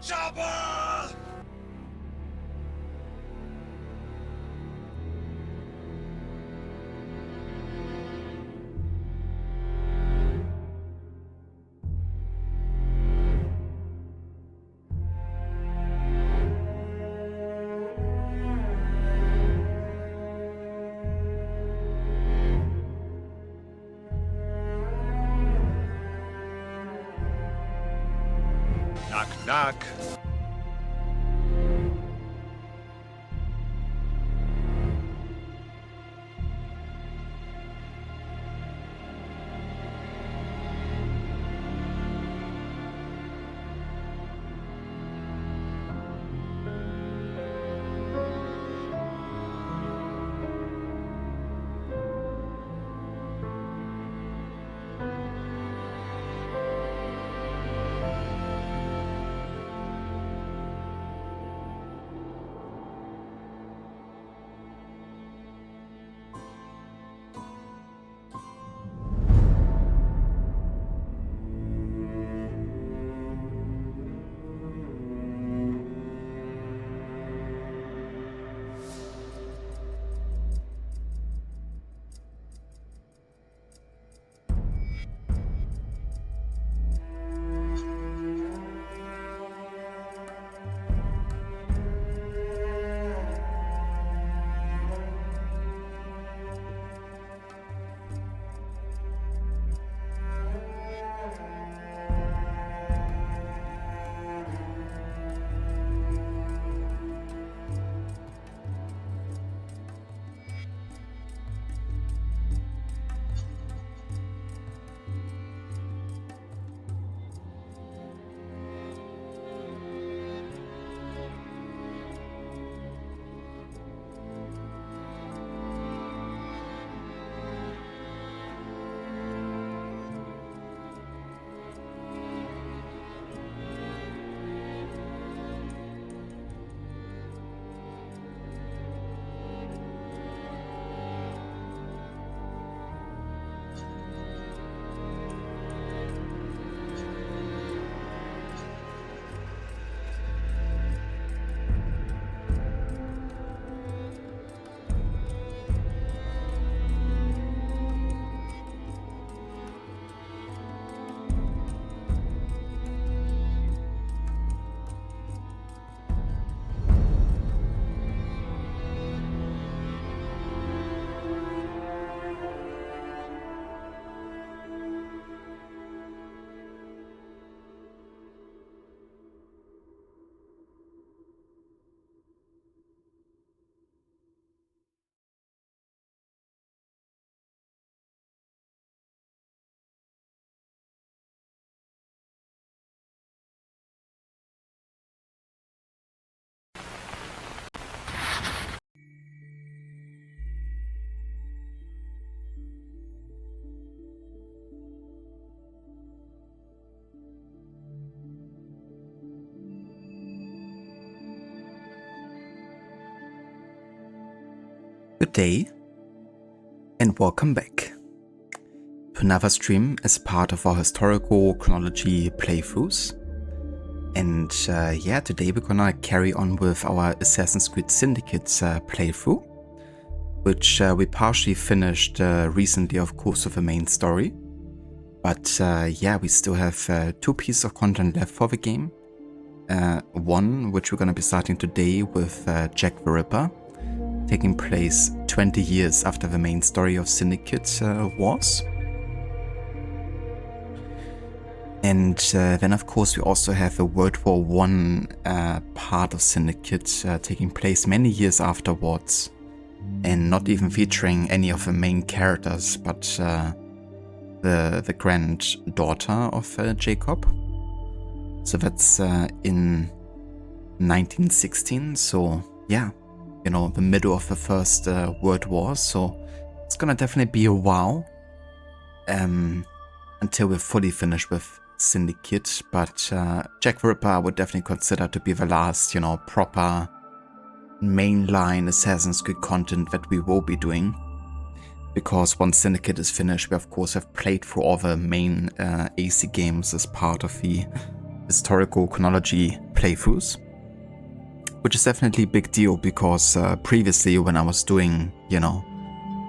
Whitechapel! Knock, knock. Good day and welcome back to another stream as part of our historical chronology playthroughs. And yeah, today we're gonna carry on with our Assassin's Creed Syndicate playthrough, which we partially finished recently, of course, with the main story. But yeah, we still have two pieces of content left for the game. One, which we're gonna be starting today with Jack the Ripper, taking place 20 years after the main story of Syndicate was. And then of course we also have the World War I part of Syndicate taking place many years afterwards, and not even featuring any of the main characters, but the granddaughter of Jacob. So that's in 1916, so yeah, you know, the middle of the First World War, so it's gonna definitely be a while until we're fully finished with Syndicate, but Jack the Ripper I would definitely consider to be the last, you know, proper mainline Assassin's Creed content that we will be doing, because once Syndicate is finished, we of course have played through all the main AC games as part of the historical chronology playthroughs, which is definitely a big deal because previously when I was doing, you know,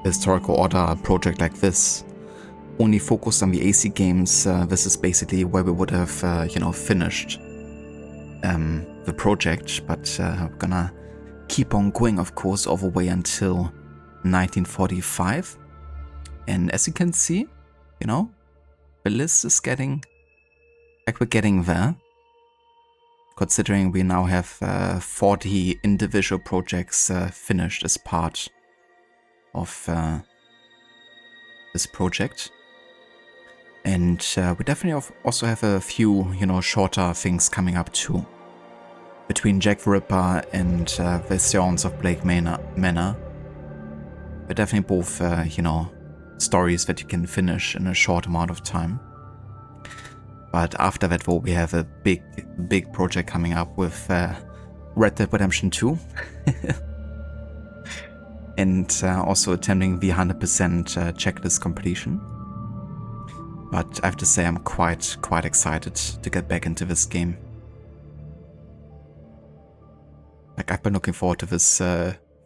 historical order project like this, only focused on the AC games, this is basically where we would have, you know, finished the project, but we're gonna keep on going, of course, all the way until 1945. And as you can see, you know, the list is getting, like, we're getting there. Considering we now have 40 individual projects finished as part of this project. And we definitely also have a few, you know, shorter things coming up too. Between Jack the Ripper and the Seance of Blake Manor, they're definitely both, you know, stories that you can finish in a short amount of time. But after that, though, we have a big project coming up with Red Dead Redemption 2. And also attempting the 100% checklist completion. But I have to say I'm quite excited to get back into this game. Like, I've been looking forward to this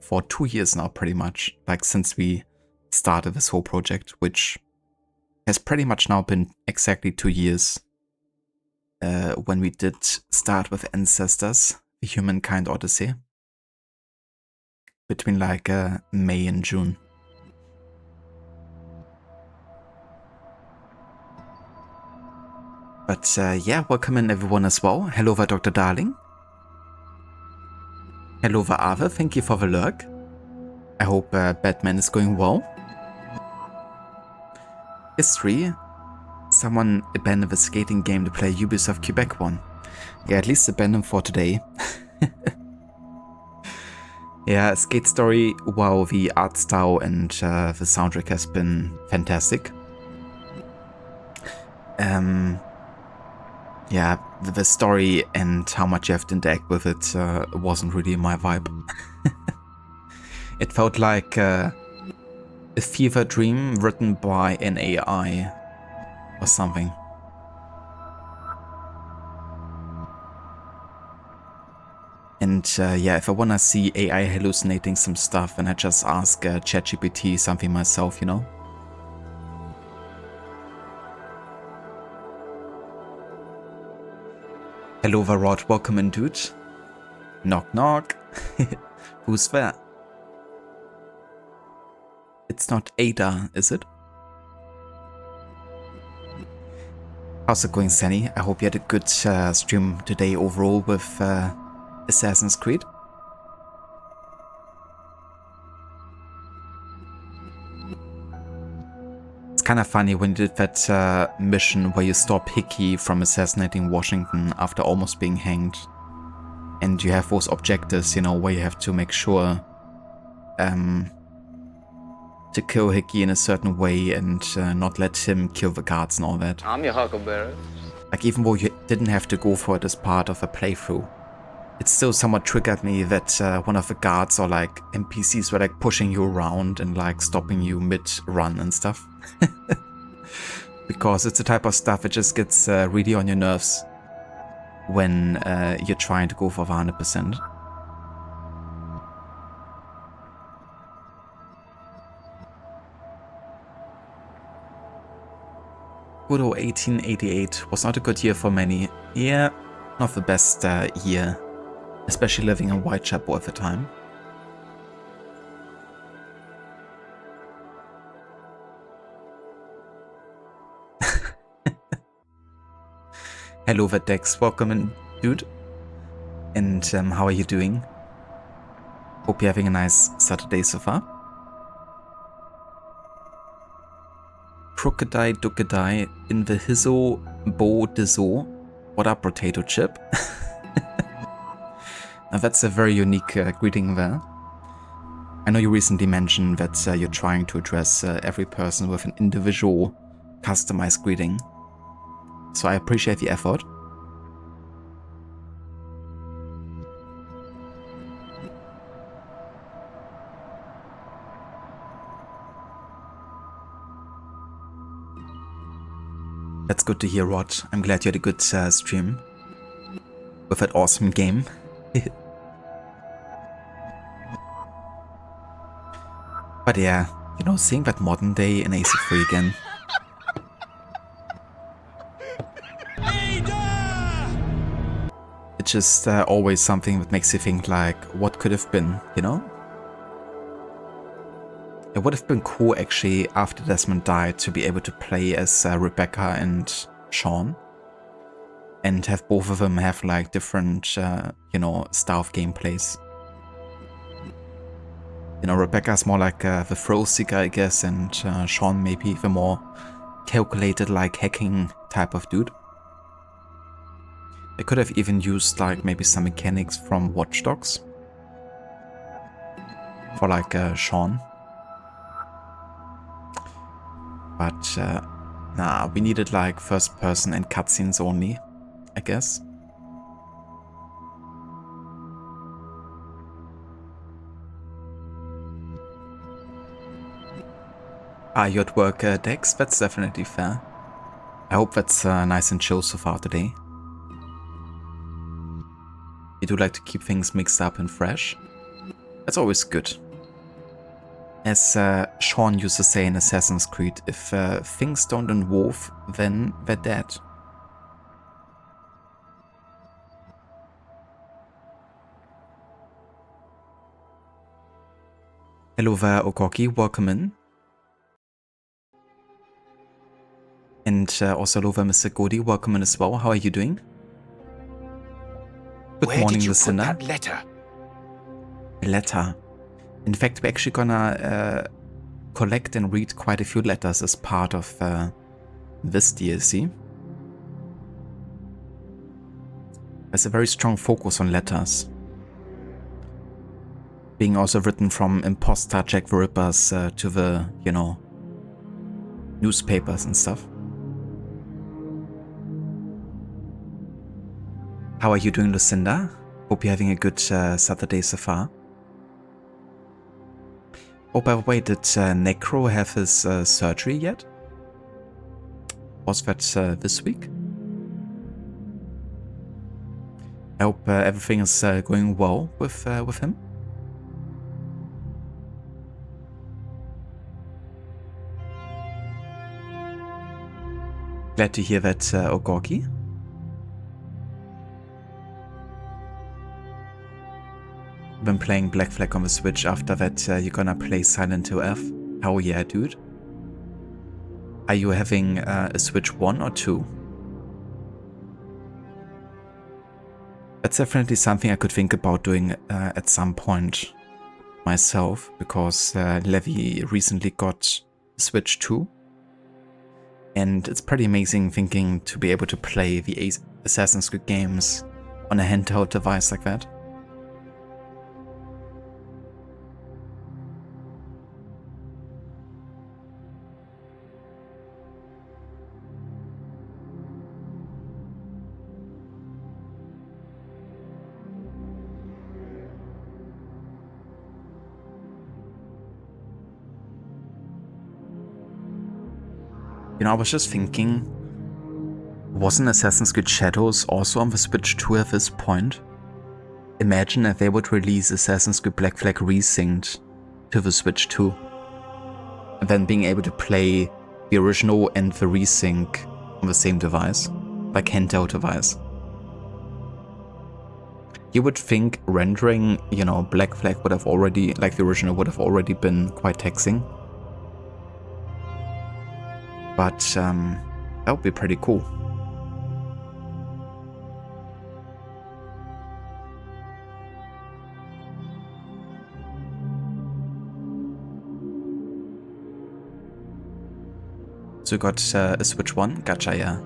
for 2 years now, pretty much. Like, since we started this whole project, which has pretty much now been exactly 2 years. When we did start with Ancestors, the Humankind Odyssey. Between like May and June. But yeah, welcome in everyone as well. Hello there, Dr. Darling. Hello there, Ave. Thank you for the lurk. I hope Batman is going well. History. Someone abandoned the skating game to play Ubisoft Quebec one. Yeah, at least abandoned for today. Yeah, Skate Story, wow, the art style and the soundtrack has been fantastic. Yeah, the story and how much you have to interact with it wasn't really my vibe. It felt like a fever dream written by an AI or something. And yeah, if I wanna see AI hallucinating some stuff, then I just ask ChatGPT something myself, you know? Hello, Varod, welcome in, dude. Knock, knock. Who's there? It's not Ada, is it? How's it going, Sunny? I hope you had a good stream today overall with Assassin's Creed. It's kind of funny when you did that mission where you stop Hickey from assassinating Washington after almost being hanged. And you have those objectives, you know, where you have to make sure to kill Hickey in a certain way and not let him kill the guards and all that. I'm your huckleberry. Like, even though you didn't have to go for it as part of a playthrough, it still somewhat triggered me that one of the guards or like NPCs were like pushing you around and like stopping you mid-run and stuff. Because it's the type of stuff that just gets really on your nerves when you're trying to go for 100%. Good old 1888 was not a good year for many. Yeah, not the best year, especially living in Whitechapel at the time. Hello, Vedex, welcome in, dude. And how are you doing? Hope you're having a nice Saturday so far. Crocodile Ducadai in the Hizzo Bo Dizzo. What up, potato chip? Now that's a very unique greeting there. I know you recently mentioned that you're trying to address every person with an individual customized greeting. So I appreciate the effort. That's good to hear, Rod. I'm glad you had a good stream. with that awesome game. But yeah, you know, seeing that modern day in AC3 again. It's just always something that makes you think like, what could have been, you know? It would have been cool actually after Desmond died to be able to play as Rebecca and Sean. And have both of them have like different, you know, style of gameplays. You know, Rebecca's more like the thrill seeker, I guess, and Sean maybe the more calculated, like hacking type of dude. They could have even used like maybe some mechanics from Watch Dogs for like Sean. But nah, we needed like first person and cutscenes only, I guess. Are you at work, Dex? That's definitely fair. I hope that's nice and chill so far today. You do like to keep things mixed up and fresh. That's always good. As Sean used to say in Assassin's Creed, if things don't involve, then they're dead. Hello there, Okoki, welcome in. And also hello there, Mr. Godi, welcome in as well. How are you doing? Good morning, Lucinda. Where did you put that letter? A letter. In fact, we're actually gonna collect and read quite a few letters as part of this DLC. There's a very strong focus on letters. Being also written from imposter Jack the Rippers to the, you know, newspapers and stuff. How are you doing, Lucinda? Hope you're having a good Saturday so far. Oh, by the way, did Necro have his surgery yet? Was that this week? I hope everything is going well with him. Glad to hear that, Ogorki. Been playing Black Flag on the Switch. After that, you're gonna play Silent Hill F. Hell yeah, dude. Are you having a Switch 1 or 2? That's definitely something I could think about doing at some point myself, because Levi recently got Switch 2. And it's pretty amazing thinking to be able to play the Assassin's Creed games on a handheld device like that. You know, I was just thinking, wasn't Assassin's Creed Shadows also on the Switch 2 at this point? Imagine if they would release Assassin's Creed Black Flag resynced to the Switch 2. And then being able to play the original and the resync on the same device, like handheld device. You would think rendering, you know, Black Flag would have already, like the original, would have already been quite taxing. But that would be pretty cool. So you got a Switch 1? Gotcha, yeah.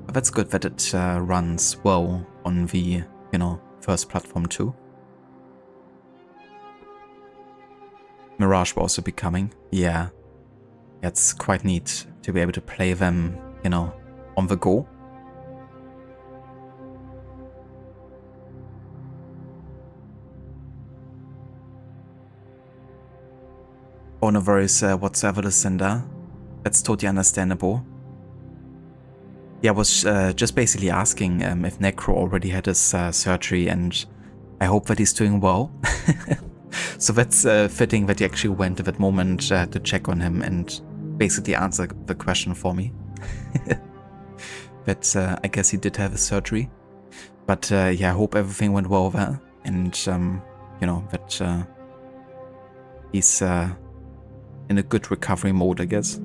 But that's good that it runs well on the, you know, first platform too. Mirage will also be coming. Yeah. It's quite neat to be able to play them, you know, on the go. Oh, no worries whatsoever, Lucinda. That's totally understandable. Yeah, I was just basically asking if Necro already had his surgery, and I hope that he's doing well. So that's fitting that you actually went at that moment to check on him and basically answer the question for me. But I guess he did have his surgery. But yeah, I hope everything went well there, and you know, that he's in a good recovery mode, I guess.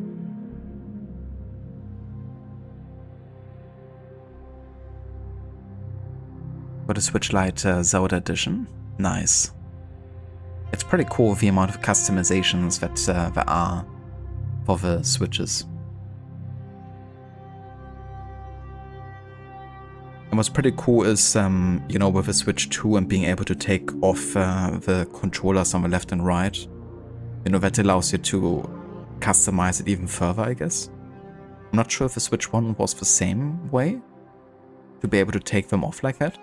Got a Switch Lite Zelda edition. Nice. It's pretty cool the amount of customizations that there are for the Switches. And what's pretty cool is, you know, with the Switch 2 and being able to take off the controllers on the left and right, you know, that allows you to customize it even further, I guess. I'm not sure if the Switch 1 was the same way, to be able to take them off like that.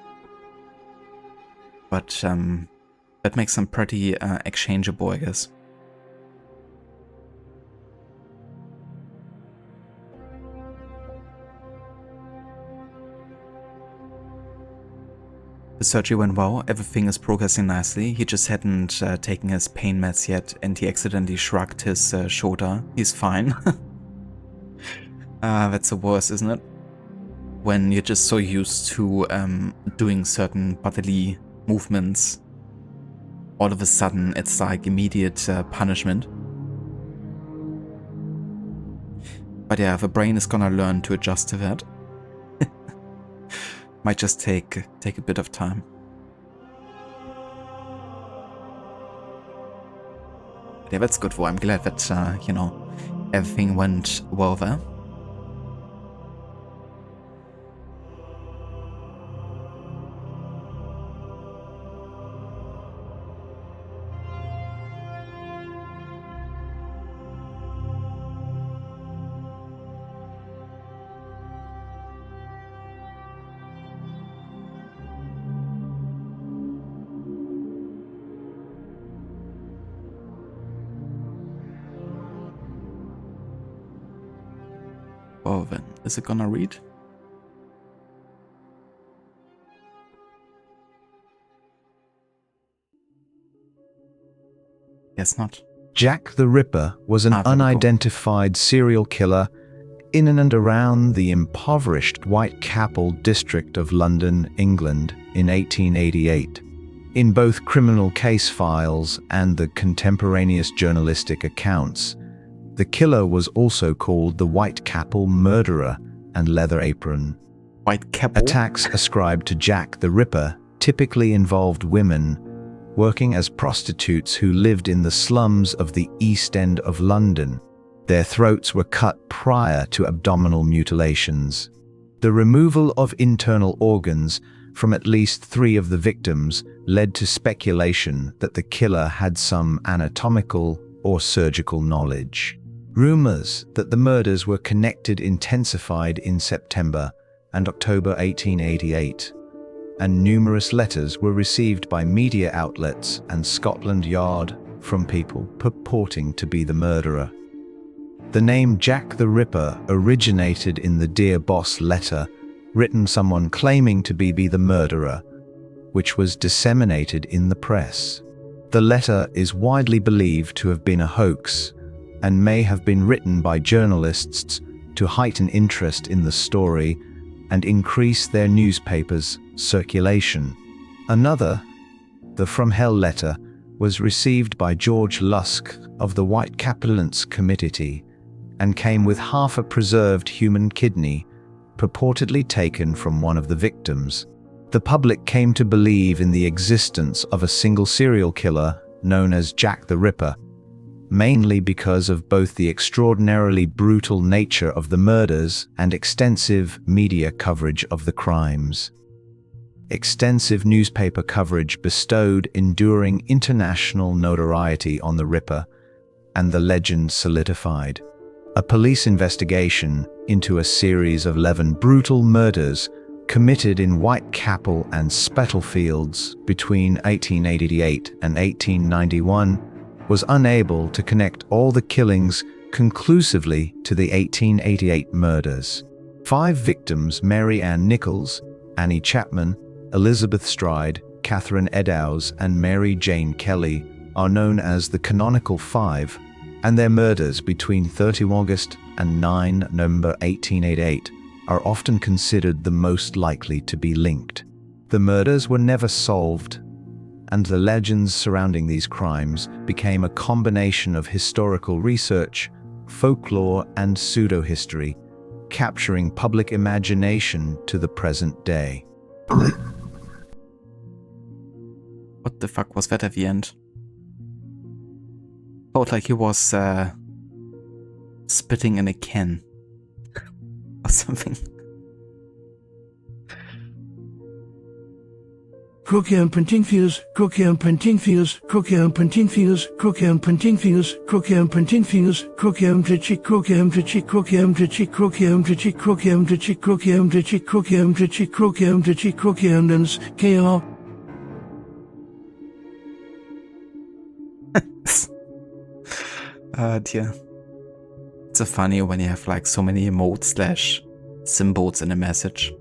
But that makes them pretty exchangeable, I guess. The surgery went well, everything is progressing nicely. He just hadn't taken his pain meds yet, and he accidentally shrugged his shoulder. He's fine. That's the worst, isn't it? When you're just so used to doing certain bodily movements, all of a sudden it's like immediate punishment. But yeah, the brain is gonna learn to adjust to that. Might just take a bit of time. But yeah, that's good for. I'm glad that you know, everything went well there. Well then, is it gonna read? Guess not. Jack the Ripper was an unidentified serial killer in and around the impoverished Whitechapel district of London, England in 1888. In both criminal case files and the contemporaneous journalistic accounts, the killer was also called the Whitechapel Murderer and Leather Apron. Whitechapel? Attacks ascribed to Jack the Ripper typically involved women working as prostitutes who lived in the slums of the East End of London. Their throats were cut prior to abdominal mutilations. The removal of internal organs from at least 3 of the victims led to speculation that the killer had some anatomical or surgical knowledge. Rumors that the murders were connected intensified in September and October 1888, and numerous letters were received by media outlets and Scotland Yard from people purporting to be the murderer. The name Jack the Ripper originated in the Dear Boss letter written someone claiming to be the murderer, which was disseminated in the press. The letter is widely believed to have been a hoax and may have been written by journalists to heighten interest in the story and increase their newspaper's circulation. Another, the From Hell letter, was received by George Lusk of the Whitechapelants Committee and came with half a preserved human kidney, purportedly taken from one of the victims. The public came to believe in the existence of a single serial killer known as Jack the Ripper, mainly because of both the extraordinarily brutal nature of the murders and extensive media coverage of the crimes. Extensive newspaper coverage bestowed enduring international notoriety on the Ripper, and the legend solidified. A police investigation into a series of 11 brutal murders committed in Whitechapel and Spitalfields between 1888 and 1891 was unable to connect all the killings conclusively to the 1888 murders. 5 victims, Mary Ann Nichols, Annie Chapman, Elizabeth Stride, Catherine Eddowes, and Mary Jane Kelly, are known as the Canonical Five, and their murders between 30 August and 9 November 1888 are often considered the most likely to be linked. The murders were never solved, and the legends surrounding these crimes became a combination of historical research, folklore, and pseudo-history, capturing public imagination to the present day. What the fuck was that at the end? Felt like he was spitting in a can or something. Crookham printing fuse, Crookham printing fuse, Crookham printing fuse, Crookham printing fuse, Crookham printing fuse, Crookham to chick, Crookham to chick, Crookham to chick, Crookham to chick, Crookham to chick, Crookham to chick, Crookham to chick, Crookham to chick, Crookham dance, KR. Dear. It's so funny when you have like so many emotes / symbols in a message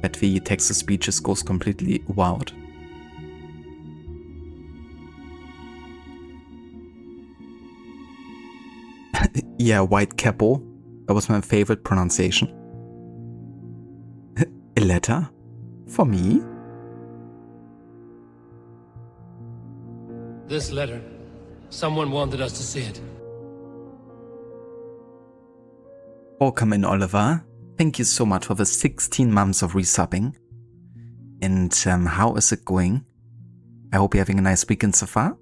that the text-to-speech just goes completely wild. Yeah, Whitechapel. That was my favorite pronunciation. A letter? For me? This letter. Someone wanted us to see it. Welcome in, Oliver. Thank you so much for the 16 months of resubbing. And how is it going? I hope you're having a nice weekend so far.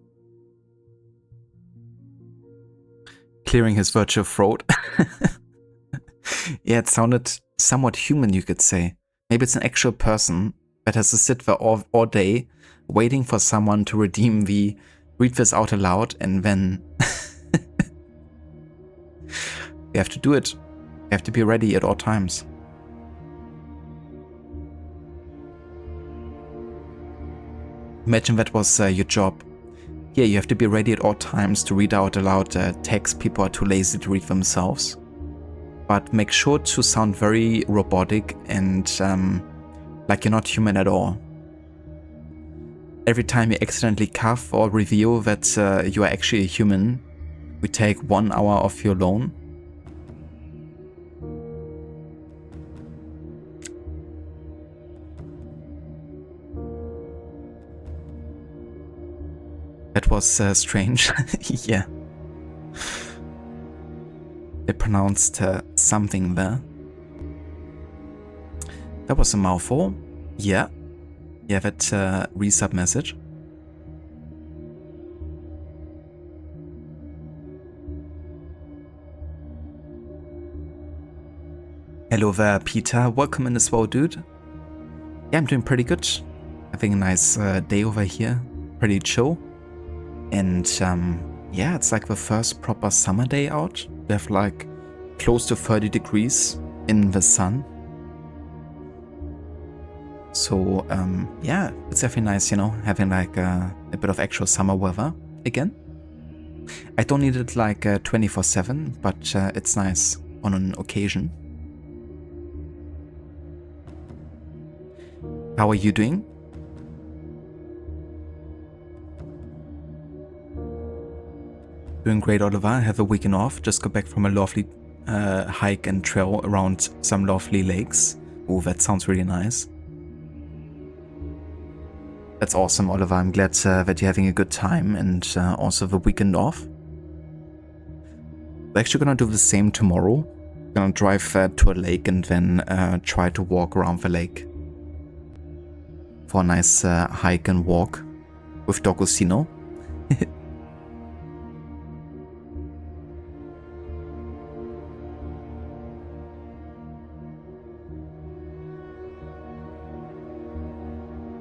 Clearing his virtual throat. Yeah, it sounded somewhat human, you could say. Maybe it's an actual person that has to sit there all day waiting for someone to redeem the read this out aloud, and then you have to do it. You have to be ready at all times. Imagine that was your job. Yeah, you have to be ready at all times to read out aloud text people are too lazy to read themselves. But make sure to sound very robotic and like you're not human at all. Every time you accidentally cough or reveal that you are actually a human, we take 1 hour off your loan. That was strange. Yeah. They pronounced something there. That was a mouthful. Yeah. Yeah, that resub message. Hello there, Peter. Welcome in as well, dude. Yeah, I'm doing pretty good. Having a nice day over here. Pretty chill. And yeah, it's like the first proper summer day out. We have like close to 30 degrees in the sun. So yeah, it's definitely nice, you know, having like a bit of actual summer weather again. I don't need it like 24/7, but it's nice on an occasion. How are you doing? Doing great, Oliver. I have a weekend off. Just got back from a lovely hike and trail around some lovely lakes. Oh, that sounds really nice. That's awesome, Oliver. I'm glad that you're having a good time and also the weekend off. We're actually gonna do the same tomorrow. Gonna drive to a lake and then try to walk around the lake for a nice hike and walk with Dogosino.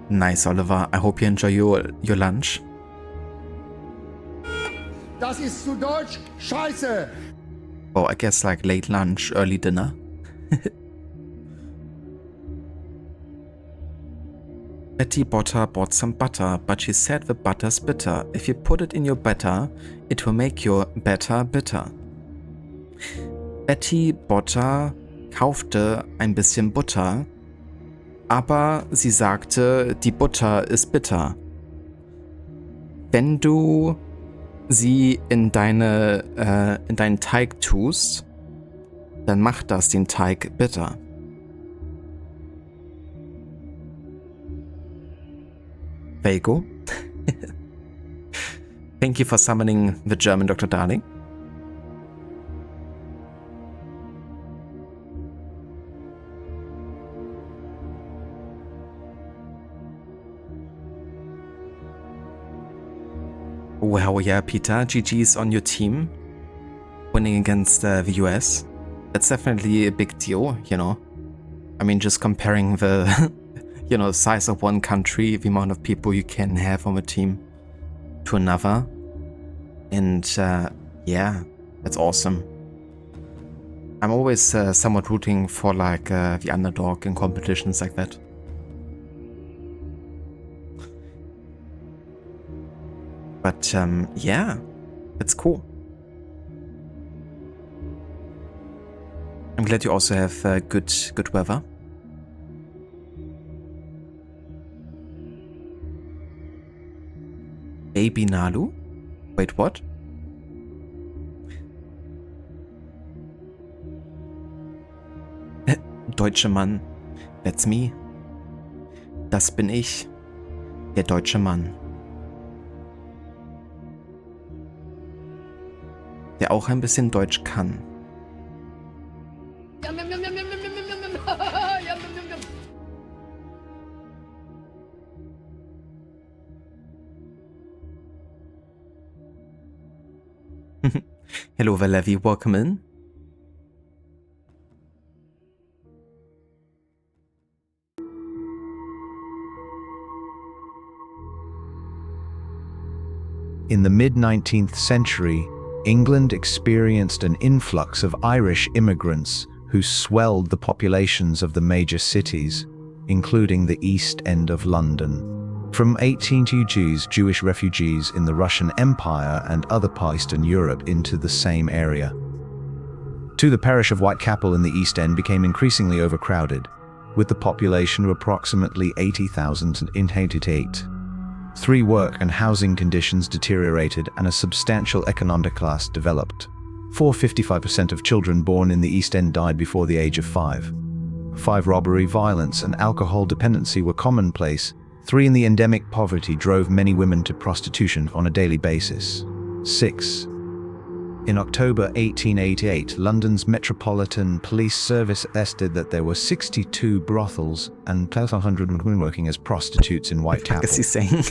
Nice, Oliver. I hope you enjoy your lunch. Das ist zu Deutsch Scheiße. Oh, I guess like late lunch, early dinner. Betty Botter bought some butter, but she said the butter's bitter. If you put it in your batter, it will make your batter bitter. Betty Botter kaufte ein bisschen Butter, aber sie sagte, die Butter ist bitter. Wenn du sie in deinen Teig tust, dann macht das den Teig bitter. There you go. Thank you for summoning the German Dr. Darling. Oh, hell yeah, Peter. GG's on your team. Winning against the US. That's definitely a big deal, you know. I mean, just comparing the, you know, size of one country, the amount of people you can have on a team to another. And yeah, that's awesome. I'm always somewhat rooting for like the underdog in competitions like that. But yeah, it's cool. I'm glad you also have good weather. Baby Nalu? Wait, what? Deutsche Mann. That's me. Das bin ich. Der deutsche Mann. Der auch ein bisschen Deutsch kann. Hello Valevi, welcome in. In the mid-19th century, England experienced an influx of Irish immigrants who swelled the populations of the major cities, including the East End of London. From 1820s, Jewish refugees in the Russian Empire and other Eastern Europe into the same area. The parish of Whitechapel in the East End became increasingly overcrowded, with the population of approximately 80,000 in 1888. Work and housing conditions deteriorated and a substantial economic class developed. 55% of children born in the East End died before the age of 5. Robbery, violence, and alcohol dependency were commonplace. In the endemic poverty drove many women to prostitution on a daily basis. 6. In October 1888, London's Metropolitan Police Service estimated that there were 62 brothels and 1,200 women working as prostitutes in Whitechapel. What is he saying?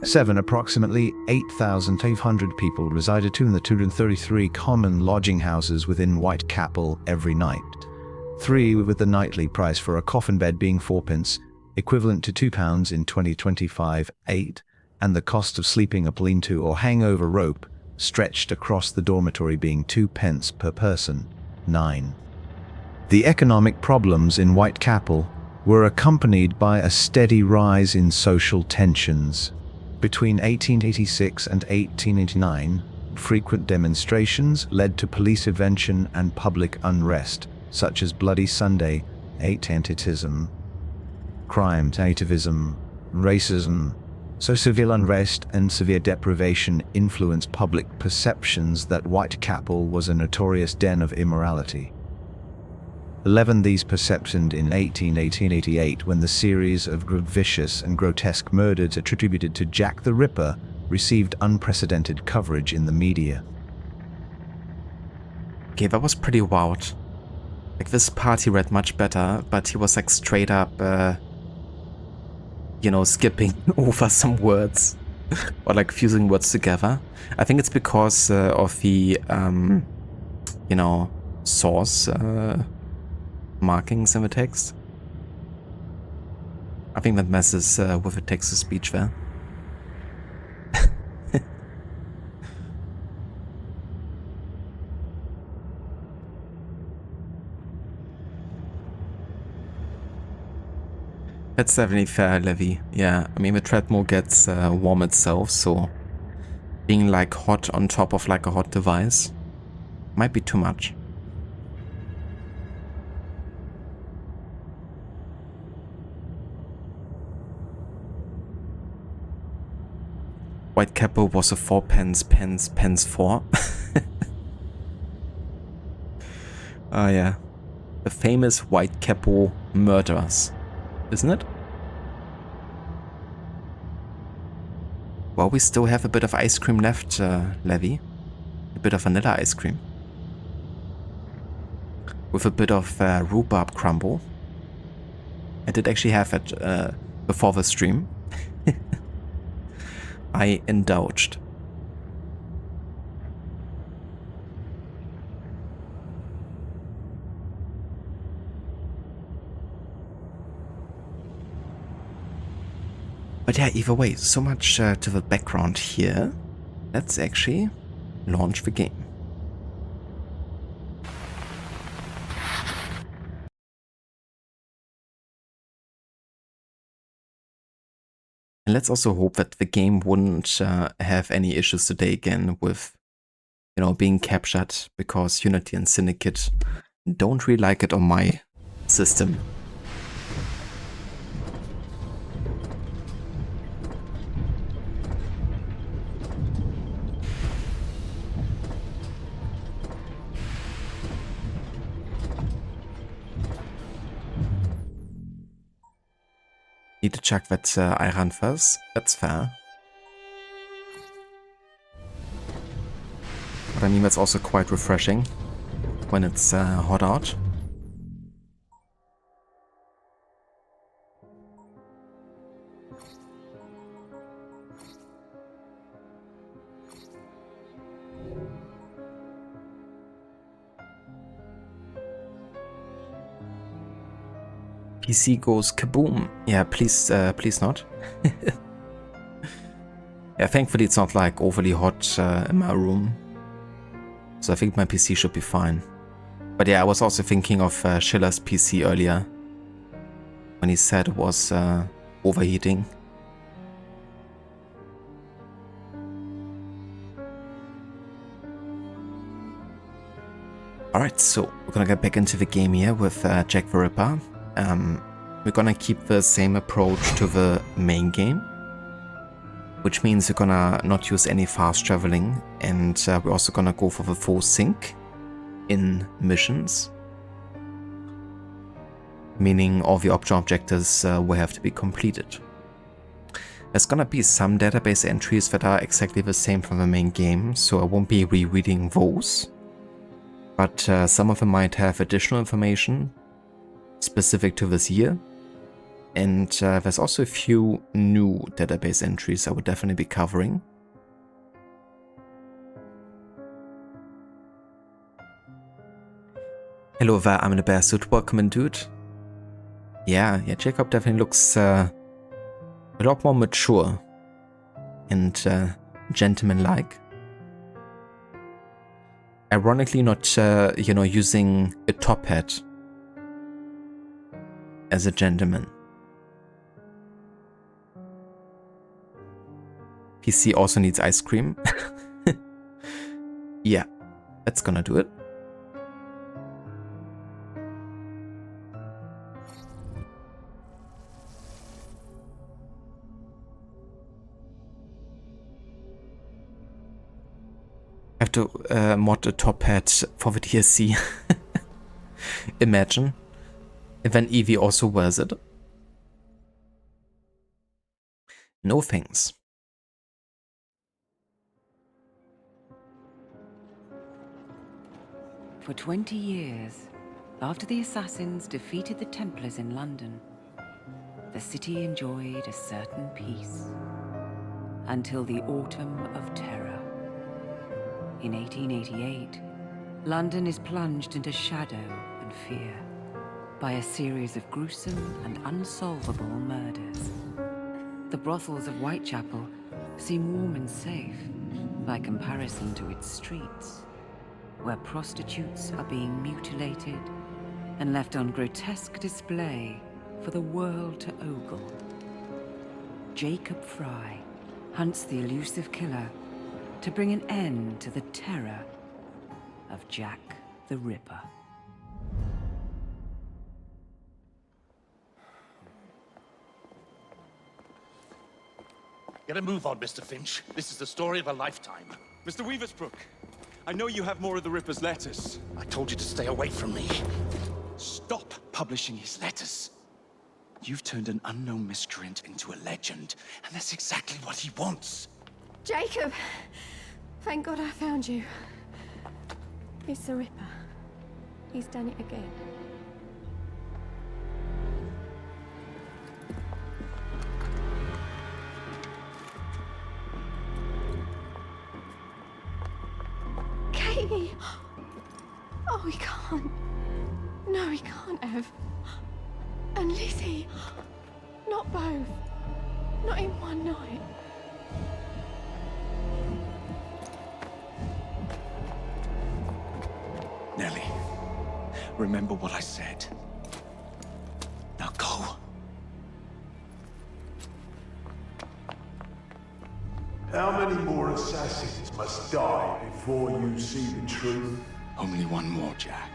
7. Approximately 8,500 people resided in the 233 common lodging houses within Whitechapel every night. 3. With the nightly price for a coffin bed being 4p, equivalent to £2 in 2025, 8, and the cost of sleeping a lean-to or hangover rope stretched across the dormitory being 2p per person, 9. The economic problems in Whitechapel were accompanied by a steady rise in social tensions. Between 1886 and 1889, frequent demonstrations led to police intervention and public unrest, such as Bloody Sunday, antisemitism, crime, nativism, racism. So civil unrest and severe deprivation influenced public perceptions that Whitechapel was a notorious den of immorality. 11. These perceptions in 1888, when the series of vicious and grotesque murders attributed to Jack the Ripper received unprecedented coverage in the media. Okay, that was pretty wild. Like, this part he read much better, but he was like straight up, you know, skipping over some words or like fusing words together. I think it's because of the, you know, source markings in the text. I think that messes with the text-to-speech there. That's definitely fair, Levy. Yeah, I mean, the treadmill gets warm itself, so being like hot on top of like a hot device might be too much. Whitechapel was a 4 pence 4. Oh yeah. The famous Whitechapel murderers, isn't it? Well, we still have a bit of ice cream left, Levy. A bit of vanilla ice cream. With a bit of rhubarb crumble. I did actually have it before the stream. I indulged. But yeah, either way, so much to the background here. Let's actually launch the game. And let's also hope that the game wouldn't have any issues today again with, you know, being captured, because Unity and Syndicate don't really like it on my system. Need to check that I run first. That's fair. But I mean, that's also quite refreshing when it's hot out. PC goes kaboom. Yeah, please, please not. Yeah, thankfully it's not like overly hot in my room, so I think my PC should be fine. But yeah, I was also thinking of Schiller's PC earlier when he said it was overheating. Alright, so we're gonna get back into the game here with Jack the Ripper. We're gonna keep the same approach to the main game, which means we're gonna not use any fast traveling, and we're also gonna go for the full sync in missions, meaning all the optional objectives will have to be completed. There's gonna be some database entries that are exactly the same from the main game, so I won't be rereading those, but some of them might have additional information specific to this year. And there's also a few new database entries I would definitely be covering. Hello there, I'm in a bear suit. Welcome in, dude. Yeah, Jacob definitely looks a lot more mature and gentleman-like. Ironically, not you know, using a top hat as a gentleman. PC also needs ice cream. Yeah, that's gonna do it. I have to mod a top hat for the DSC. Imagine. And then Evie also wears it. No thanks. For 20 years, after the assassins defeated the Templars in London, the city enjoyed a certain peace. Until the Autumn of Terror. In 1888, London is plunged into shadow and fear by a series of gruesome and unsolvable murders. The brothels of Whitechapel seem warm and safe by comparison to its streets, where prostitutes are being mutilated and left on grotesque display for the world to ogle. Jacob Fry hunts the elusive killer to bring an end to the terror of Jack the Ripper. Get a move on, Mr. Finch. This is the story of a lifetime. Mr. Weaversbrook, I know you have more of the Ripper's letters. I told you to stay away from me. Stop publishing his letters. You've turned an unknown miscreant into a legend, and that's exactly what he wants. Jacob! Thank God I found you. It's the Ripper. He's done it again. Katie! Oh, he can't. No, he can't have. And Lizzie. Not both. Not in one night. Nellie, remember what I said. Now go. How many more assassins must die before you see the truth? Only one more, Jack.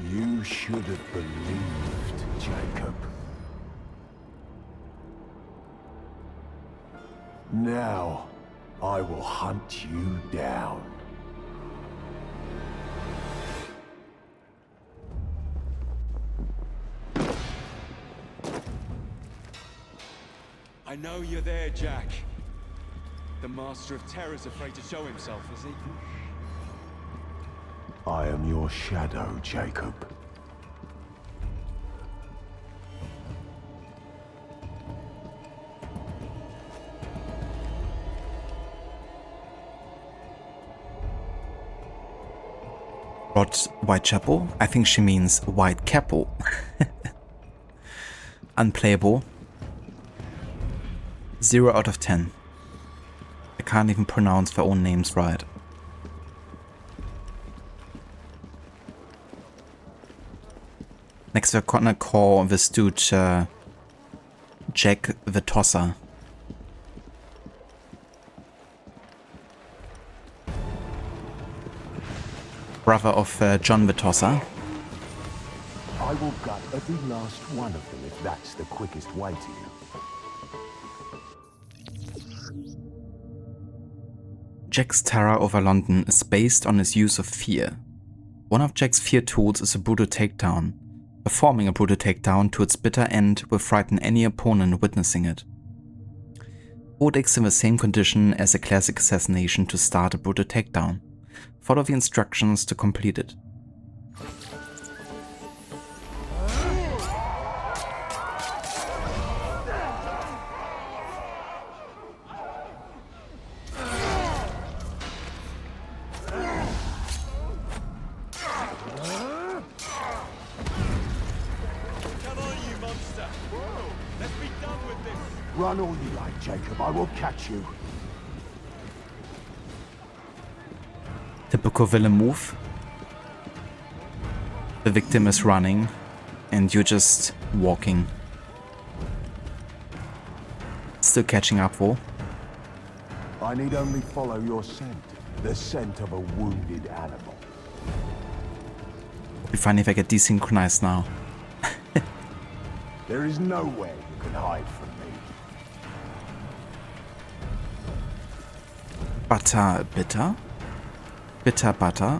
You should have believed, Jacob. Now, I will hunt you down. I know you're there, Jack. The Master of Terror's afraid to show himself, is he? I am your shadow, Jacob. What, Whitechapel? I think she means Whitechapel. Unplayable. 0 out of 10. I can't even pronounce their own names right. Next we're gonna call this dude Jack the Tosser. Brother of John the Tosser. I will gut every last one of them if that's the quickest way to you. Jack's terror over London is based on his use of fear. One of Jack's fear tools is a brutal takedown. Performing a brutal takedown to its bitter end will frighten any opponent witnessing it. Would acts in the same condition as a classic assassination to start a brutal takedown. Follow the instructions to complete it. Run all you like, Jacob. I will catch you. Typical villain move. The victim is running and you're just walking. Still catching up though. I need only follow your scent. The scent of a wounded animal. It'll be funny if I get desynchronized now. There is nowhere you can hide from me. Butter, bitter? Bitter butter?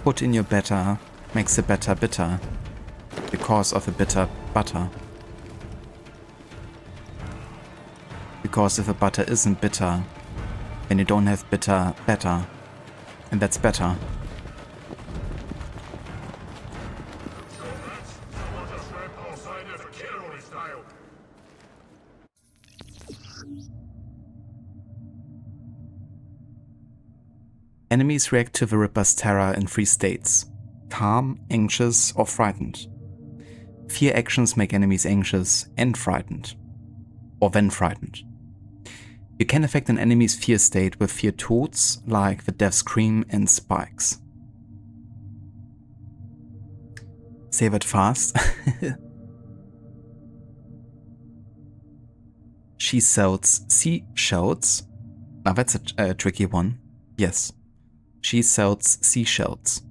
Put in your better makes the better bitter. Because of the bitter butter. Because if the butter isn't bitter, then you don't have bitter better. And that's better. Enemies react to the Ripper's terror in 3 states: calm, anxious, or frightened. Fear actions make enemies anxious and frightened. Or then frightened. You can affect an enemy's fear state with fear tools like the Death Scream and Spikes. Say that fast. She shouts. Now that's a tricky one. Yes. She sells seashells.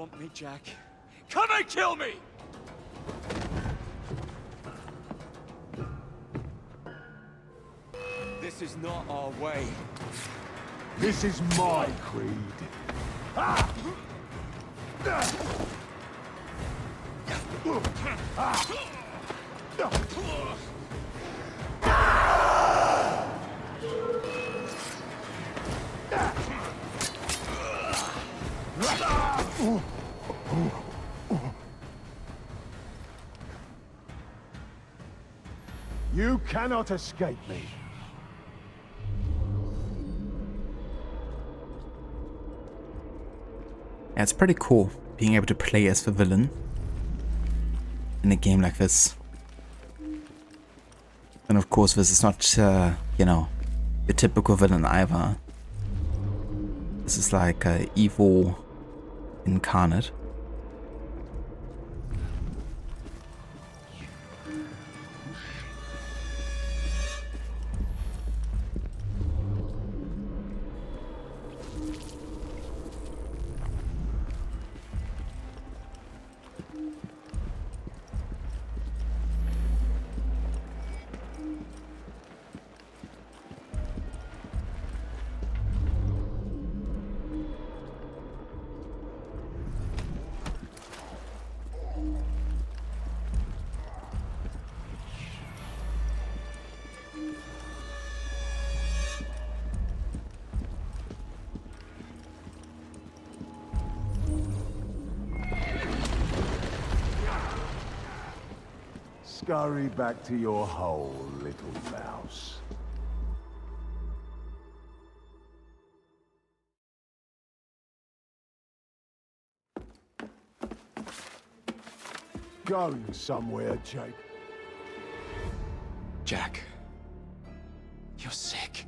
want me, Jack? Come and kill me! This is not our way. This is my creed. Ah! You cannot escape me. Yeah, it's pretty cool being able to play as the villain in a game like this. And of course, this is not, you know, the typical villain either. This is like evil incarnate. Scurry back to your hole, little mouse. Going somewhere, Jake. Jack, you're sick.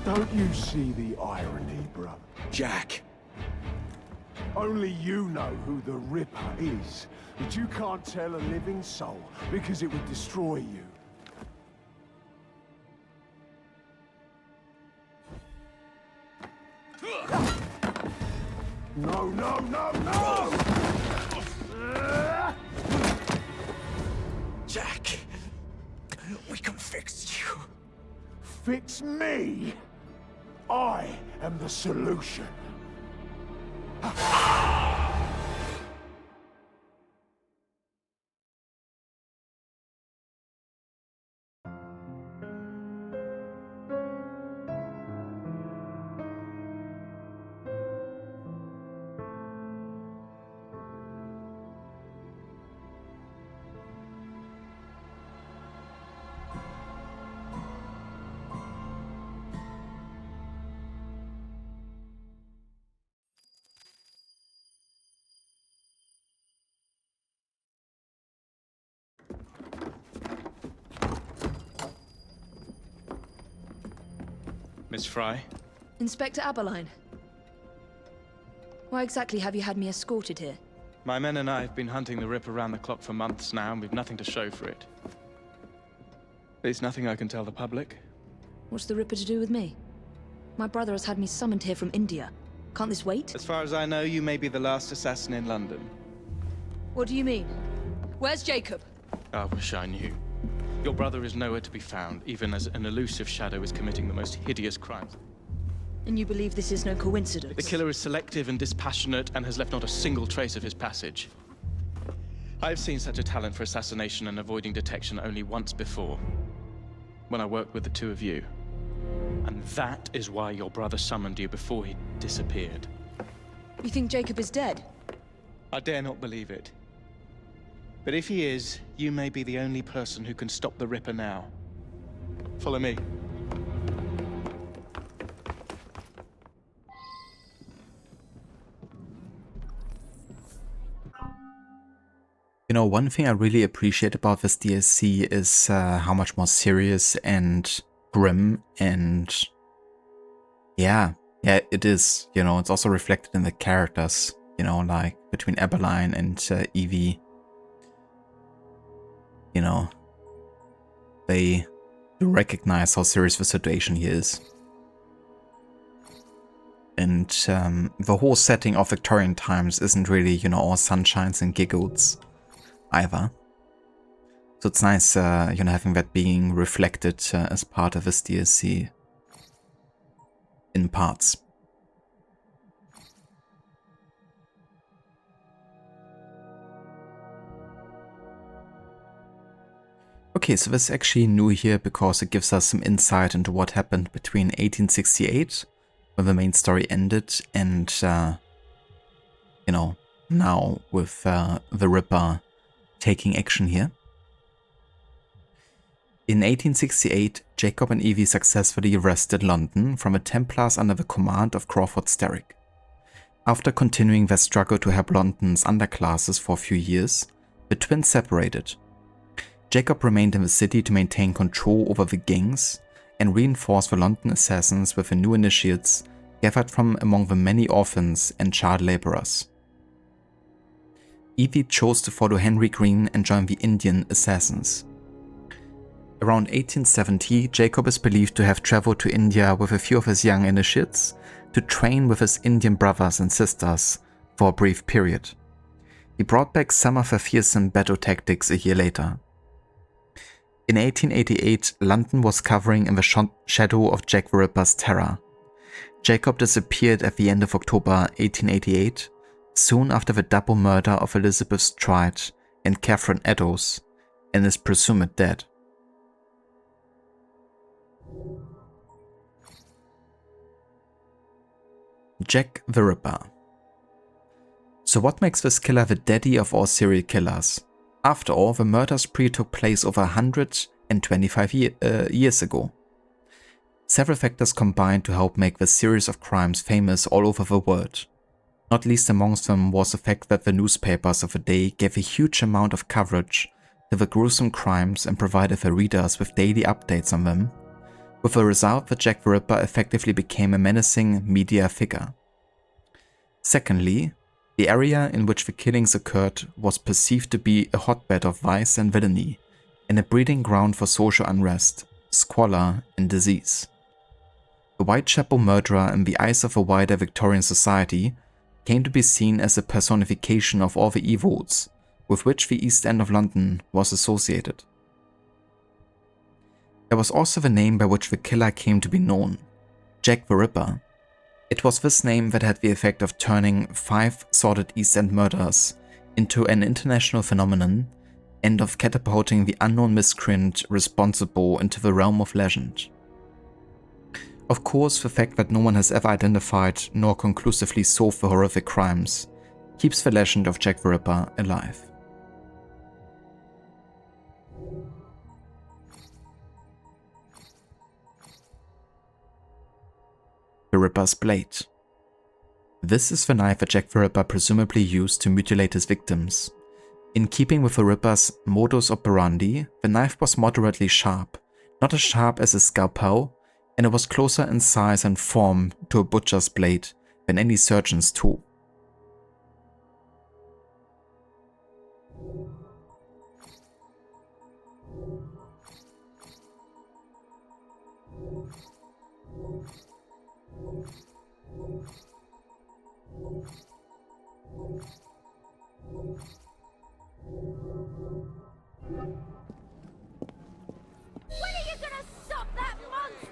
Don't you see the irony, brother? Jack. Only you know who the Ripper is, but you can't tell a living soul because it would destroy you. No, no, no, no! Jack, we can fix you. Fix me? I am the solution. Miss Fry? Inspector Aberline. Why exactly have you had me escorted here? My men and I have been hunting the Ripper around the clock for months now, and we've nothing to show for it. There's nothing I can tell the public. What's the Ripper to do with me? My brother has had me summoned here from India. Can't this wait? As far as I know, you may be the last assassin in London. What do you mean? Where's Jacob? I wish I knew. Your brother is nowhere to be found, even as an elusive shadow is committing the most hideous crimes. And you believe this is no coincidence? The killer is selective and dispassionate and has left not a single trace of his passage. I've seen such a talent for assassination and avoiding detection only once before, when I worked with the two of you. And that is why your brother summoned you before he disappeared. You think Jacob is dead? I dare not believe it. But if he is, you may be the only person who can stop the Ripper now. Follow me. You know, one thing I really appreciate about this DLC is how much more serious and grim and yeah, it is. You know, it's also reflected in the characters, you know, like between Eberline and Evie. You know, they do recognize how serious the situation here is. And the whole setting of Victorian times isn't really, you know, all sunshines and giggles either. So it's nice, you know, having that being reflected as part of this DLC in parts. Okay, so this is actually new here because it gives us some insight into what happened between 1868, when the main story ended, and, you know, now with the Ripper taking action here. In 1868, Jacob and Evie successfully wrested London from the Templars under the command of Crawford Sterrick. After continuing their struggle to help London's underclasses for a few years, the twins separated. Jacob remained in the city to maintain control over the gangs and reinforce the London assassins with the new initiates gathered from among the many orphans and child laborers. Evie chose to follow Henry Green and join the Indian assassins. Around 1870, Jacob is believed to have traveled to India with a few of his young initiates to train with his Indian brothers and sisters for a brief period. He brought back some of their fearsome battle tactics a year later. In 1888, London was covering in the shadow of Jack the Ripper's terror. Jacob disappeared at the end of October 1888, soon after the double murder of Elizabeth Stride and Catherine Eddowes, and is presumed dead. Jack the Ripper. So what makes this killer the daddy of all serial killers? After all, the murder spree took place over 125 years ago. Several factors combined to help make this series of crimes famous all over the world. Not least amongst them was the fact that the newspapers of the day gave a huge amount of coverage to the gruesome crimes and provided the readers with daily updates on them, with the result that Jack the Ripper effectively became a menacing media figure. Secondly, the area in which the killings occurred was perceived to be a hotbed of vice and villainy, and a breeding ground for social unrest, squalor, and disease. The Whitechapel murderer in the eyes of a wider Victorian society came to be seen as a personification of all the evils with which the East End of London was associated. There was also the name by which the killer came to be known, Jack the Ripper. It was this name that had the effect of turning 5 sordid East End murders into an international phenomenon and of catapulting the unknown miscreant responsible into the realm of legend. Of course, the fact that no one has ever identified nor conclusively solved the horrific crimes keeps the legend of Jack the Ripper alive. The Ripper's blade. This is the knife that Jack the Ripper presumably used to mutilate his victims. In keeping with the Ripper's modus operandi, the knife was moderately sharp, not as sharp as a scalpel, and it was closer in size and form to a butcher's blade than any surgeon's tool.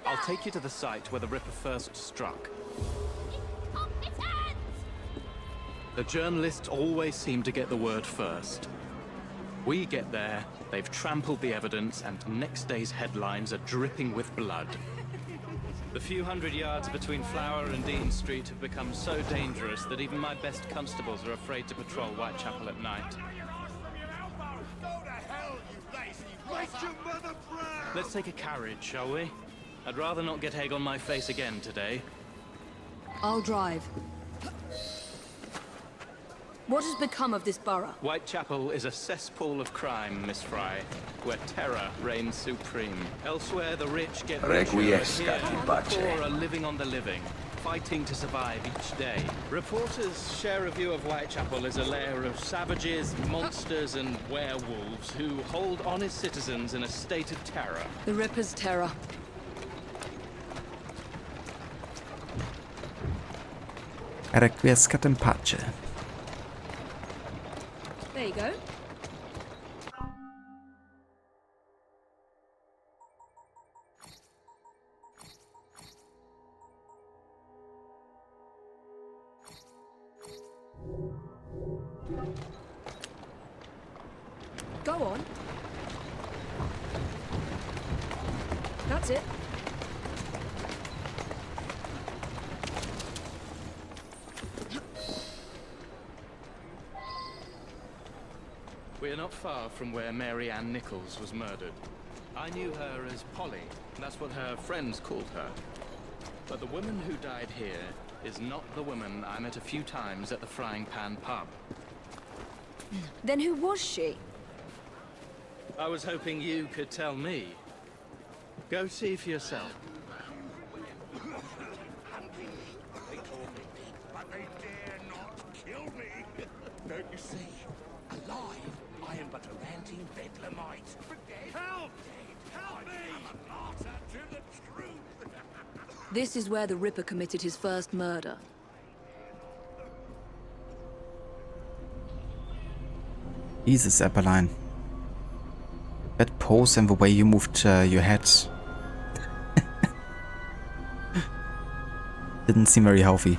I'll take you to the site where the Ripper first struck. The journalists always seem to get the word first. We get there, they've trampled the evidence, and next day's headlines are dripping with blood. The few hundred yards between Flower and Dean Street have become so dangerous that even my best constables are afraid to patrol Whitechapel at night. Let's take a carriage, shall we? I'd rather not get egg on my face again today. I'll drive. What has become of this borough? Whitechapel is a cesspool of crime, Miss Fry, where terror reigns supreme. Elsewhere, the rich get richer, but here, the poor are living on the living, fighting to survive each day. Reporters share a view of Whitechapel as a lair of savages, monsters, and werewolves who hold honest citizens in a state of terror. The Ripper's terror. Requiescat in pace. There you go. Go on. That's it. We are not far from where Mary Ann Nichols was murdered. I knew her as Polly. That's what her friends called her. But the woman who died here is not the woman I met a few times at the Frying Pan pub. Then who was she? I was hoping you could tell me. Go see for yourself. They call me Pete, but they dare not kill me. Don't you see? Alive, I am but a ranting bedlamite. But dead? Help! Help me! I am a martyr to the truth. This is where the Ripper committed his first murder. Jesus, Appeline. That pose and the way you moved your head didn't seem very healthy.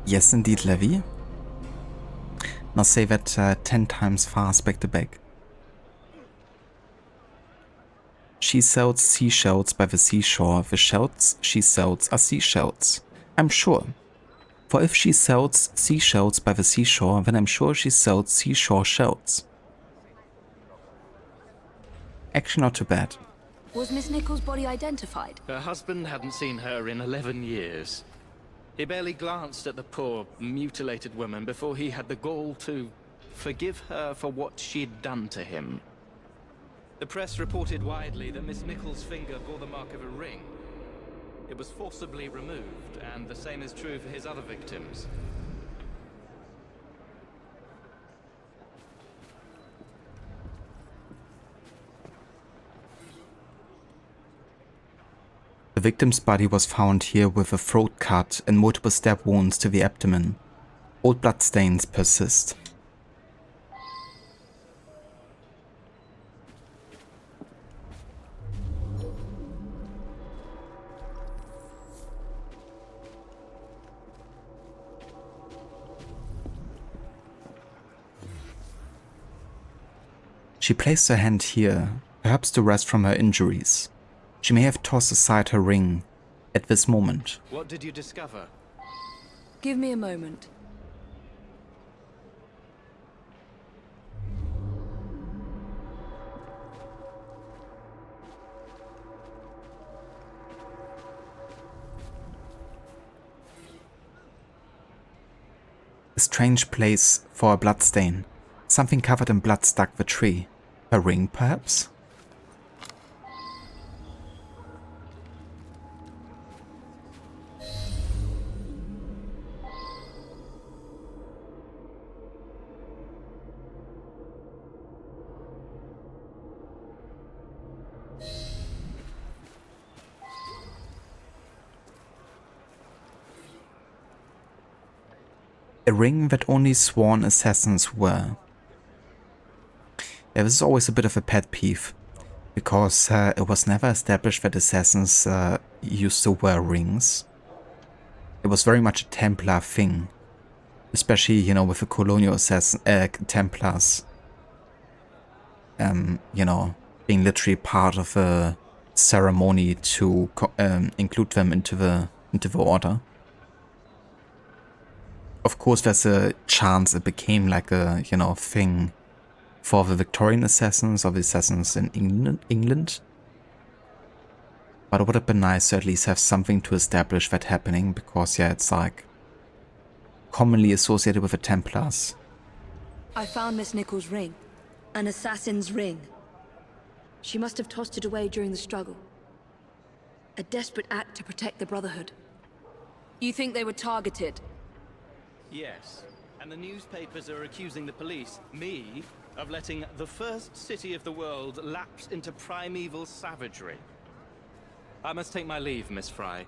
Yes, indeed, Levy. Now say that 10 times fast back to back. She sells seashells by the seashore. The shells she sells are seashells. I'm sure. For if she sells seashells by the seashore, then I'm sure she sells seashore shells. Actually, not too bad. Was Miss Nichols' body identified? Her husband hadn't seen her in 11 years. He barely glanced at the poor, mutilated woman before he had the gall to forgive her for what she'd done to him. The press reported widely that Miss Nichols' finger bore the mark of a ring. It was forcibly removed, and the same is true for his other victims. The victim's body was found here with a throat cut and multiple stab wounds to the abdomen. Old bloodstains persist. She placed her hand here, perhaps to rest from her injuries. She may have tossed aside her ring at this moment. What did you discover? Give me a moment. A strange place for a bloodstain. Something covered in blood stuck the tree. A ring, perhaps? A ring that only sworn assassins wear. Yeah, this is always a bit of a pet peeve, because it was never established that assassins used to wear rings. It was very much a Templar thing, especially, you know, with the colonial Templars, you know, being literally part of a ceremony to include them into the order. Of course, there's a chance it became like a, you know, thing for the Victorian assassins or the assassins in England. But it would have been nice to at least have something to establish that happening, because yeah, it's like commonly associated with the Templars. I found Miss Nichols' ring. An assassin's ring. She must have tossed it away during the struggle. A desperate act to protect the Brotherhood. You think they were targeted? Yes, and the newspapers are accusing the police, me, of letting the first city of the world lapse into primeval savagery. I must take my leave, Miss Fry.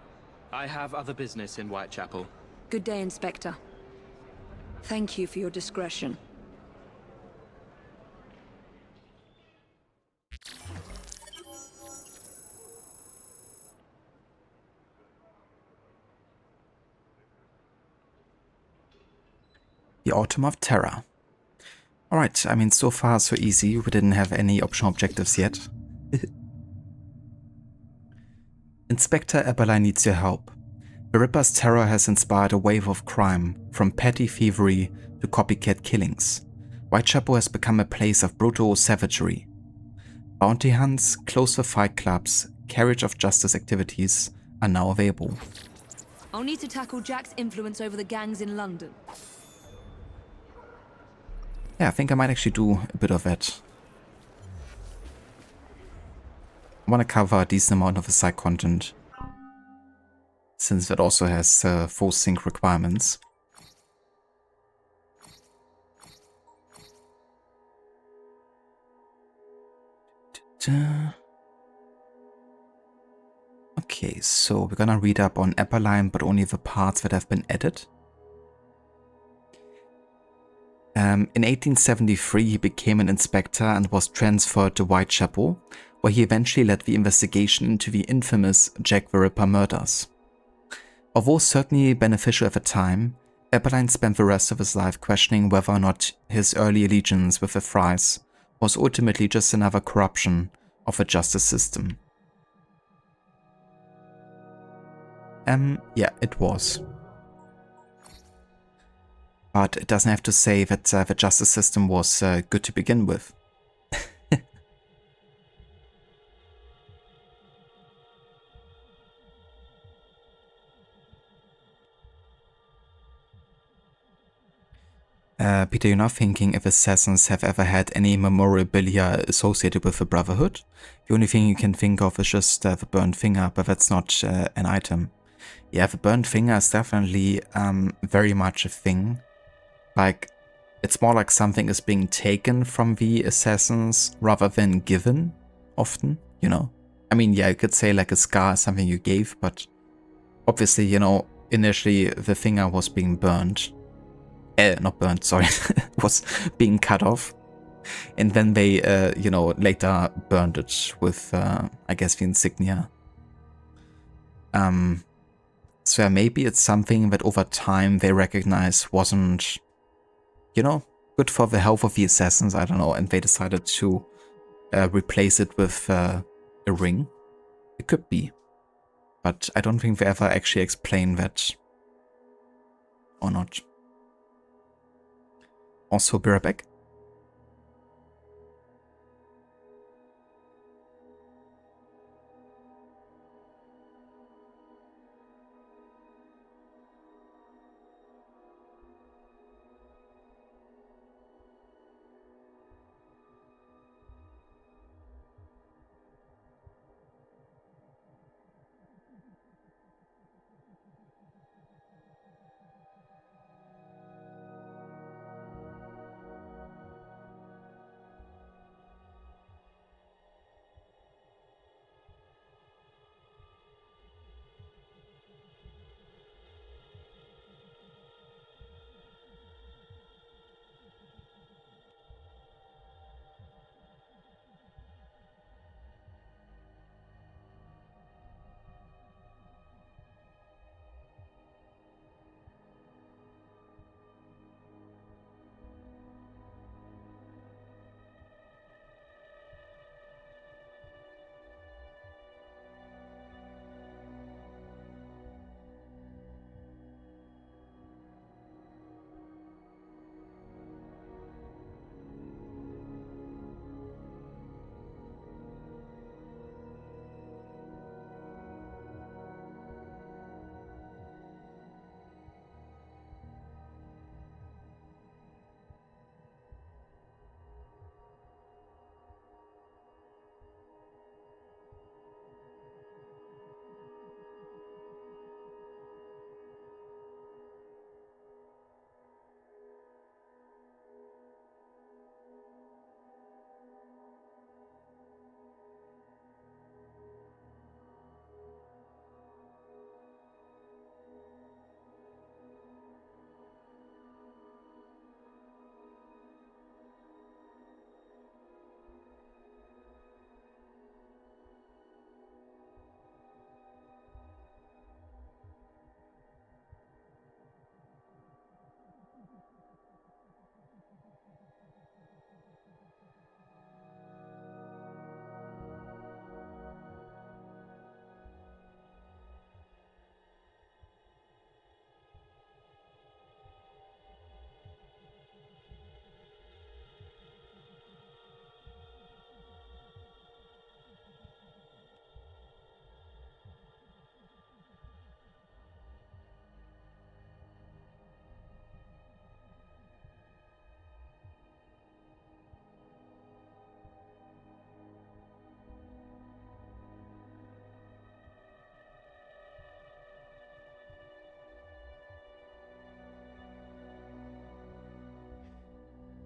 I have other business in Whitechapel. Good day, Inspector. Thank you for your discretion. The Autumn of Terror. Alright, I mean, so far so easy. We didn't have any optional objectives yet. Inspector Eberlein needs your help. The Ripper's terror has inspired a wave of crime, from petty thievery to copycat killings. Whitechapel has become a place of brutal savagery. Bounty hunts, close with fight clubs, carriage of justice activities are now available. I'll need to tackle Jack's influence over the gangs in London. Yeah, I think I might actually do a bit of that. I want to cover a decent amount of the side content, since that also has full sync requirements. Okay, so we're gonna read up on Eberlein, but only the parts that have been added. In 1873, he became an inspector and was transferred to Whitechapel, where he eventually led the investigation into the infamous Jack the Ripper murders. Although certainly beneficial at the time, Eberlein spent the rest of his life questioning whether or not his early allegiance with the Frys was ultimately just another corruption of the justice system. Yeah, it was. But it doesn't have to say that the justice system was good to begin with. Peter, you're not thinking if assassins have ever had any memorabilia associated with the Brotherhood? The only thing you can think of is just the burnt finger, but that's not an item. Yeah, the burnt finger is definitely very much a thing. Like, it's more like something is being taken from the assassins rather than given, often, you know? I mean, yeah, you could say like a scar is something you gave, but obviously, you know, initially the finger was being burned. Not burnt, sorry, was being cut off. And then they, you know, later burned it with, I guess, the insignia. So yeah, maybe it's something that over time they recognize wasn't, you know, good for the health of the assassins, I don't know, and they decided to replace it with a ring. It could be. But I don't think they ever actually explain that. Or not. Also, be right back.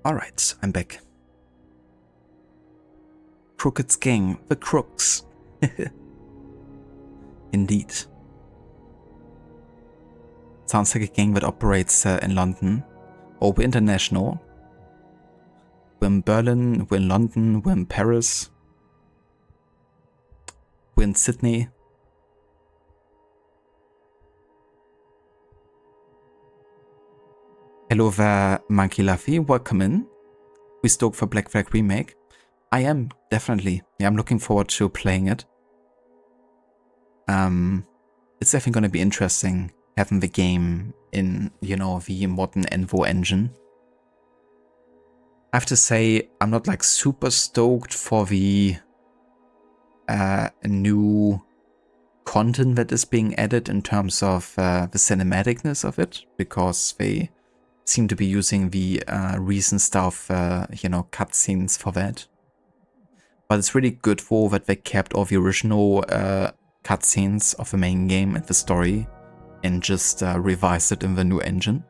Alright, I'm back. Crooked's gang, the Crooks. Indeed. Sounds like a gang that operates in London. Or we're international. We're in Berlin, we're in London, we're in Paris. We're in Sydney. Hello there, Monkey Luffy, welcome in. We stoked for Black Flag Remake. I am, definitely. Yeah, I'm looking forward to playing it. It's definitely going to be interesting having the game in, you know, the modern Envo engine. I have to say, I'm not like super stoked for the new content that is being added in terms of the cinematicness of it, because they seem to be using the recent stuff, you know, cutscenes for that. But it's really good for that they kept all the original cutscenes of the main game and the story and just revised it in the new engine.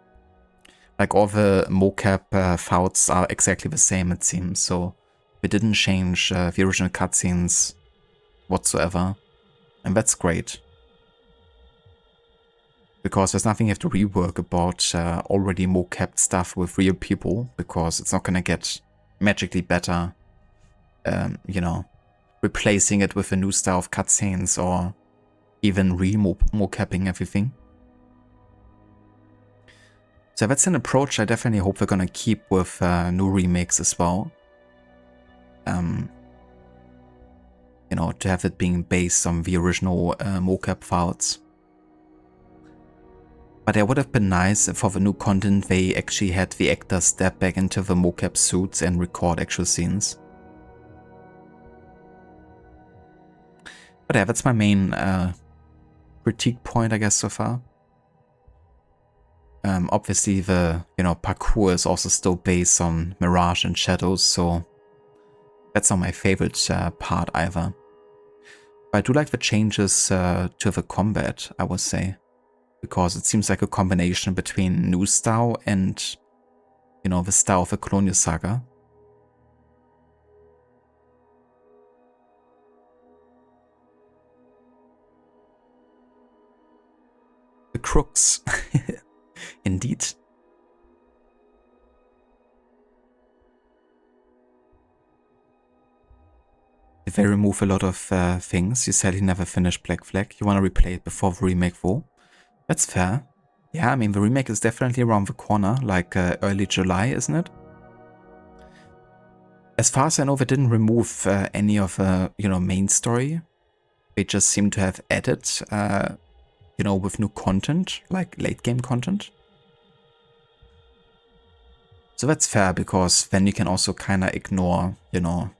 Like all the mocap fights are exactly the same, it seems, so we didn't change the original cutscenes whatsoever, and that's great. Because there's nothing you have to rework about already mocapped stuff with real people, because it's not gonna get magically better, you know, replacing it with a new style of cutscenes or even re-mocapping everything. So that's an approach I definitely hope they're gonna keep with new remakes as well. You know, to have it being based on the original mocap files. But it would have been nice if for the new content they actually had the actors step back into the mocap suits and record actual scenes. But yeah, that's my main critique point, I guess, so far. Obviously the, you know, parkour is also still based on Mirage and Shadows, so that's not my favorite part either. But I do like the changes to the combat, I would say. Because it seems like a combination between new style and, you know, the style of the Colonial Saga. The Crooks. Indeed. If they remove a lot of things, you said you never finished Black Flag, you want to replay it before the remake though. That's fair. Yeah, I mean, the remake is definitely around the corner, like early July, isn't it? As far as I know, they didn't remove any of the, you know, main story. They just seem to have added, you know, with new content, like late game content. So that's fair, because then you can also kind of ignore, you know,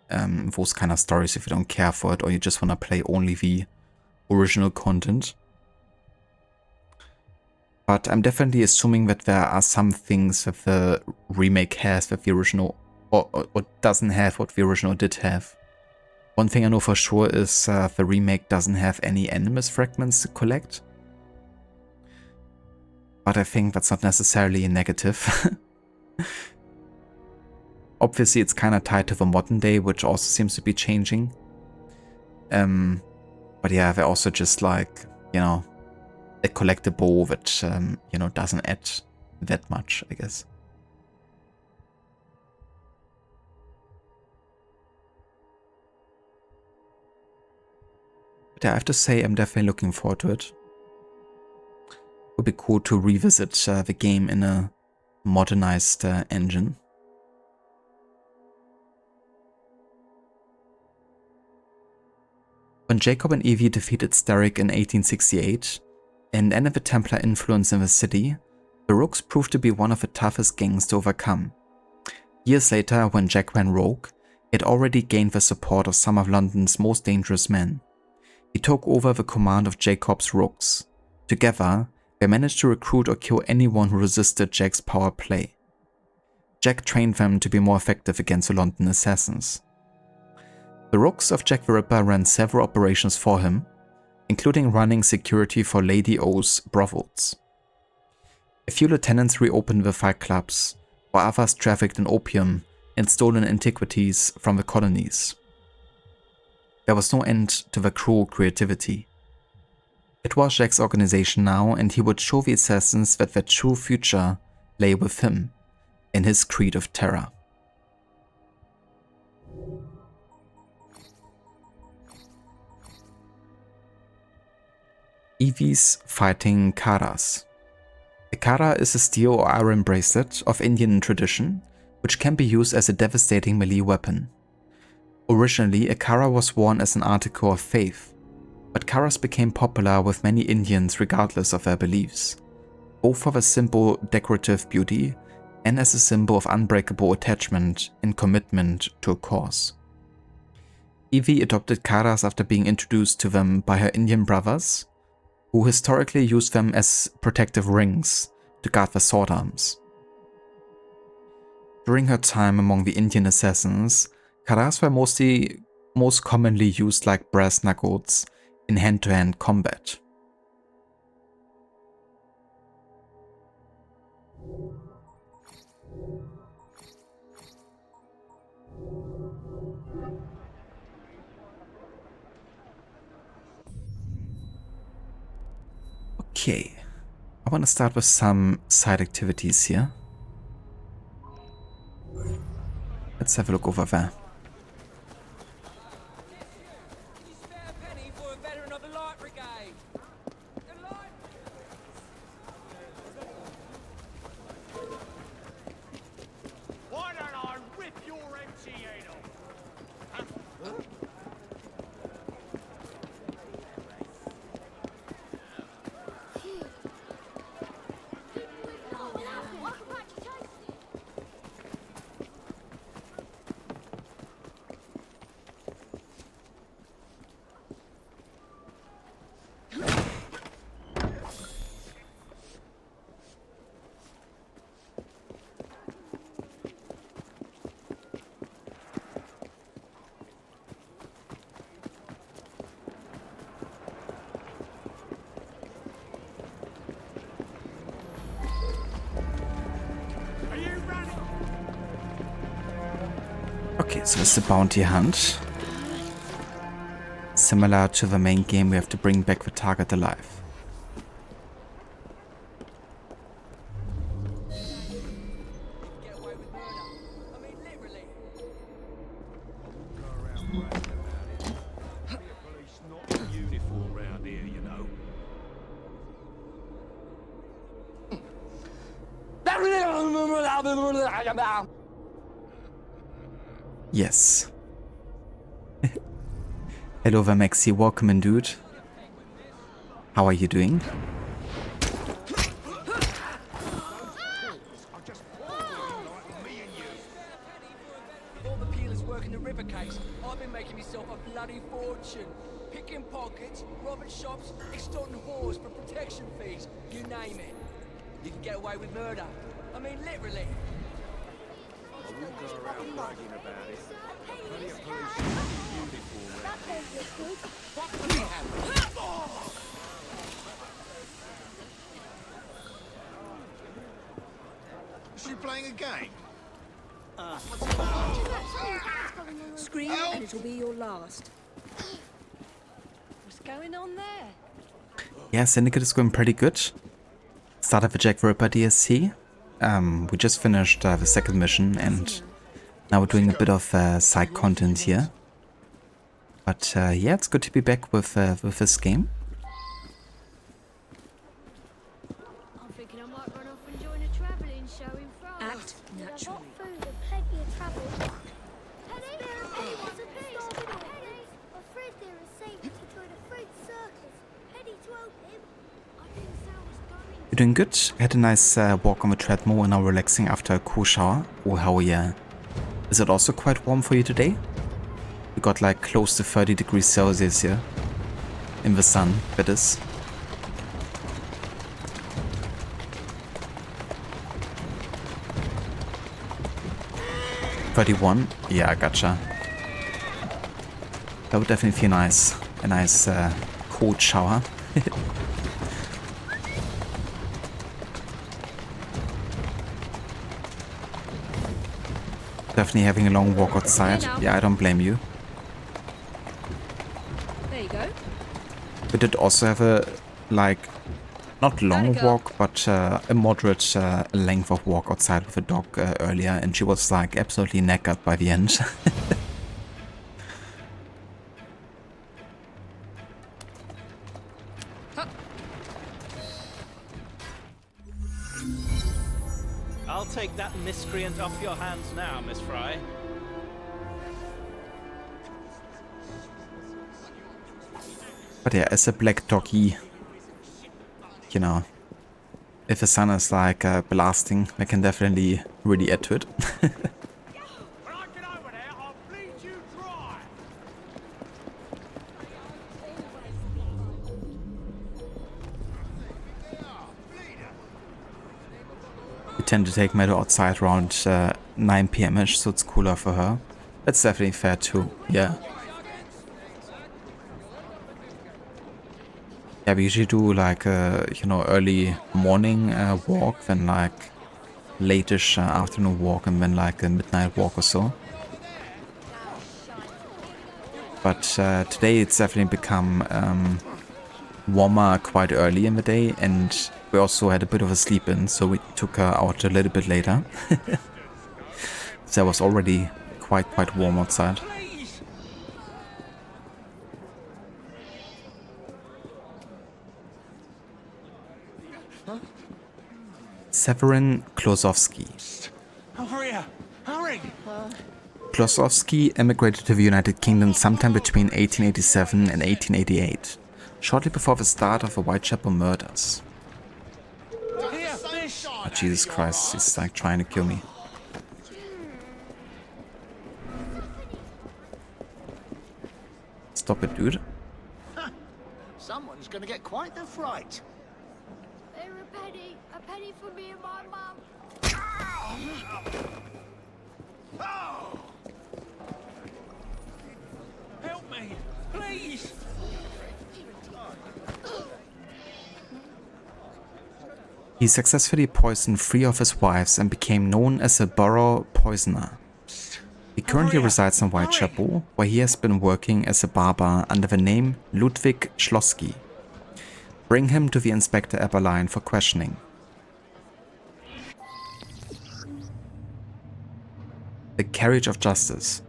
those kind of stories if you don't care for it, or you just want to play only the original content. But I'm definitely assuming that there are some things that the remake has that the original, or doesn't have what the original did have. One thing I know for sure is the remake doesn't have any Animus fragments to collect. But I think that's not necessarily a negative. Obviously it's kind of tied to the modern day, which also seems to be changing. But yeah, they're also just like, you know, a collectible that, you know, doesn't add that much, I guess. But yeah, I have to say I'm definitely looking forward to it. Would be cool to revisit the game in a modernized engine. When Jacob and Evie defeated Starrick in 1868 and ended the Templar influence in the city, the Rooks proved to be one of the toughest gangs to overcome. Years later, when Jack went rogue, he had already gained the support of some of London's most dangerous men. He took over the command of Jacob's Rooks. Together, they managed to recruit or kill anyone who resisted Jack's power play. Jack trained them to be more effective against the London assassins. The Rooks of Jack the Ripper ran several operations for him, including running security for Lady O's brothels. A few lieutenants reopened the fight clubs, while while others trafficked in opium and stolen antiquities from the colonies. There was no end to their cruel creativity. It was Jack's organization now, and he would show the assassins that their true future lay with him, in his creed of terror. Evie's fighting Karas. A Kara is a steel or iron bracelet of Indian tradition, which can be used as a devastating melee weapon. Originally, a Kara was worn as an article of faith, but Karas became popular with many Indians regardless of their beliefs, both for their simple decorative beauty and as a symbol of unbreakable attachment and commitment to a cause. Evie adopted Karas after being introduced to them by her Indian brothers, who historically used them as protective rings to guard their sword arms. During her time among the Indian assassins, Karas were most commonly used like brass knuckles in hand-to-hand combat. Okay, I want to start with some side activities here. Let's have a look over there. Okay, so it's the bounty hunt. Similar to the main game, we have to bring back the target alive. Yes. Hello there, Maxi. Welcome in, dude. How are you doing? All the peelers working the river case. I've been making myself a bloody fortune. Picking pockets, robbing shops, extorting whores for protection fees. You name it. You can get away with murder. I mean, literally. I wouldn't go around bragging about it. Plenty of police in uniform around here. Is she playing a game? Scream and it'll be your last. What's going on there? Yeah, Syndicate is going pretty good. Started the Jack the Ripper DLC. We just finished the second mission and now we're doing a bit of side content here. But yeah, it's good to be back with this game. I'm thinking I might run off and join a travelling show in France. Act naturally. Food and plenty of travel. Penny, what's a piece? Penny, my friend there is saying to join a French circus. Penny to help him. I didn't say I was going. You're doing good. Had a nice walk on the treadmill and now relaxing after a cool shower. Oh hell yeah. Is it also quite warm for you today? We got like close to 30 degrees Celsius here. In the sun, that is. $31? Yeah, gotcha. That would definitely feel nice. A nice cold shower. Definitely having a long walk outside. Yeah, I don't blame you. There you go. We did also have a, like, not long walk, but a moderate length of walk outside with a dog earlier, and she was like absolutely knackered by the end. I'll take that miscreant off your hands now, Miss Fry. But yeah, as a black doggy, you know, if the sun is like blasting, I can definitely really add to it. We tend to take Meadow outside around 9 PM-ish, so it's cooler for her. That's definitely fair too, yeah. Yeah, we usually do like a, you know, early morning walk, then like late-ish afternoon walk, and then like a midnight walk or so. But today it's definitely become warmer quite early in the day, and we also had a bit of a sleep in, so we took her out a little bit later. So it was already quite warm outside. Severin Klosowski. Hurry up! Hurry! Klosowski emigrated to the United Kingdom sometime between 1887 and 1888, shortly before the start of the Whitechapel murders. Oh, Jesus Christ, he's like trying to kill me. Stop it, dude. Someone's gonna get quite the fright. Here, a penny for me and my mum. Oh! Help me, please! He successfully poisoned 3 of his wives and became known as a borough poisoner. He currently resides in Whitechapel, where he has been working as a barber under the name Ludwig Schlossky. Bring him to the Inspector Eberlein for questioning. The Carriage of Justice.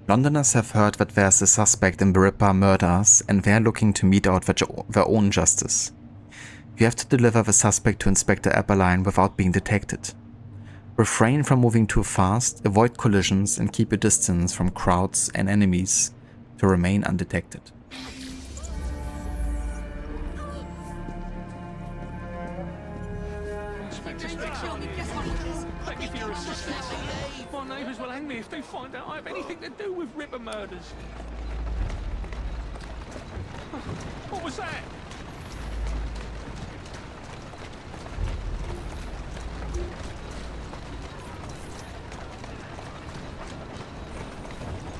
Londoners have heard that there's a suspect in the Ripper murders, and they're looking to mete out their own justice. You have to deliver the suspect to Inspector Eberlein without being detected. Refrain from moving too fast, avoid collisions, and keep a distance from crowds and enemies to remain undetected. Thank you for your assistance. My neighbours will hang me if they find out I have anything to do with Ripper murders. What was that?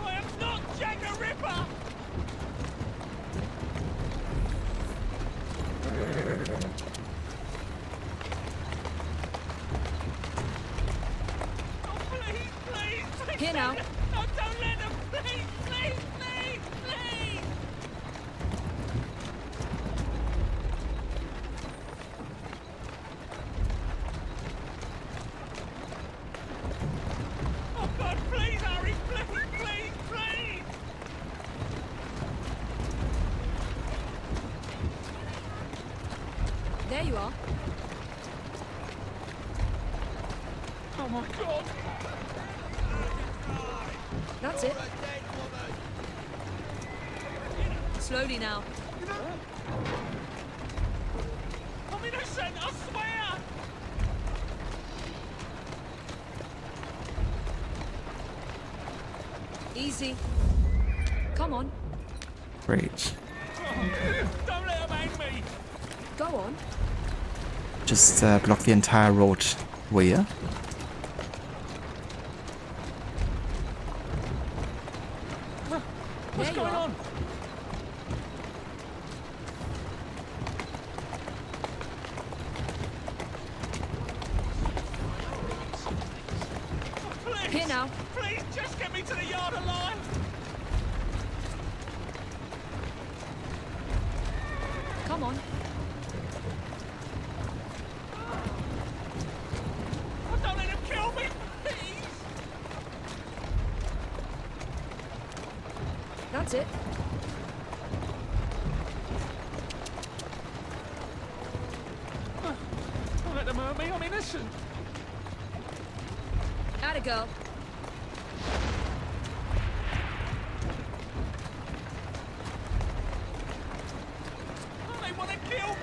I am not Jack the Ripper! Here now. No, don't let them! Please, please, please, please! Oh God, please, Harry, please, please, please! There you are. Oh my God! That's it. Slowly now. I'm innocent, I swear! Easy. Come on. Great. Don't let them hang me! Go on. Just block the entire road way. What's going on? Here now. Please, just get me to the yard alive! Come on. Oh, don't let him kill me, please! That's it. Don't let them hurt me, I'm innocent. Atta girl. Oh, they want to kill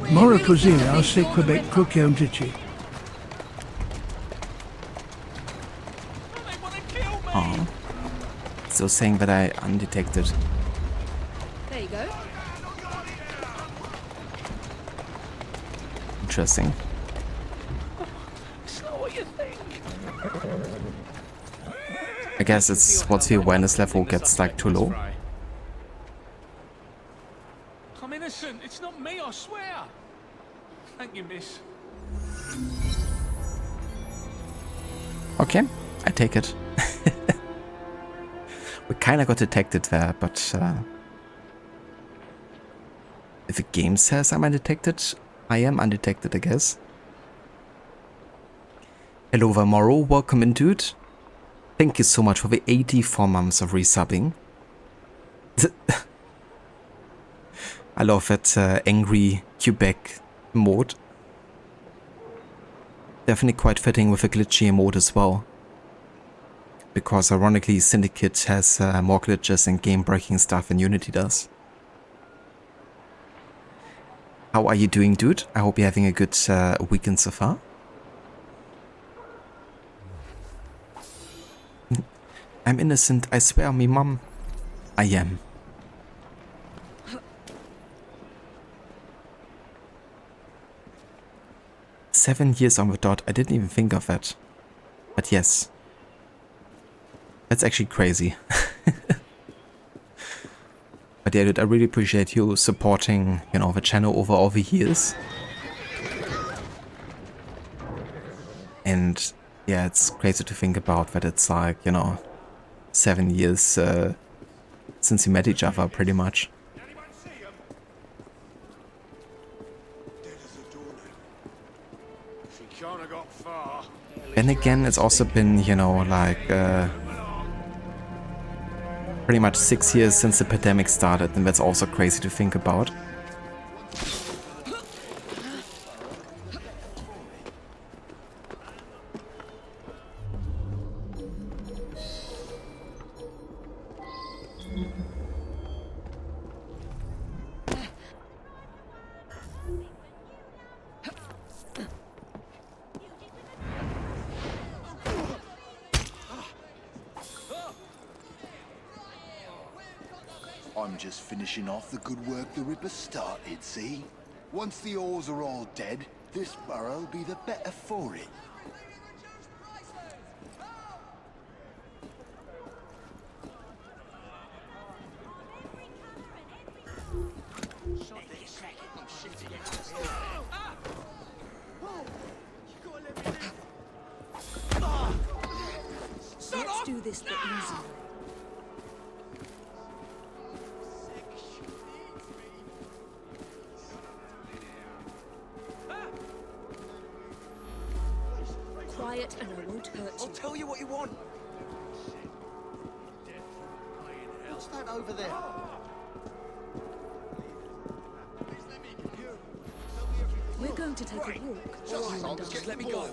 me! Mora Cosina, se Quebec Croquium Tichi. Oh. So saying that I undetected. There you go. Interesting. It's not what you think. I guess it's once the awareness level gets like too low. I'm innocent. It's not me, I swear. Thank you, miss. Okay, I take it. We kinda got detected there, but if the game says I'm undetected, I am undetected, I guess. Hello Vamoro, welcome in, dude. Thank you so much for the 84 months of resubbing. I love that angry Quebec mode. Definitely quite fitting with a glitchy mode as well. Because ironically Syndicate has more glitches and game breaking stuff than Unity does. How are you doing, dude? I hope you're having a good weekend so far. I'm innocent, I swear, me mum. I am. "7 years on the dot," I didn't even think of that. But yes. That's actually crazy. But yeah, dude, I really appreciate you supporting, you know, the channel over all the years. And yeah, it's crazy to think about that it's like, you know, 7 years since we met each other, pretty much. Then again, it's also been, you know, like pretty much 6 years since the pandemic started, and that's also crazy to think about. I'm just finishing off the good work the Ripper started, see? Once the Oars are all dead, this borough'll be the better for it. Let's do this the easy way. Quiet and I won't hurt you. I'll tell you what you want. What's that over there? We're going to take a walk. Just let me go.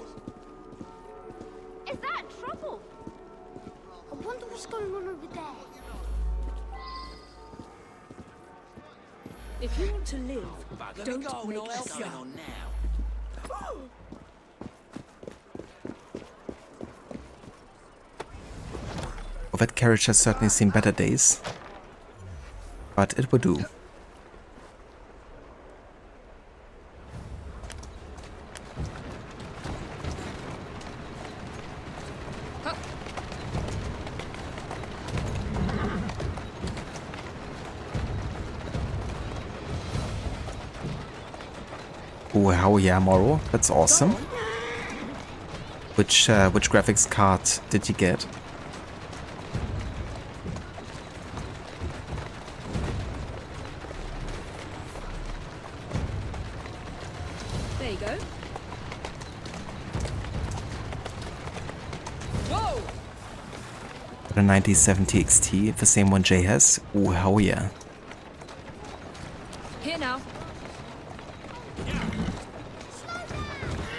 Is that trouble? I wonder what's going on over there. If you want to live, don't go, make and I'll a help you. sound. Well, that carriage has certainly seen better days, but it will do. Oh, hell yeah, Moro. That's awesome. Which graphics card did you get? There you go. Whoa! The 9070 XT, the same one Jay has. Oh, hell yeah. Here now.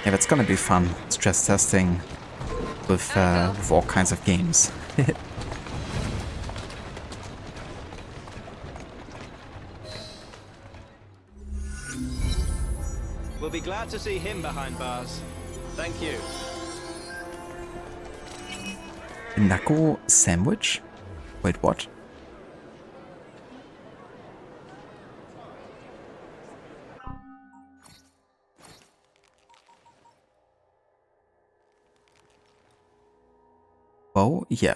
Yeah, that's gonna be fun. Stress testing with all kinds of games. We'll be glad to see him behind bars. Thank you. Nako sandwich? Wait, what? Oh, yeah.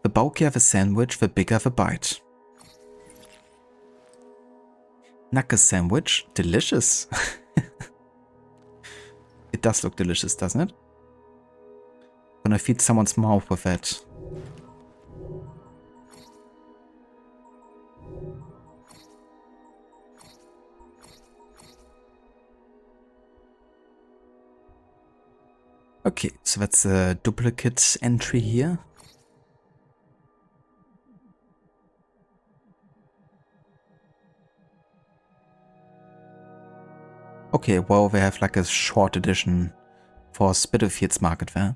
The bulkier the sandwich, the bigger the bite. Naka sandwich? Delicious. It does look delicious, doesn't it? Gonna feed someone's mouth with it. Okay, so that's a duplicate entry here. Okay, well, they have like a short edition for Spitalfields Market Fair.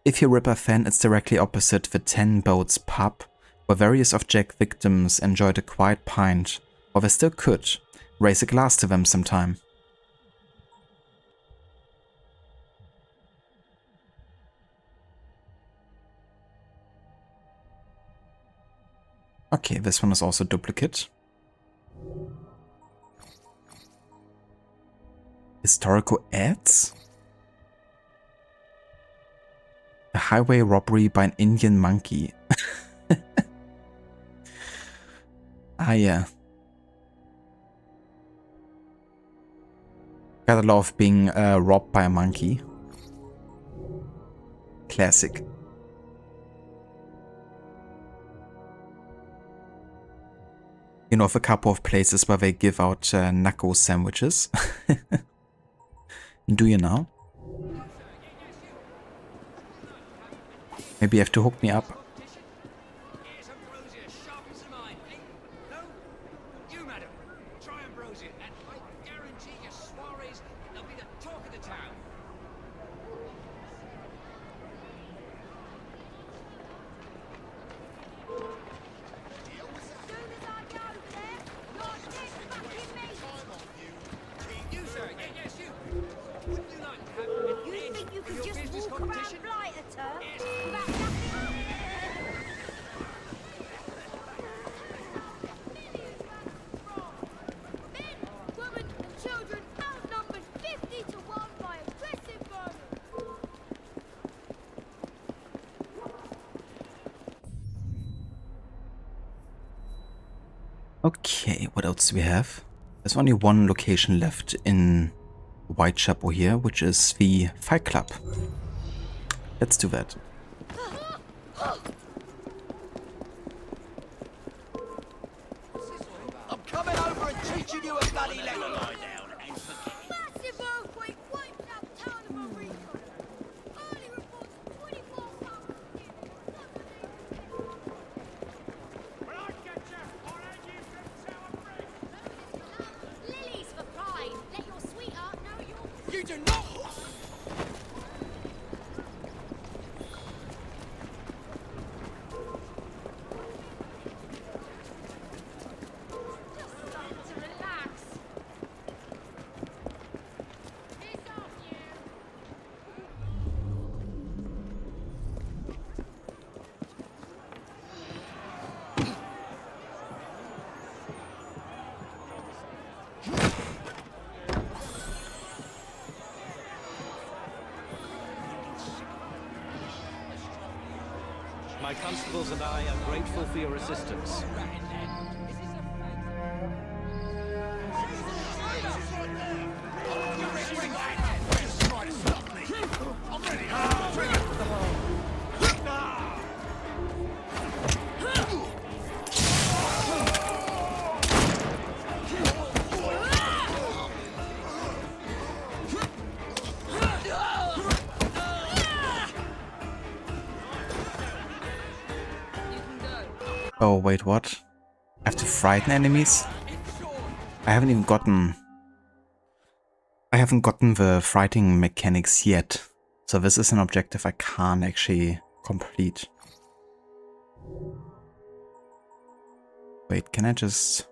If you're a Ripper fan, it's directly opposite the 10 Boats pub, where various of Jack victims enjoyed a quiet pint, or they still could. Raise a glass to them sometime. Okay, this one is also duplicate. Historical ads? A highway robbery by an Indian monkey. Ah, yeah. Gotta love being robbed by a monkey. Classic. You know of a couple of places where they give out Nako sandwiches. Do you now? Maybe you have to hook me up. Okay, what else do we have? There's only one location left in Whitechapel here, which is the Fight Club. Let's do that. I'm coming over and teaching you a bloody lesson. My constables and I are grateful for your assistance. Oh, wait, what? I have to frighten enemies? I haven't gotten the frightening mechanics yet. So this is an objective I can't actually complete. Wait, can I just...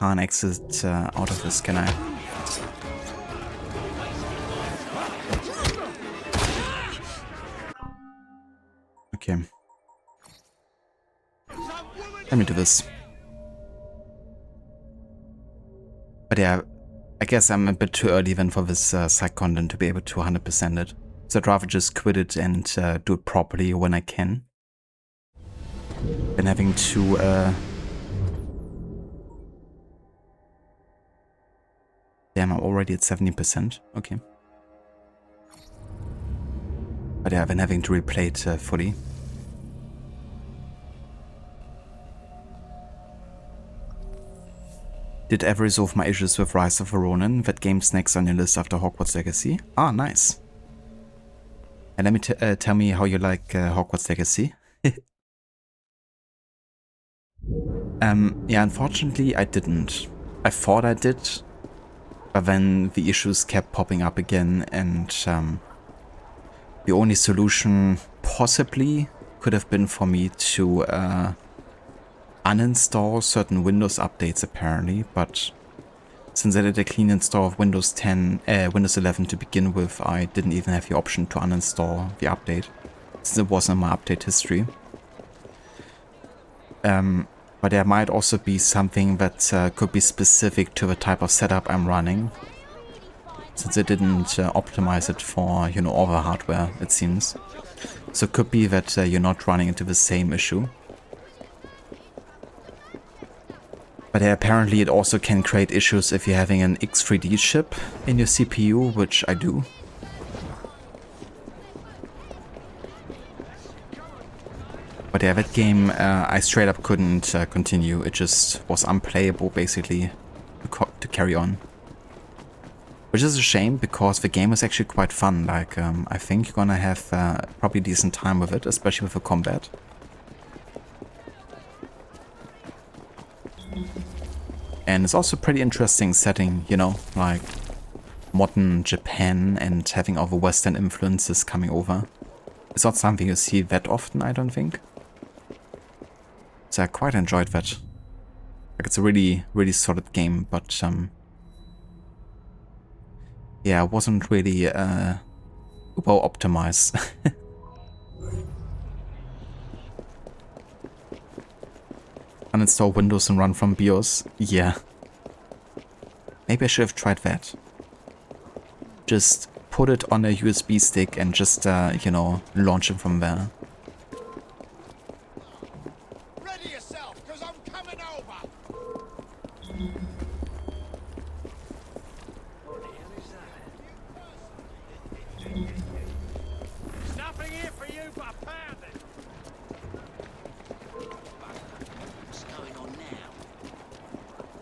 Can't exit out of this, can I? Okay. Let me do this. But yeah, I guess I'm a bit too early then for this side content to be able to 100% it. So I'd rather just quit it and do it properly when I can. Than having to... Damn, I'm already at 70%. Okay. But yeah, I've been having to replay it fully. Did ever resolve my issues with Rise of the Ronin? That game's next on your list after Hogwarts Legacy. Ah, nice. And let me tell me how you like Hogwarts Legacy. Yeah, unfortunately I didn't. I thought I did, but then the issues kept popping up again, and the only solution possibly could have been for me to uninstall certain Windows updates apparently, but since I did a clean install of Windows 11 to begin with, I didn't even have the option to uninstall the update, since it wasn't in my update history. But there might also be something that could be specific to the type of setup I'm running, since it didn't optimize it for, you know, all the hardware, it seems. So it could be that you're not running into the same issue. But apparently it also can create issues if you're having an X3D chip in your CPU, which I do. But yeah, that game I straight up couldn't continue. It just was unplayable basically to carry on. Which is a shame, because the game is actually quite fun. Like, I think you're gonna have probably a decent time with it, especially with the combat. And it's also a pretty interesting setting, you know, like modern Japan and having all the Western influences coming over. It's not something you see that often, I don't think. So I quite enjoyed that. Like, it's a really, really solid game, but yeah, it wasn't really well optimized. Uninstall Windows and run from BIOS? Yeah. Maybe I should have tried that. Just put it on a USB stick and just, you know, launch it from there. Ready yourself, because I'm coming over! There's nothing here for you but a pounding. What's going on now?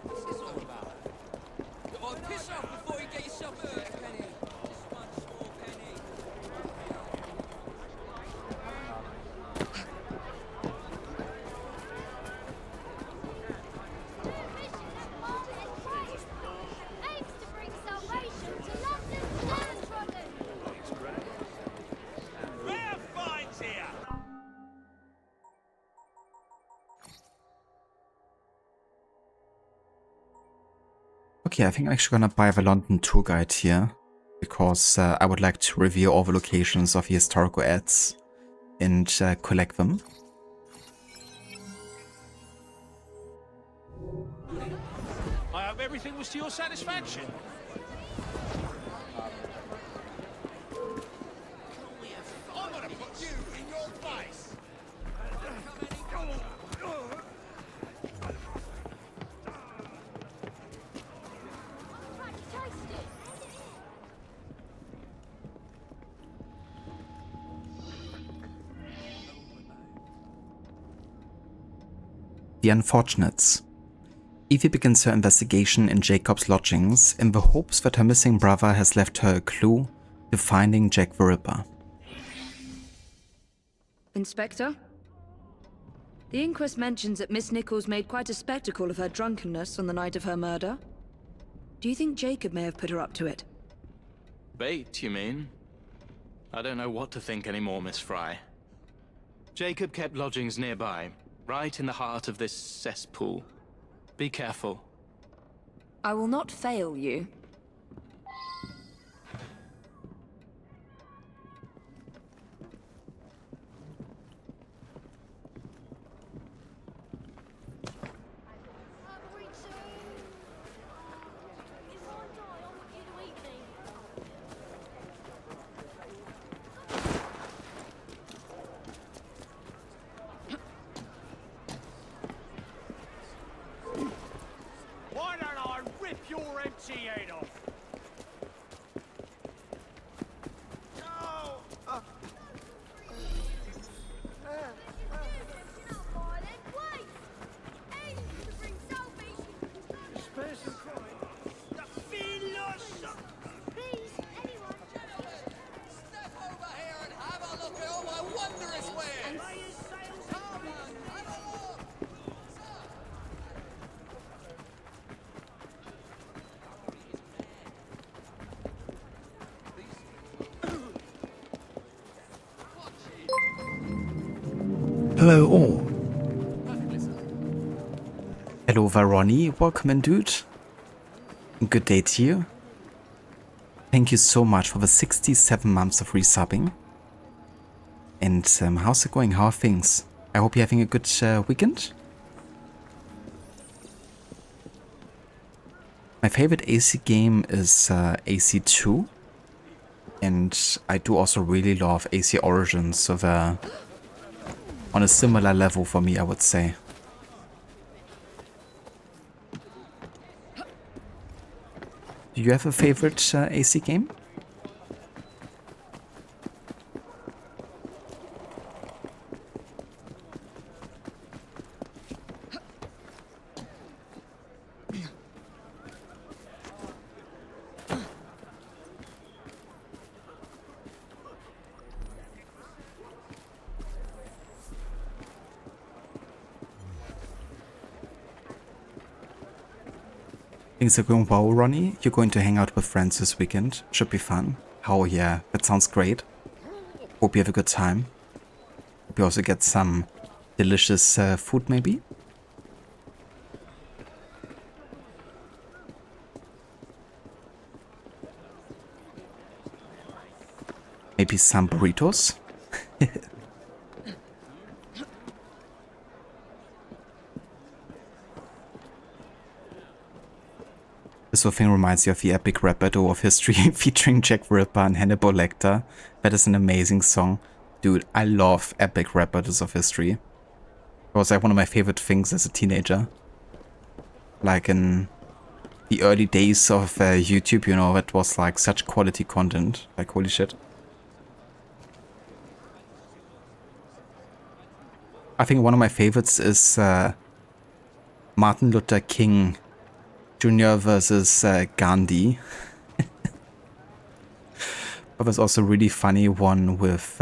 What's this all about? Oh, piss off before you get yourself hurt, Penny. This one's for Penny. Aims to bring salvation to London's downtrodden. Rare finds here! Okay, I think I'm actually gonna buy the London tour guide here, because I would like to review all the locations of the historical ads and collect them. I hope everything was to your satisfaction. I'm gonna put you in your place. The Unfortunates. Evie begins her investigation in Jacob's lodgings in the hopes that her missing brother has left her a clue to finding Jack the Ripper. Inspector? The inquest mentions that Miss Nichols made quite a spectacle of her drunkenness on the night of her murder. Do you think Jacob may have put her up to it? Bait, you mean? I don't know what to think anymore, Miss Fry. Jacob kept lodgings nearby, right in the heart of this cesspool. Be careful. I will not fail you. Why don't I rip your empty head off? Hello all. Hello Varoni, welcome in dude. Good day to you. Thank you so much for the 67 months of resubbing. And how's it going? How are things? I hope you're having a good weekend. My favorite AC game is AC2. And I do also really love AC Origins, so they're on a similar level for me, I would say. Do you have a favorite AC game? Things are going well, Ronnie. You're going to hang out with friends this weekend. Should be fun. Oh yeah, that sounds great. Hope you have a good time. Hope you also get some delicious food maybe. Maybe some burritos. This whole thing reminds you of the epic rap battle of history featuring Jack the Ripper and Hannibal Lecter. That is an amazing song. Dude, I love epic rap battles of history. It was like one of my favorite things as a teenager. Like in the early days of YouTube, you know, that was like such quality content. Like, holy shit. I think one of my favorites is Martin Luther King Jr. versus Gandhi. But there's also a really funny one with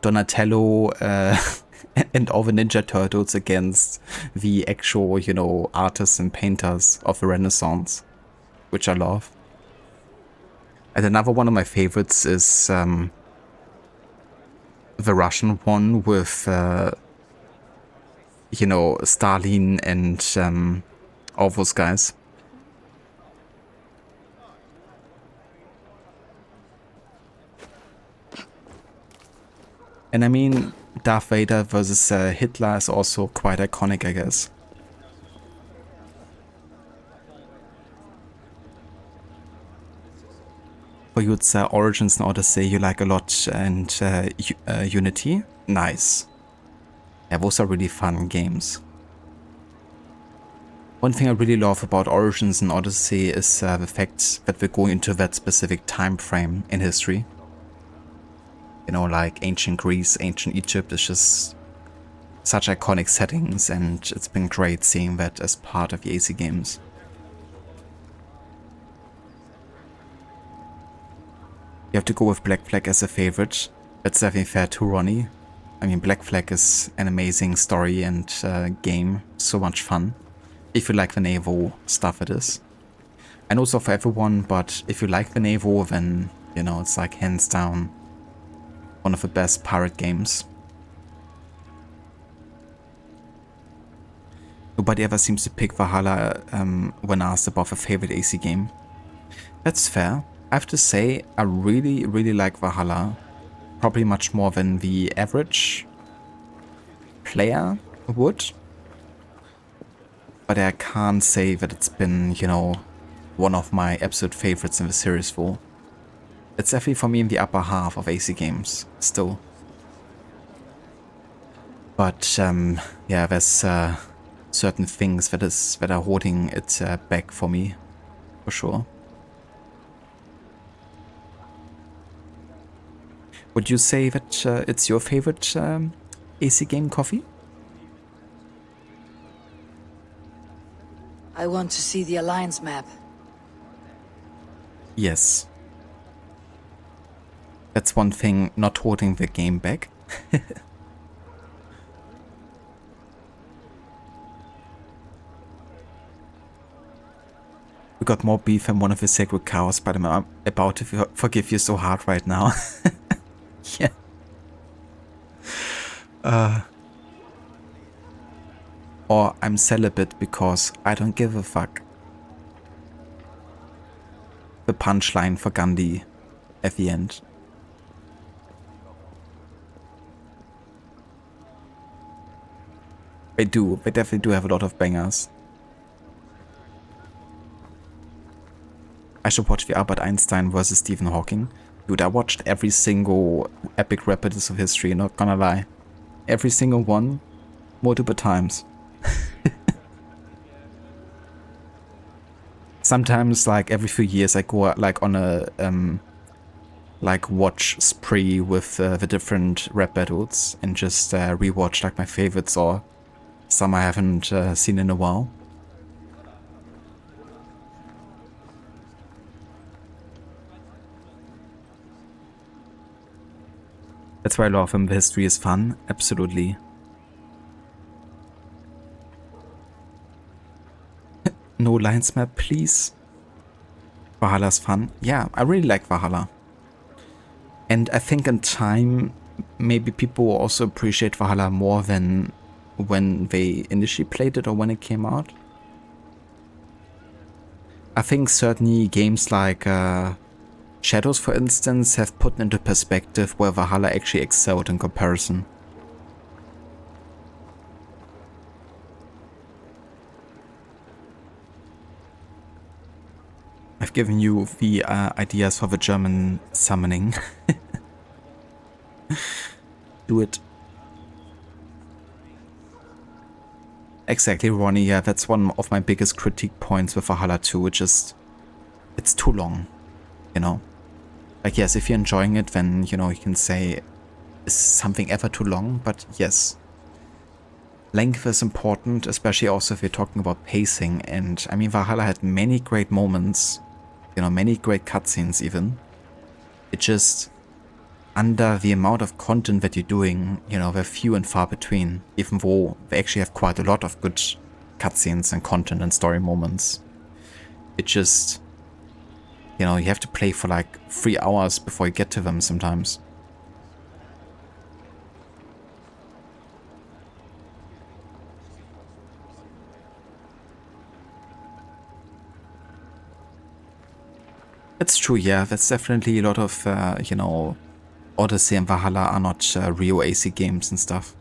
Donatello and all the Ninja Turtles against the actual, you know, artists and painters of the Renaissance, which I love. And another one of my favorites is the Russian one with, you know, Stalin and all those guys. And I mean, Darth Vader versus Hitler is also quite iconic, I guess. For you, it's Origins and Odyssey you like a lot, and Unity. Nice. Yeah, those are really fun games. One thing I really love about Origins and Odyssey is the fact that we're going into that specific time frame in history. You know, like ancient Greece, ancient Egypt is just such iconic settings, and it's been great seeing that as part of the AC games. You have to go with Black Flag as a favorite. That's definitely fair to Ronnie. I mean, Black Flag is an amazing story and game. So much fun. If you like the naval stuff, it is. And also for everyone, but if you like the naval, then, you know, it's like hands down one of the best pirate games. Nobody ever seems to pick Valhalla when asked about a favorite AC game. That's fair. I have to say, I really, really like Valhalla. Probably much more than the average player would. But I can't say that it's been, you know, one of my absolute favorites in the series for. It's definitely for me in the upper half of AC games, still. But, yeah, there's certain things that are holding it back for me, for sure. Would you say that it's your favorite AC game, Coffee? I want to see the Alliance map. Yes. That's one thing not holding the game back. We got more beef than one of the sacred cows, but I'm about to forgive you so hard right now. Yeah. Or I'm celibate because I don't give a fuck. The punchline for Gandhi at the end. They definitely do have a lot of bangers. I should watch the Albert Einstein versus Stephen Hawking. Dude, I watched every single epic repetitives of history, not gonna lie. Every single one, multiple times. Sometimes, like, every few years I go, like, on a, like, watch spree with the different rap battles and just rewatch, like, my favorites or some I haven't seen in a while. That's why I love him. The history is fun. Absolutely. No lines map, please. Valhalla's fun. Yeah, I really like Valhalla. And I think in time, maybe people will also appreciate Valhalla more than when they initially played it or when it came out. I think certainly games like Shadows, for instance, have put into perspective where Valhalla actually excelled in comparison. I've given you the ideas for the German summoning. Do it. Exactly, Ronnie. Yeah, that's one of my biggest critique points with Valhalla 2, which is it's too long, you know? Like, yes, if you're enjoying it, then, you know, you can say, is something ever too long? But yes, length is important, especially also if you're talking about pacing. And I mean, Valhalla had many great moments, you know, many great cutscenes even. It just, under the amount of content that you're doing, you know, they're few and far between, even though they actually have quite a lot of good cutscenes and content and story moments. It just, you know, you have to play for like 3 hours before you get to them sometimes. That's true, yeah. That's definitely a lot of, you know, Odyssey and Valhalla are not real AC games and stuff.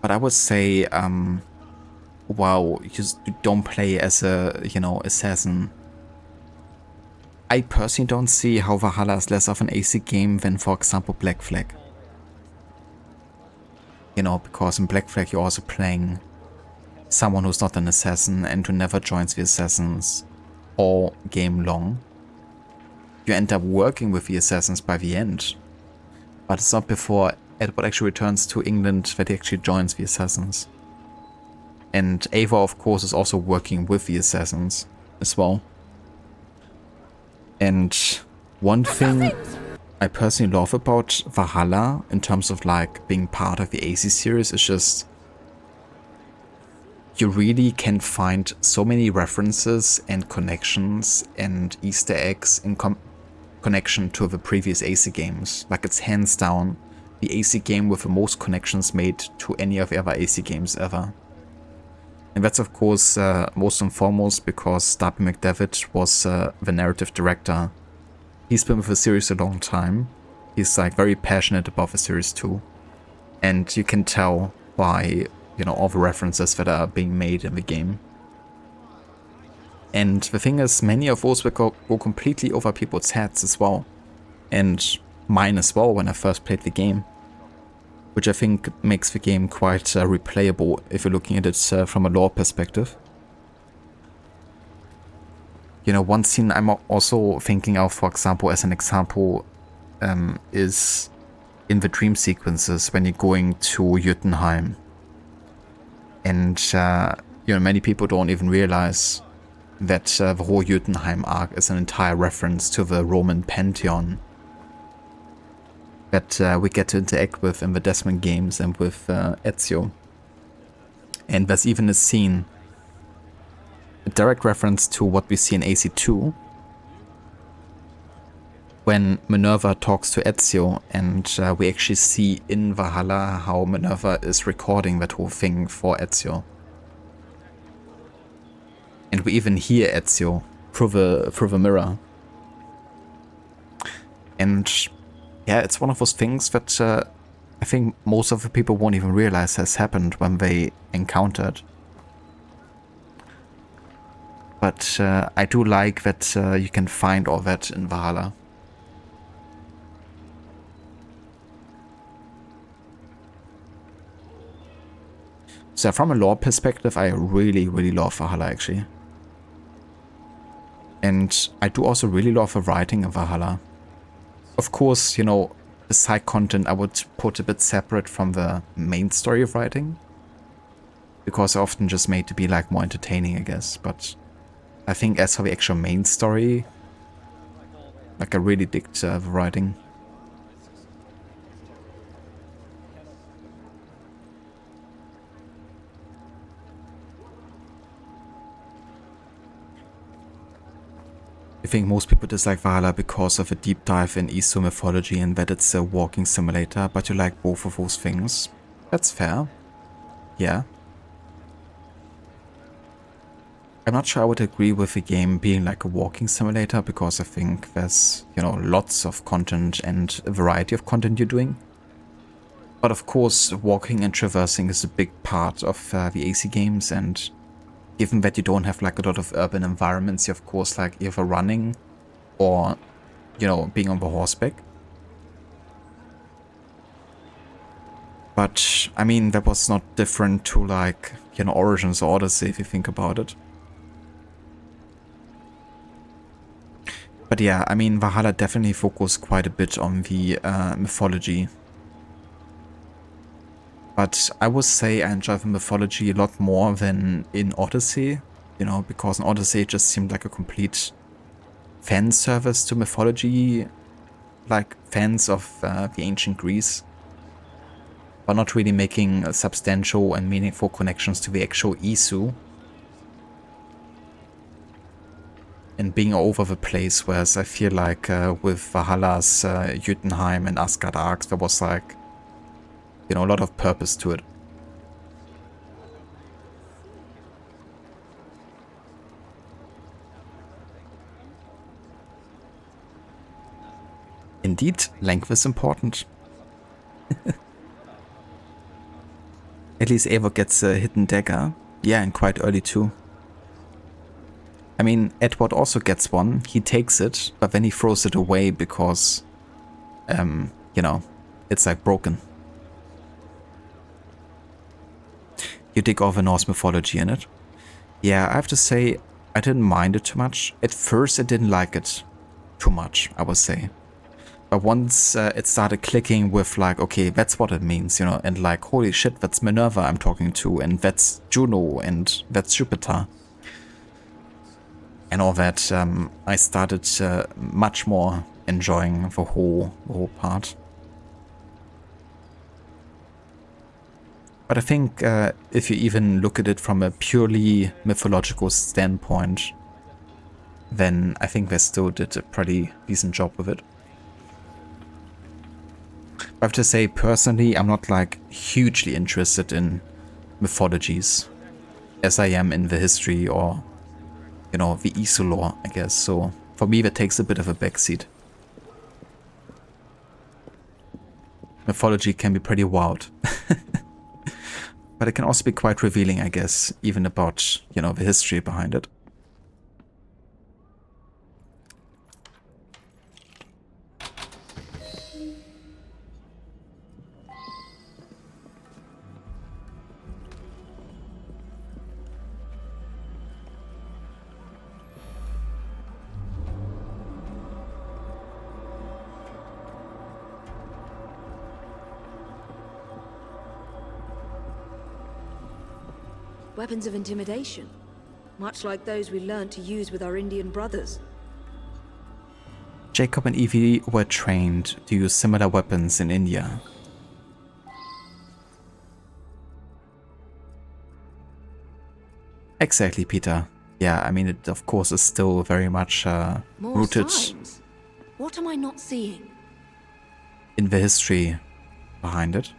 But I would say, wow, you don't play as a, you know, assassin. I personally don't see how Valhalla is less of an AC game than, for example, Black Flag. You know, because in Black Flag you're also playing someone who's not an assassin and who never joins the assassins all game long. You end up working with the assassins by the end, but it's not before Edward actually returns to England that he actually joins the assassins. And Eivor, of course, is also working with the assassins as well. And one thing... I personally love about Valhalla in terms of like being part of the AC series is just you really can find so many references and connections and Easter eggs in connection to the previous AC games. Like it's hands down the AC game with the most connections made to any of the other AC games ever. And that's of course most and foremost because Darby McDevitt was the narrative director. He's been with the series a long time. He's like very passionate about the series too. And you can tell by, you know, all the references that are being made in the game. And the thing is, many of those will go completely over people's heads as well. And mine as well when I first played the game. Which I think makes the game quite replayable if you're looking at it from a lore perspective. You know, one scene I'm also thinking of, for example, as an example, is in the dream sequences when you're going to Jotunheim. And, you know, many people don't even realize that the whole Jotunheim arc is an entire reference to the Roman pantheon that we get to interact with in the Desmond games and with Ezio. And there's even a scene, a direct reference to what we see in AC2, when Minerva talks to Ezio, and we actually see in Valhalla how Minerva is recording that whole thing for Ezio. And we even hear Ezio through the mirror. And yeah, it's one of those things that I think most of the people won't even realize has happened when they encounter it. But I do like that you can find all that in Valhalla. So from a lore perspective, I really, really love Valhalla actually. And I do also really love the writing of Valhalla. Of course, you know, the side content I would put a bit separate from the main story of writing. Because they're often just made to be like more entertaining, I guess. But I think as for the actual main story, like I really dig the writing. I think most people dislike Valhalla because of a deep dive in Eastern mythology and that it's a walking simulator, but you like both of those things. That's fair. Yeah. I'm not sure I would agree with the game being like a walking simulator because I think there's, you know, lots of content and a variety of content you're doing. But of course, walking and traversing is a big part of the AC games, and given that you don't have like a lot of urban environments, you of course like either running or, you know, being on the horseback. But I mean, that was not different to like, you know, Origins or Odyssey if you think about it. But yeah, I mean, Valhalla definitely focused quite a bit on the mythology. But I would say I enjoy the mythology a lot more than in Odyssey, you know, because in Odyssey it just seemed like a complete fan service to mythology, like fans of the ancient Greece, but not really making substantial and meaningful connections to the actual Isu. And being all over the place, whereas I feel like with Valhalla's Jotunheim and Asgard arcs, there was like, you know, a lot of purpose to it. Indeed, length is important. At least Eivor gets a hidden dagger. Yeah, and quite early too. I mean, Edward also gets one. He takes it, but then he throws it away because, you know, it's like broken. You dig all the Norse mythology in it. Yeah, I have to say, I didn't mind it too much. At first, I didn't like it too much, I would say. But once it started clicking with like, okay, that's what it means, you know, and like, holy shit, that's Minerva I'm talking to, and that's Juno, and that's Jupiter. And all that, I started much more enjoying the whole part. But I think if you even look at it from a purely mythological standpoint, then I think they still did a pretty decent job with it. I have to say, personally, I'm not like hugely interested in mythologies as I am in the history or, you know, the ESO lore, I guess. So for me, that takes a bit of a backseat. Mythology can be pretty wild. But it can also be quite revealing, I guess, even about, you know, the history behind it. Weapons of intimidation, much like those we learned to use with our Indian brothers. Jacob and Evie were trained to use similar weapons in India. Exactly, Peter. Yeah, I mean, it of course is still very much More rooted signs? What am I not seeing? in the history behind it.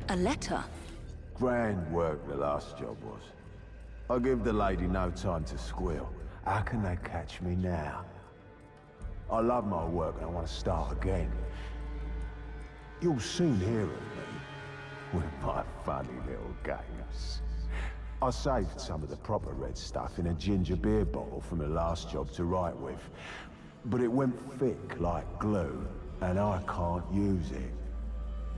A letter? Grand work the last job was. I give the lady no time to squeal. How can they catch me now? I love my work and I want to start again. You'll soon hear of me with my funny little games. I saved some of the proper red stuff in a ginger beer bottle from the last job to write with. But it went thick like glue, and I can't use it.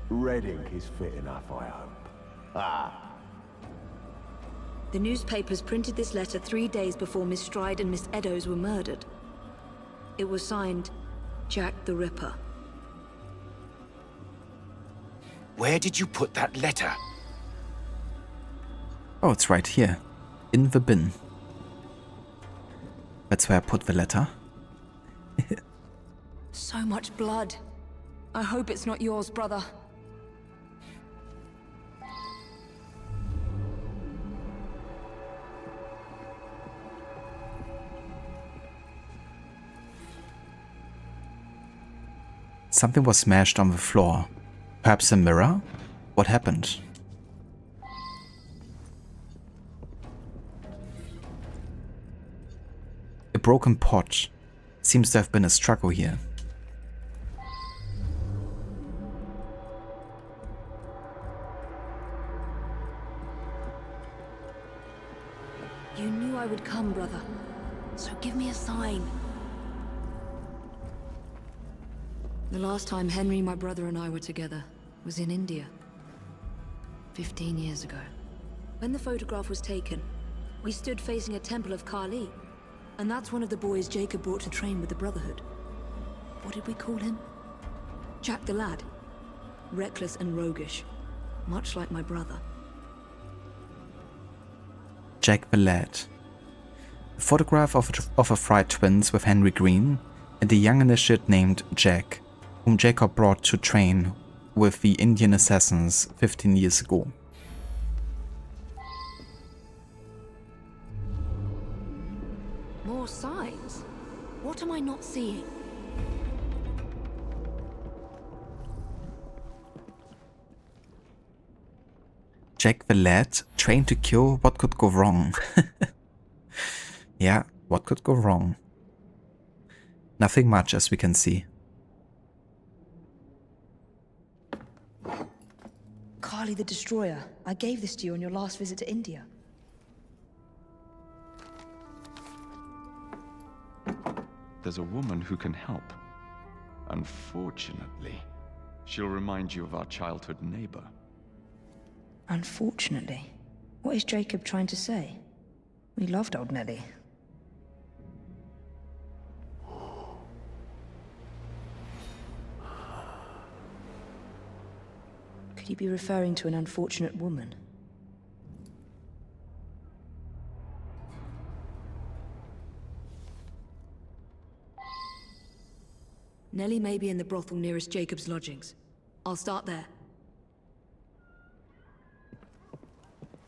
Red ink is fit enough, I hope. Ah. The newspapers printed this letter 3 days before Miss Stride and Miss Eddowes were murdered. It was signed, Jack the Ripper. Where did you put that letter? Oh, it's right here. In the bin. That's where I put the letter. So much blood. I hope it's not yours, brother. Something was smashed on the floor. Perhaps a mirror? What happened? A broken pot. Seems to have been a struggle here. You knew I would come, brother. So give me a sign. The last time Henry, my brother, and I were together was in India. 15 years ago. When the photograph was taken, we stood facing a temple of Kali. And that's one of the boys Jacob brought to train with the Brotherhood. What did we call him? Jack the Lad. Reckless and roguish. Much like my brother. Jack the Lad. A photograph of a fried twins with Henry Green and a young initiate named Jack, whom Jacob brought to train with the Indian assassins 15 years ago. More signs? What am I not seeing? Jack the Lad, trained to kill. What could go wrong? Yeah, what could go wrong? Nothing much, as we can see. Kali the Destroyer. I gave this to you on your last visit to India. There's a woman who can help. Unfortunately, she'll remind you of our childhood neighbor. Unfortunately? What is Jacob trying to say? We loved old Nellie. Could he be referring to an unfortunate woman? Nellie may be in the brothel nearest Jacob's lodgings. I'll start there.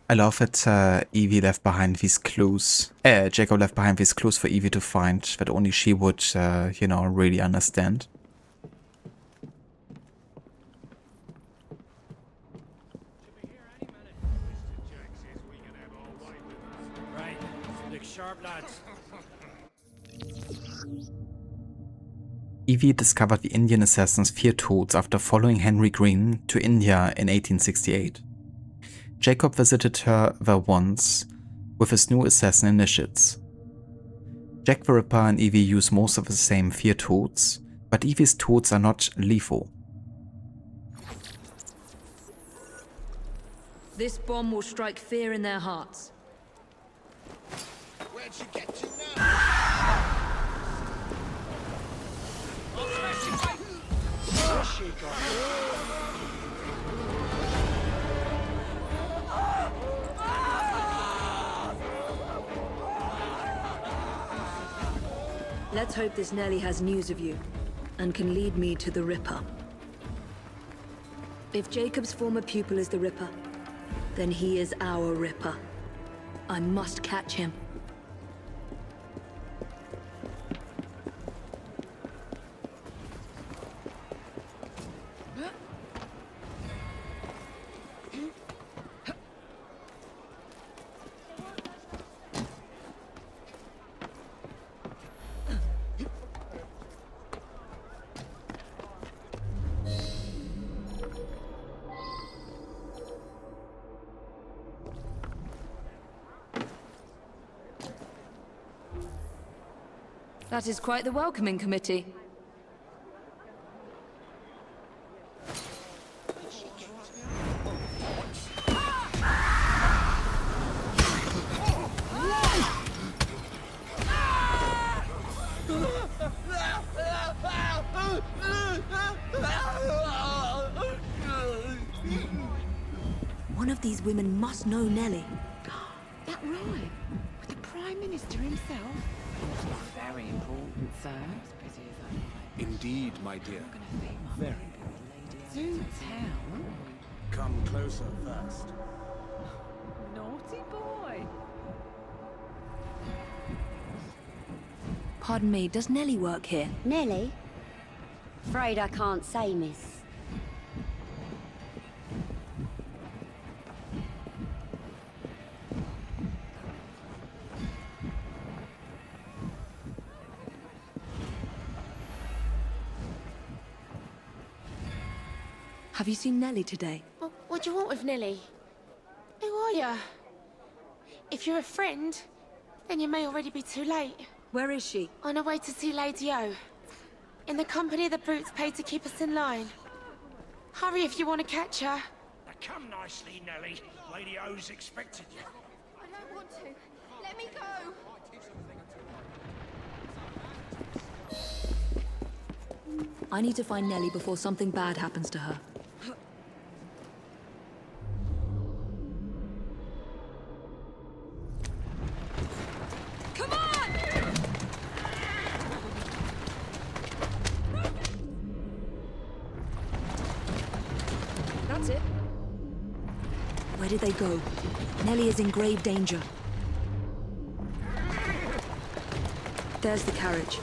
I love that Evie left behind these clues. Jacob left behind these clues for Evie to find that only she would, you know, really understand. Right, look sharp, lads. Evie discovered the Indian assassin's fear tools after following Henry Green to India in 1868. Jacob visited her there once with his new assassin initiates. Jack the Ripper and Evie use most of the same fear tools, but Evie's tools are not lethal. This bomb will strike fear in their hearts. Where'd she get to now? Where's she gone? Let's hope this Nellie has news of you, and can lead me to the Ripper. If Jacob's former pupil is the Ripper, then he is our Ripper. I must catch him. That is quite the welcoming committee. One of these women must know Nellie. That right? With the Prime Minister himself? Very important, sir. Indeed, my dear. Very. Do tell. Come closer first. Naughty boy. Pardon me, does Nellie work here? Nellie? Afraid I can't say, miss. Have you seen Nellie today? What do you want with Nellie? Who are you? If you're a friend, then you may already be too late. Where is she? On her way to see Lady O. In the company the brutes paid to keep us in line. Hurry if you want to catch her. Now come nicely, Nellie. Lady O's expected you. I don't want to. Let me go. I need to find Nellie before something bad happens to her. Come on! That's it. Where did they go? Nellie is in grave danger. There's the carriage.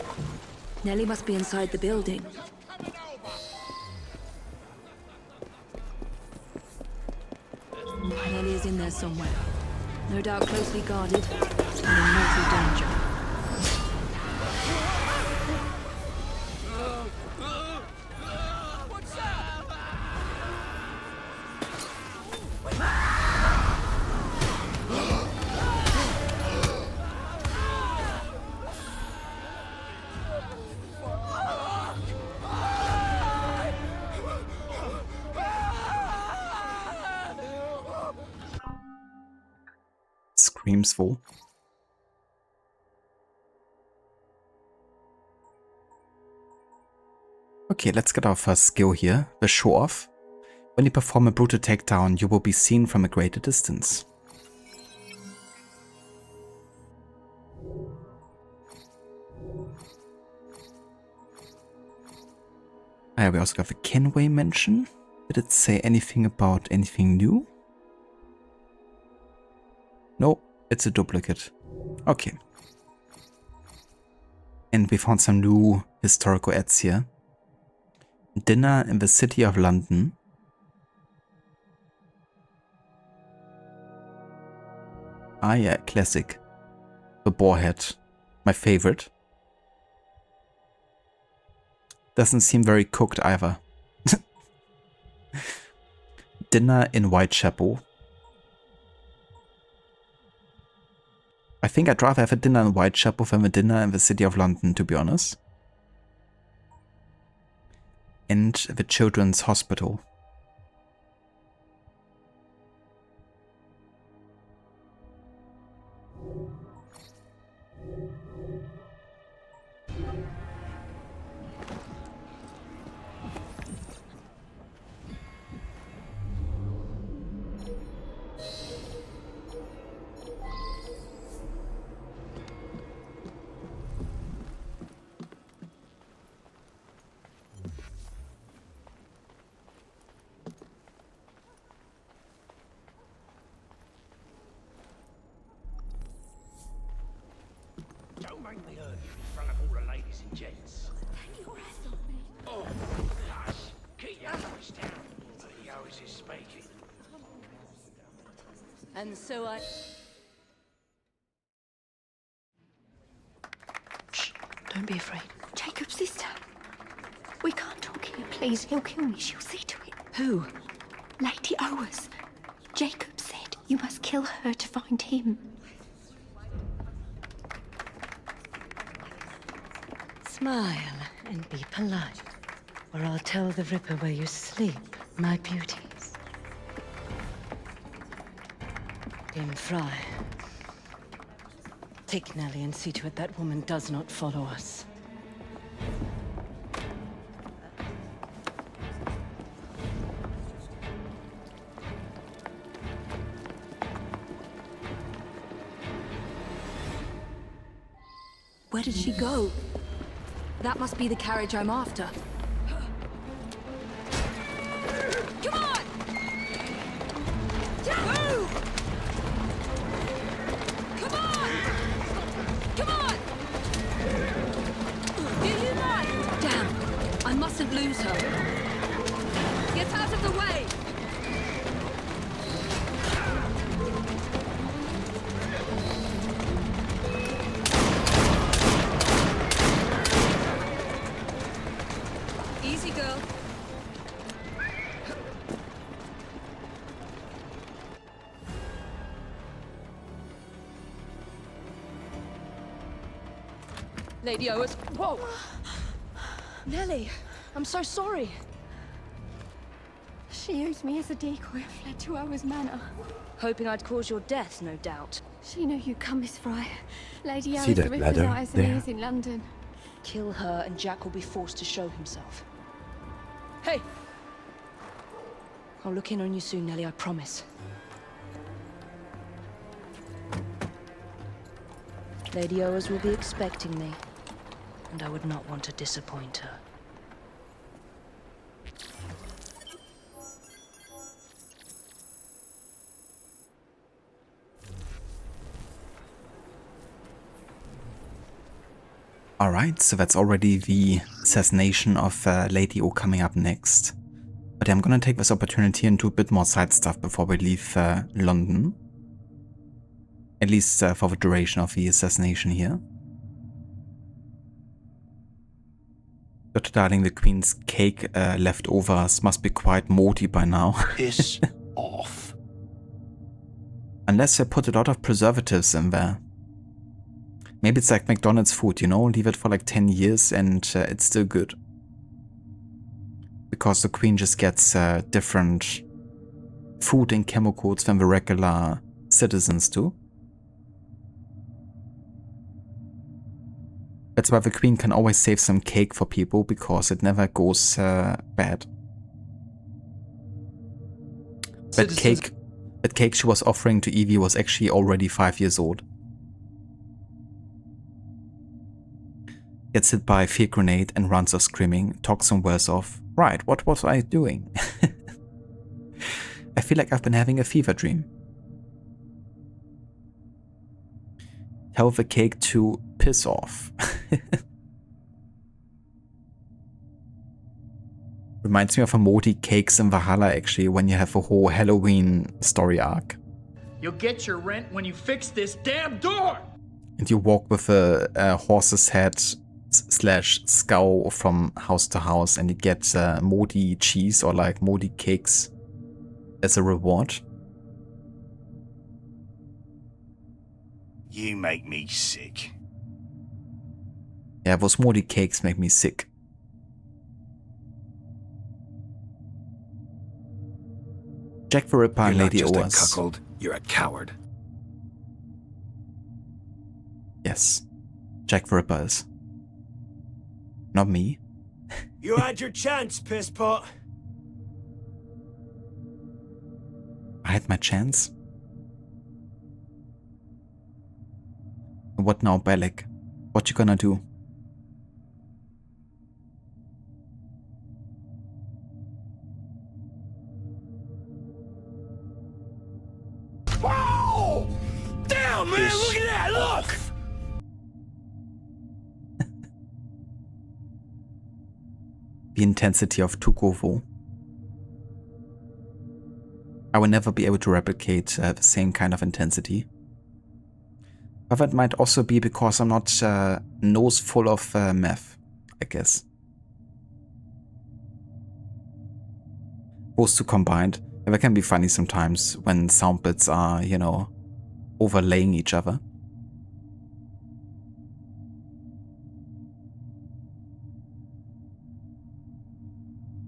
Nellie must be inside the building. Nellie is in there somewhere. No doubt closely guarded and in mortal danger. Screams for. Okay, let's get our first skill here, the show off. When you perform a brutal takedown, you will be seen from a greater distance. We also got the Kenway mention. Did it say anything about anything new? No, it's a duplicate. Okay. And we found some new historical ads here. Dinner in the City of London. Ah yeah, classic. The boarhead. My favorite. Doesn't seem very cooked either. Dinner in Whitechapel. I think I'd rather have a dinner in Whitechapel than a dinner in the City of London, to be honest. And the Children's Hospital. Don't make me hurt you in front of all the ladies and gents. Take your hands off me. Oh, hush. Keep your voice down. The Yoes is speaking. And so I... Shh, don't be afraid. Jacob's sister. We can't talk here, please. He'll kill me. She'll see to it. Who? Lady Owers. Jacob said you must kill her to find him. Smile and be polite, or I'll tell the Ripper where you sleep, my beauties. Dame Fry, take Nellie and see to it that woman does not follow us. Where did she go? That must be the carriage I'm after. Come on! Move! Come on! Come on! Get in line! Damn! I mustn't lose her. Get out of the way! Easy, girl. Lady Owers. Whoa! Nellie, I'm so sorry. She used me as a decoy and fled to Owers Manor. Hoping I'd cause your death, no doubt. She knew you'd come, Miss Fry. Lady See Owers that the Ripper's ladder eyes and there? ears in London. Kill her and Jack will be forced to show himself. Hey! I'll look in on you soon, Nellie, I promise. Lady Owers will be expecting me, and I would not want to disappoint her. Alright, so that's already the assassination of Lady O coming up next. But I'm gonna take this opportunity and do a bit more side stuff before we leave London. At least for the duration of the assassination here. Dr. Darling, the Queen's cake leftovers must be quite moldy by now. Piss off. Unless they put a lot of preservatives in there. Maybe it's like McDonald's food, you know, leave it for like 10 years and it's still good. Because the Queen just gets different food and chemicals than the regular citizens do. That's why the Queen can always save some cake for people, because it never goes bad. That cake she was offering to Evie was actually already 5 years old. Gets hit by a fear grenade and runs off screaming, talks some words off. Right, what was I doing? I feel like I've been having a fever dream. Tell the cake to piss off. Reminds me of a Modi Cakes in Valhalla, actually, when you have a whole Halloween story arc. You'll get your rent when you fix this damn door! And you walk with a horse's head / skull from house to house, and you get Modi cheese or like Modi cakes as a reward. You make me sick. Yeah, those Modi cakes make me sick. Jack the Ripper and Lady You're not Oas. just a cuckold, you're a coward. Yes, Jack the Ripper is. Not me. You had your chance, pisspot. I had my chance. What now, Bellic? What you gonna do? Wow! Damn, man, look at that, look! The intensity of Tukovo. I will never be able to replicate the same kind of intensity. But that might also be because I'm not nose full of meth, I guess. Those two combined, that can be funny sometimes when sound bits are, you know, overlaying each other.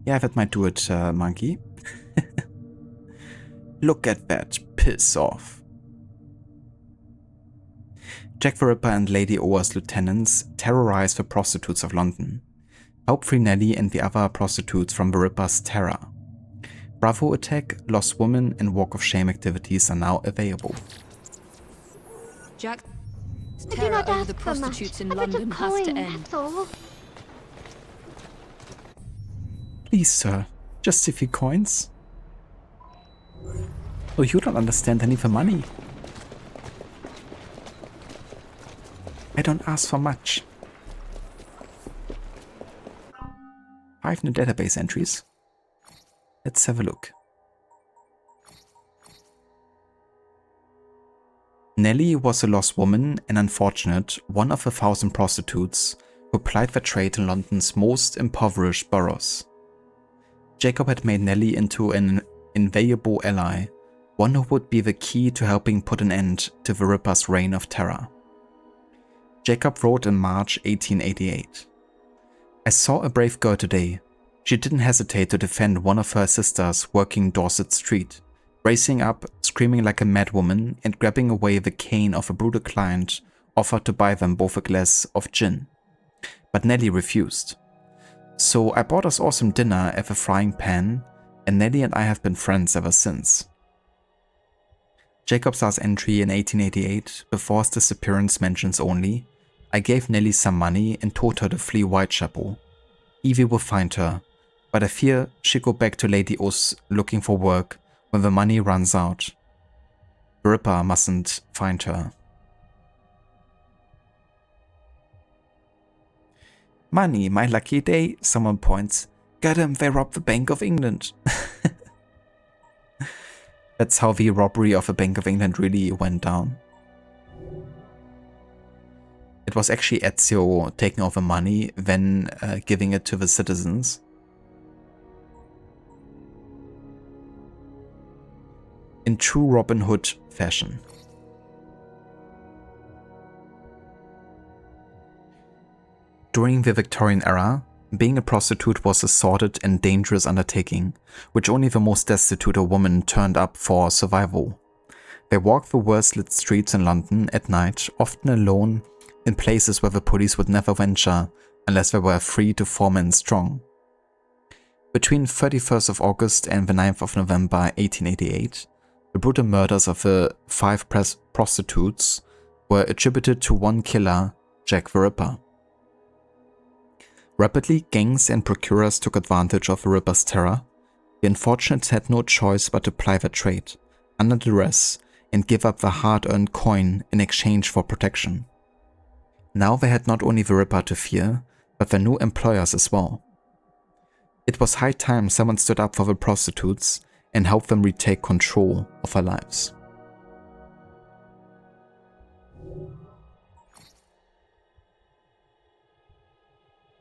Yeah, that might do it, monkey. Look at that, piss off. Jack the Ripper and Lady Oa's lieutenants terrorize the prostitutes of London, help free Nellie and the other prostitutes from the Ripper's terror. Bravo Attack, Lost Woman, and Walk of Shame activities are now available. Jack's terror over the prostitutes in London has to end. Please, sir, just a few coins. Oh, you don't understand any of the money. I don't ask for much. 5 new database entries. Let's have a look. Nellie was a lost woman and unfortunate, one of 1,000 prostitutes who plied their trade in London's most impoverished boroughs. Jacob had made Nellie into an invaluable ally, one who would be the key to helping put an end to the Ripper's reign of terror. Jacob wrote in March 1888, "I saw a brave girl today. She didn't hesitate to defend one of her sisters working Dorset Street, racing up, screaming like a madwoman, and grabbing away the cane of a brutal client offered to buy them both a glass of gin. But Nellie refused. So I bought us all some dinner at the Frying Pan, and Nellie and I have been friends ever since." Jacob's last entry in 1888, before his disappearance, mentions only, "I gave Nellie some money and told her to flee Whitechapel. Evie will find her, but I fear she'll go back to Lady O's looking for work when the money runs out. The Ripper mustn't find her." "Money, my lucky day," someone points. "Got 'em, they robbed the Bank of England." That's how the robbery of the Bank of England really went down. It was actually Ezio taking over money, then giving it to the citizens. In true Robin Hood fashion. During the Victorian era, being a prostitute was a sordid and dangerous undertaking, which only the most destitute woman turned up for survival. They walked the worst-lit streets in London at night, often alone, in places where the police would never venture unless they were 3 to 4 men strong. Between 31st of August and the 9th of November 1888, the brutal murders of the 5 prostitutes were attributed to one killer, Jack the Ripper. Rapidly, gangs and procurers took advantage of the Ripper's terror. The unfortunates had no choice but to ply their trade, under duress, and give up their hard-earned coin in exchange for protection. Now they had not only the Ripper to fear, but their new employers as well. It was high time someone stood up for the prostitutes and helped them retake control of their lives.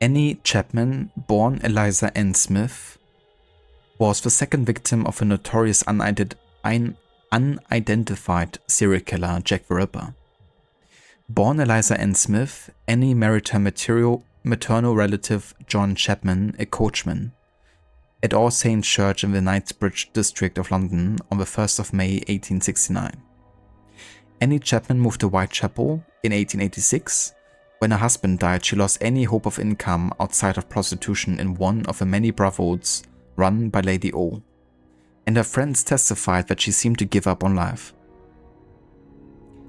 Annie Chapman, born Eliza Ann Smith, was the second victim of a notorious unidentified serial killer, Jack the Ripper. Born Eliza Ann Smith, Annie married her maternal relative John Chapman, a coachman, at All Saints Church in the Knightsbridge district of London on the 1st of May 1869. Annie Chapman moved to Whitechapel in 1886. When her husband died, she lost any hope of income outside of prostitution in one of the many bravoes run by Lady O, and her friends testified that she seemed to give up on life.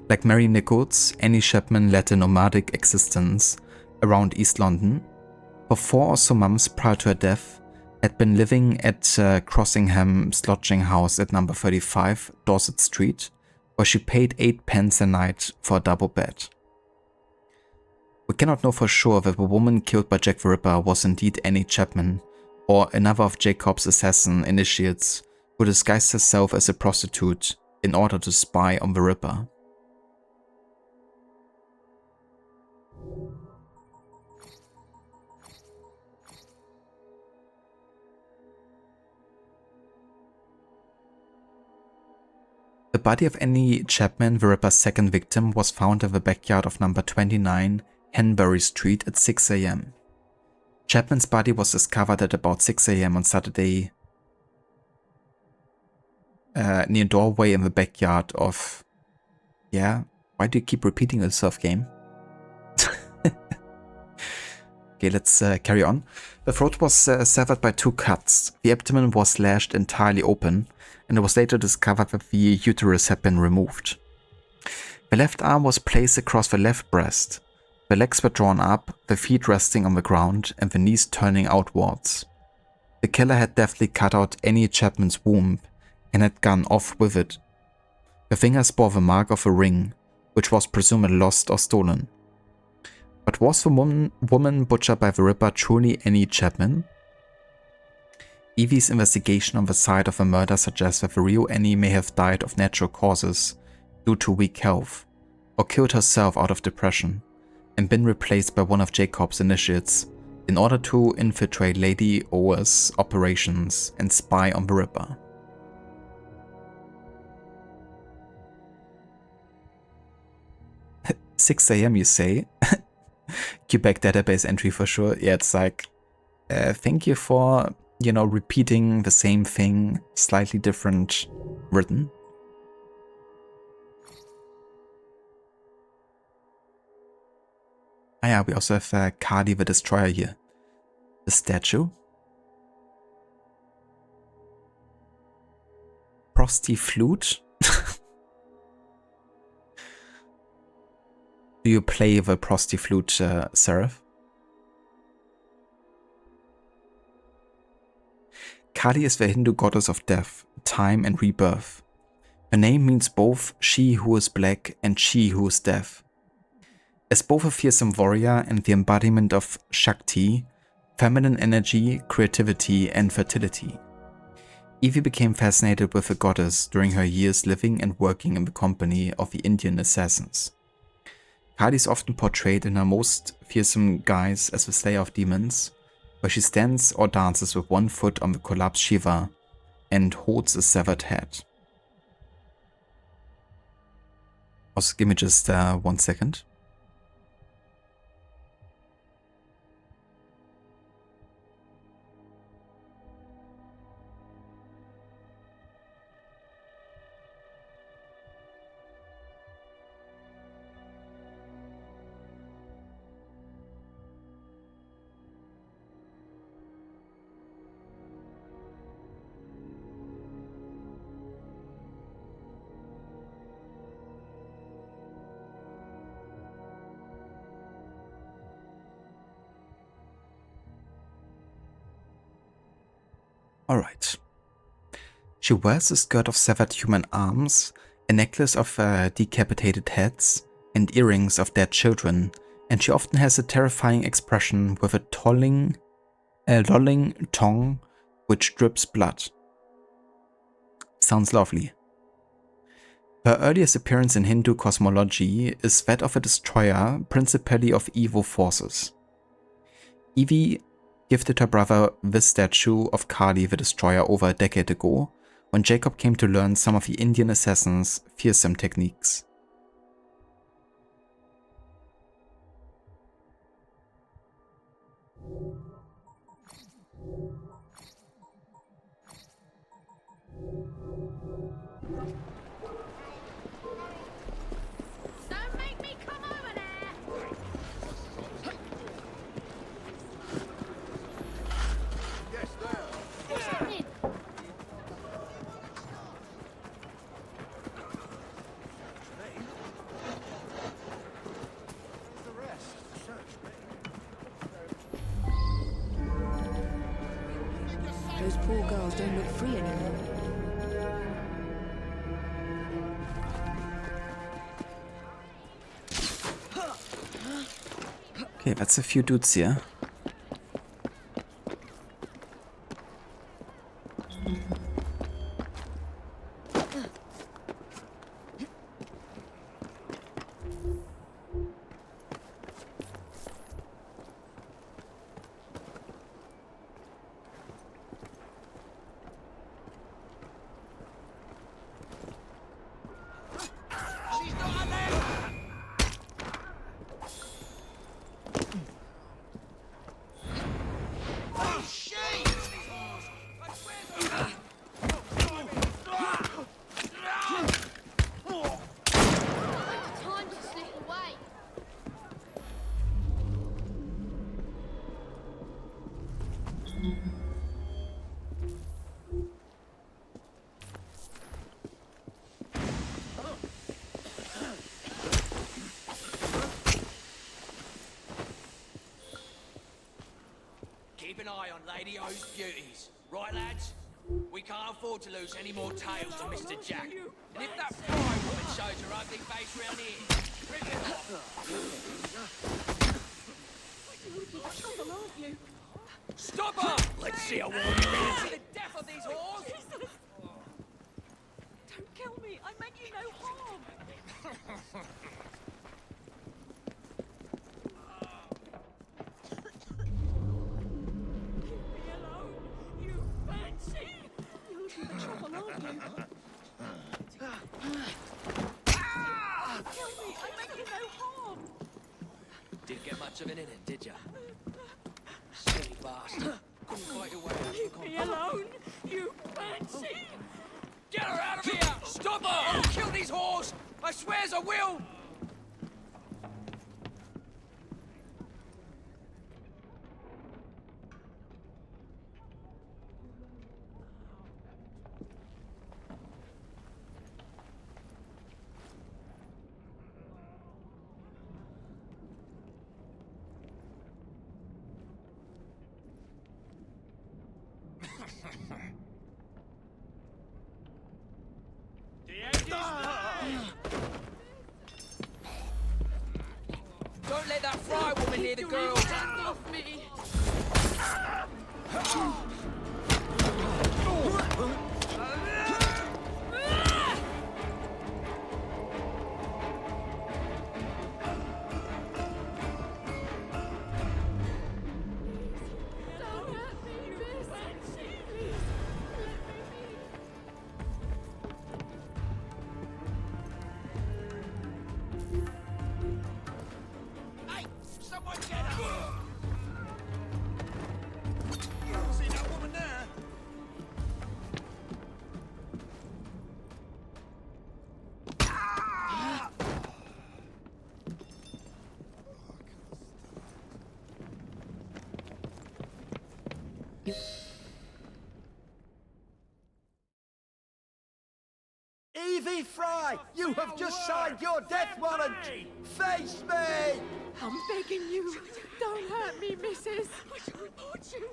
Like Mary Nichols, Annie Chapman led a nomadic existence around East London. For 4 or so months prior to her death, had been living at Crossingham's lodging house at number 35 Dorset Street, where she paid 8 pence a night for a double bed. We cannot know for sure that the woman killed by Jack the Ripper was indeed Annie Chapman, or another of Jacob's assassin initiates who disguised herself as a prostitute in order to spy on the Ripper. The body of Annie Chapman, the Ripper's second victim, was found in the backyard of number 29 Henbury Street at 6 AM. Chapman's body was discovered at about 6 AM on Saturday near a doorway in the backyard of... Yeah, why do you keep repeating yourself, game? Okay, let's carry on. The throat was severed by 2 cuts. The abdomen was lashed entirely open, and it was later discovered that the uterus had been removed. The left arm was placed across the left breast. The legs were drawn up, the feet resting on the ground, and the knees turning outwards. The killer had deftly cut out Annie Chapman's womb and had gone off with it. The fingers bore the mark of a ring, which was presumably lost or stolen. But was the woman butchered by the Ripper truly Annie Chapman? Evie's investigation on the site of the murder suggests that the real Annie may have died of natural causes due to weak health, or killed herself out of depression, and been replaced by one of Jacob's initiates in order to infiltrate Lady O's operations and spy on the Ripper. "6 AM, you say?" Quebec database entry for sure. Yeah, it's like, thank you for, repeating the same thing, slightly different written. Ah yeah, we also have Cardi the Destroyer here. The statue. Frosty Flute. Do you play the Frosty Flute, Seraph? Kali is the Hindu goddess of death, time, and rebirth. Her name means both she who is black and she who is death. As both a fearsome warrior and the embodiment of Shakti, feminine energy, creativity, and fertility, Evie became fascinated with the goddess during her years living and working in the company of the Indian assassins. Kali is often portrayed in her most fearsome guise as the slayer of demons, where she stands or dances with one foot on the collapsed Shiva and holds a severed head. Also, give me just 1 second. Alright. She wears a skirt of severed human arms, a necklace of decapitated heads, and earrings of dead children, and she often has a terrifying expression with a lolling tongue which drips blood. Sounds lovely. Her earliest appearance in Hindu cosmology is that of a destroyer, principally of evil forces. Evie gifted her brother this statue of Kali the Destroyer over a decade ago, when Jacob came to learn some of the Indian assassin's fearsome techniques. Don't make me come over there! Yes, there. What's happening? The rest. Search me. Those poor girls don't look free anymore. Okay, that's a few dudes here. She's not allowed! Oh, shit! I swear Time to slip away. Keep an eye on Lady O's beauties. Right, lads? We can't afford to lose any more tails to Mr. Jack. And if that fry woman shows her ugly face round here, rip it off. Stop her! Let's see a warm to the death of these whores! Don't kill me. I meant you no harm. Leave me alone, you fancy. You'll be the trouble, aren't you? Kill me. I meant you no harm. Didn't get much of it in it, did ya? Silly bastard. Couldn't fight your way out. Leave me alone, you fancy. Get her out of here! Stop her! I'll kill these whores! I swears I will! Don't let that fry woman near the girls! Off me. Don't hurt me, you fancy. Please, let me be. Hey! Someone get her! See that woman there? Evie Fry, you have just signed your death warrant! Face me! I'm begging you, don't hurt me, missus. I shall report you.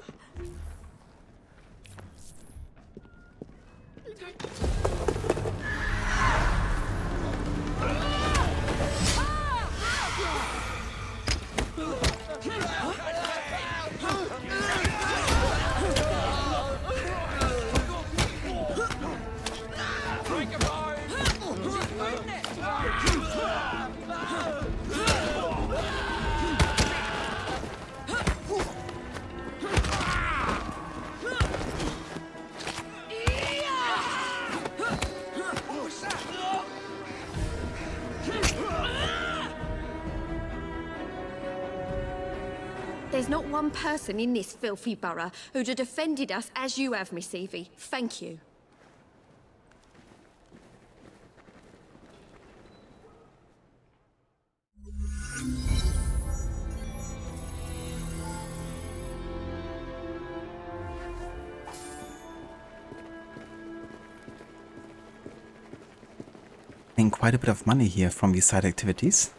There's not one person in this filthy borough who'd have defended us as you have, Miss Evie. Thank you. Getting quite a bit of money here from these side activities.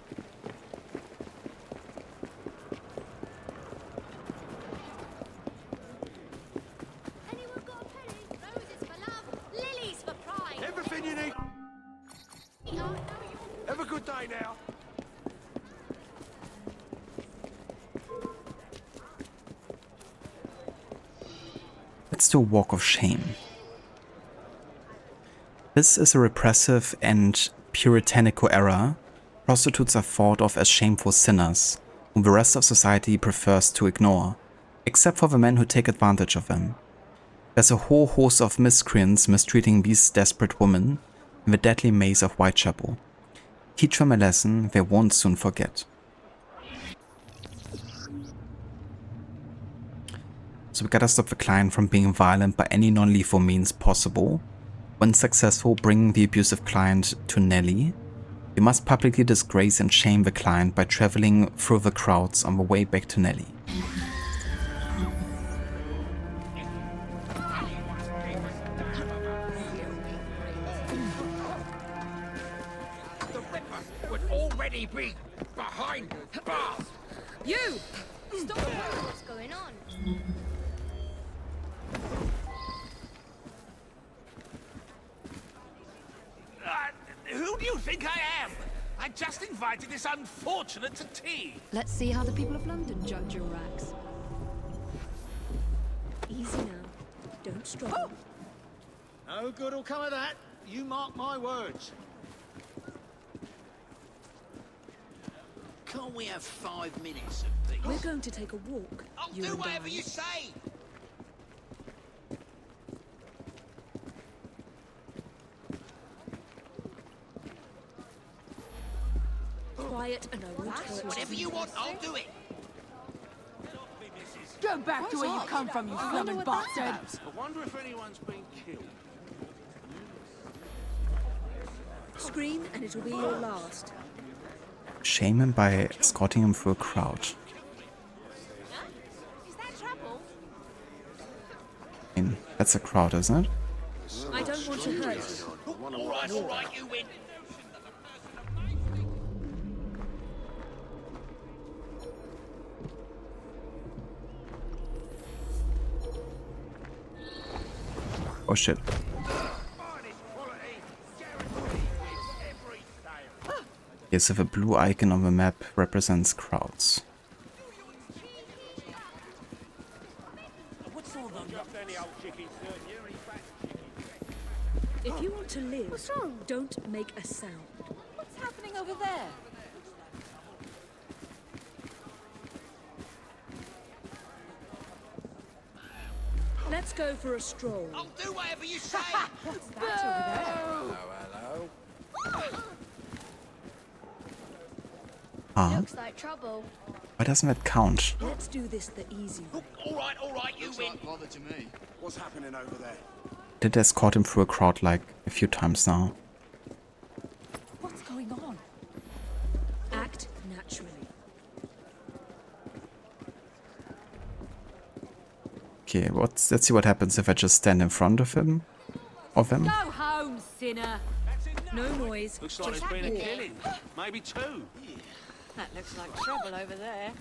Everything you need. Have a good day now. Let's do a walk of shame. This is a repressive and puritanical era. Prostitutes are thought of as shameful sinners, whom the rest of society prefers to ignore, except for the men who take advantage of them. There's a whole host of miscreants mistreating these desperate women in the deadly maze of Whitechapel. Teach them a lesson they won't soon forget. So we gotta stop the client from being violent by any non-lethal means possible. When successful, bringing the abusive client to Nelly, we must publicly disgrace and shame the client by traveling through the crowds on the way back to Nelly. The Ripper would already be behind bars. You! Stop! What's going on? Who do you think I am? I just invited this unfortunate to tea. Let's see how the people of London judge your rags. Easy now. Don't struggle. No good will come of that. You mark my words. Can't we have 5 minutes of peace? We're going to take a walk. I'll you do and whatever I. you say. Quiet and I won't hurt Whatever you want, I'll do it. Go back to where you come from, you flumming bastard! I wonder if anyone's been killed. Scream and it'll be your last. Shame him by escorting him through a crowd. I mean, that's a crowd, isn't it? I don't want to hurt you. All right, you win. Oh shit. Yes, so the blue icon on the map represents crowds. If you want to live, don't make a sound. What's happening over there? Let's go for a stroll. I'll do whatever you say. What's that over there? Hello. Ah, Looks like trouble. why doesn't that count? Let's do this the easy way. All right, you win. Bother to me. What's happening over there? Did escort him through a crowd like a few times now. What's going on? Act naturally. Okay, let's see what happens if I just stand in front of him. Of him. Go home, sinner! No noise. Looks like there's been a killing. Maybe 2. That looks like trouble over there.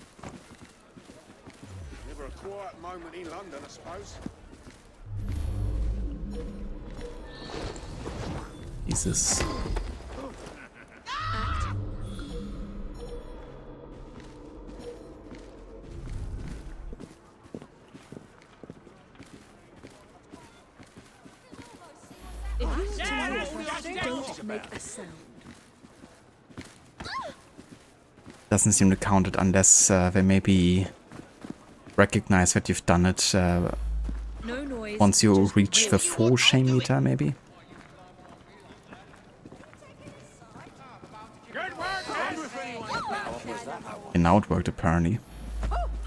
Never a quiet moment in London, I suppose. Jesus. If you want to move, don't make a sound. Doesn't seem to count it unless they maybe recognize that you've done it No noise, once you just reach the walk. full shame meter, maybe. And now it worked apparently.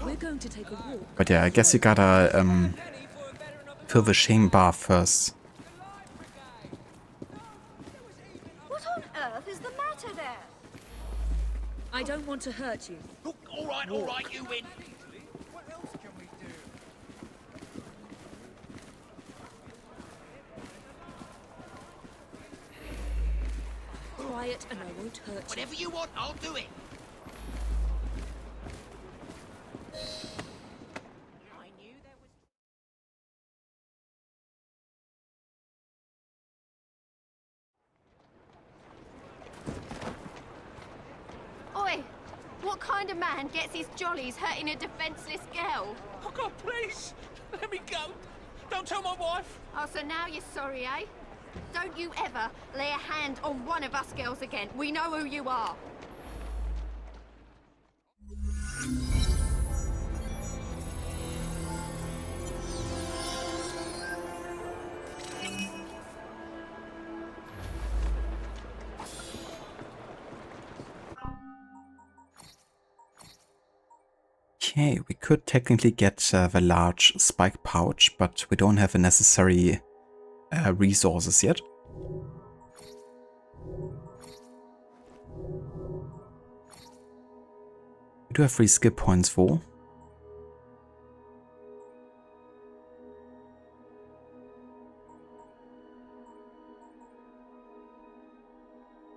We're going to take a walk. But yeah, I guess you gotta fill the shame bar first. What on earth is the matter there? I don't want to hurt you. All right, you win. What else can we do? Quiet and I won't hurt you. Whatever you want, I'll do it. Oi! What kind of man gets his jollies hurting a defenseless girl? Oh God, please, let me go. Don't tell my wife. Oh, so now you're sorry, eh? Don't you ever lay a hand on one of us girls again. We know who you are. Okay, we could technically get the large spike pouch, but we don't have the necessary resources yet. We do have 3 skill points for.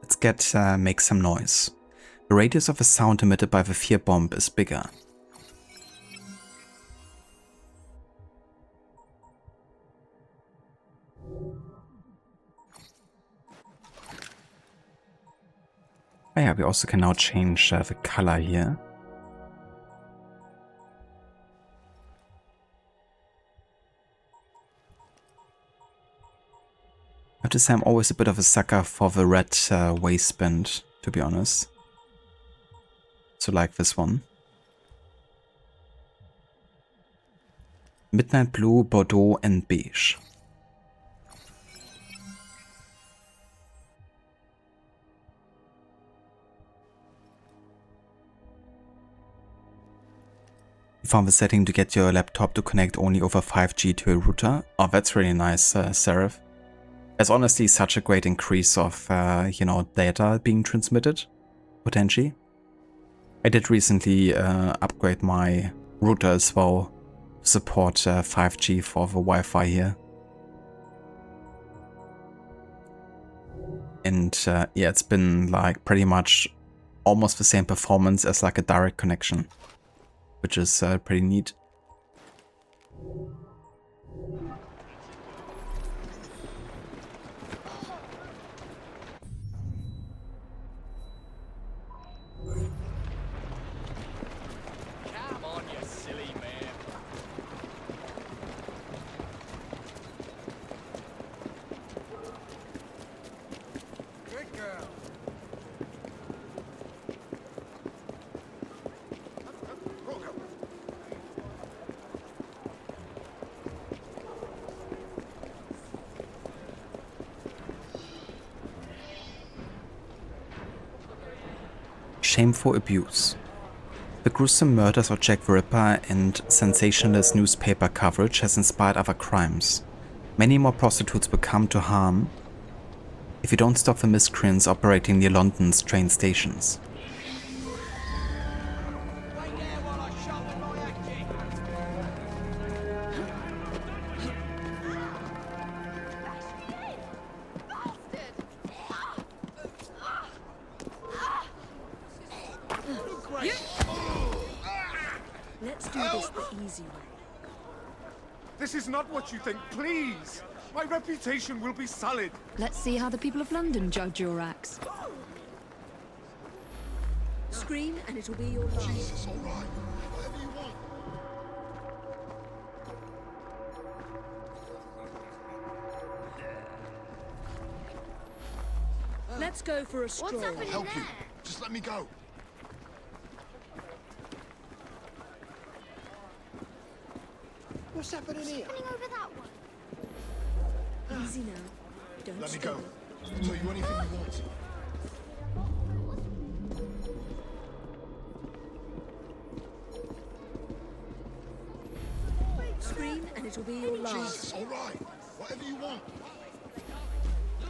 Let's get make some noise. The radius of the sound emitted by the fear bomb is bigger. Oh yeah, we also can now change the color here. I have to say I'm always a bit of a sucker for the red waistband, to be honest. So like this one. Midnight blue, Bordeaux and beige. You found the setting to get your laptop to connect only over 5G to a router. Oh, that's really nice, Seraph. It's honestly such a great increase of, you know, data being transmitted, potentially. I did recently upgrade my router as well to support 5G for the Wi-Fi here. And yeah, it's been like pretty much almost the same performance as like a direct connection, which is pretty neat. Come on, you silly man. Good girl. Shameful abuse. The gruesome murders of Jack the Ripper and sensationalist newspaper coverage has inspired other crimes. Many more prostitutes will come to harm if you don't stop the miscreants operating near London's train stations. Let's do this the easy way. This is not what you think, please! My reputation will be sullied. Let's see how the people of London judge your acts. Scream and it'll be your last. Jesus, all right. Whatever you want. Let's go for a stroll. What's happening I'll help you. Just let me go. What's happening here? Happening over that one. Easy now. Don't Let me stop. go. I'll tell you anything you want. Scream and it'll be your last. Jesus, all right. Whatever you want.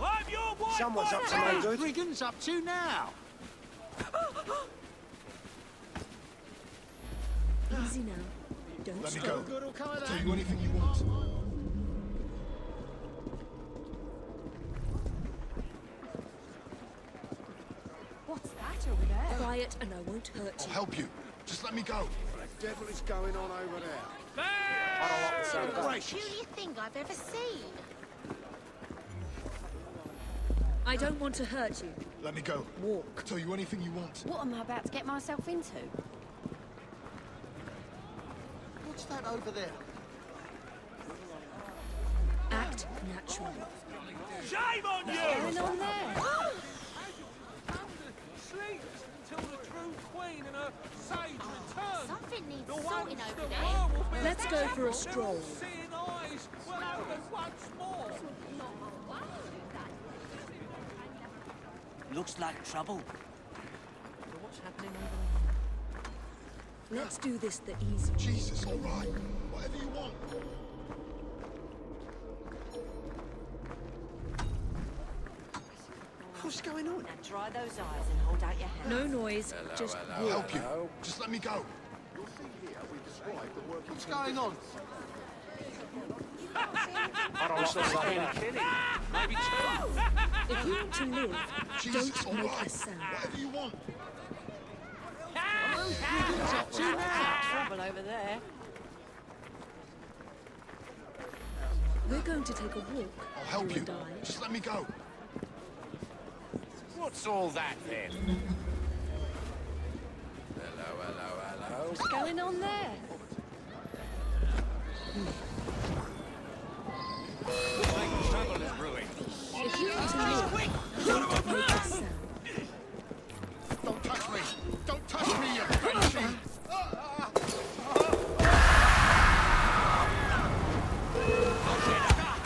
I'm your wife! Someone's up to no good. Brigand's up to now? Easy now. Don't Let me stop. go. I'll tell you anything you want. What's that over there? Quiet and I won't hurt I'll you. help you. Just let me go. What the devil is going on over there? I don't like the sound of that. Cutest thing I've ever seen. I don't want to hurt you. Let me go. Walk. I'll tell you anything you want. What am I about to get myself into? What's that over there? Act natural. Shame on you! What's going on there? Sleeps until the true queen and her sage return. Something needs The sorting ones over that there. were will be Let's go for a stroll. Their all-seeing eyes will open once more. Looks like trouble. What's happening over there? Let's do this the easy way. Jesus, all right. Whatever you want. What's going on? Now dry those eyes and hold out your hand. No noise, just I'll walk. help you. Just let me go. You'll see here we describe the working. What's going on? I don't like the kidding. Maybe two. If you want to live, Jesus, all don't make right. a sound. Whatever you want. Brigand's up to now? Trouble over there. We're going to take a walk. I'll help you. and I. Just let me go. What's all that then? Hello. What's going on there? Trouble is brewing. If you want to live, don't make a sound. Don't touch me. Don't touch me, you banshee.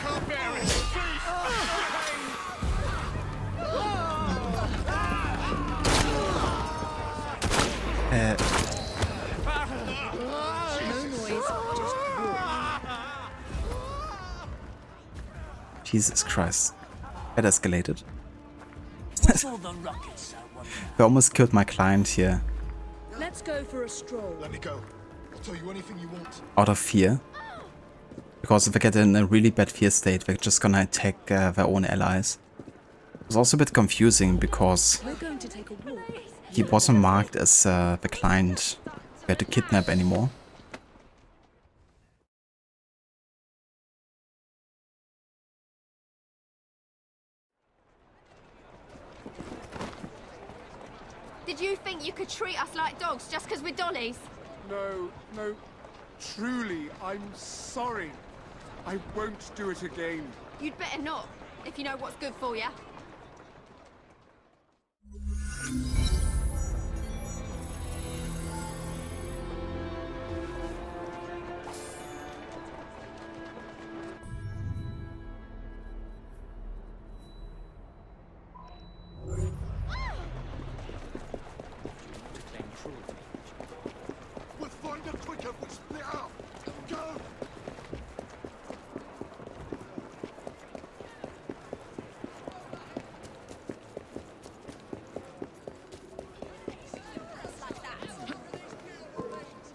Can't bear it. No noise, just walk. Jesus Christ. That escalated. What's all the rockets, I wonder? I almost killed my client here Let's go for a stroll. Let me go. I'll tell you anything you want. out of fear. Because if they get in a really bad fear state, they're just gonna attack their own allies. It was also a bit confusing because We're going to take a walk. he wasn't marked as the client we had to kidnap anymore. Did you think you could treat us like dogs just because we're dollies? No. Truly, I'm sorry. I won't do it again. You'd better not, if you know what's good for you. We'll find her quicker if we split up. Go!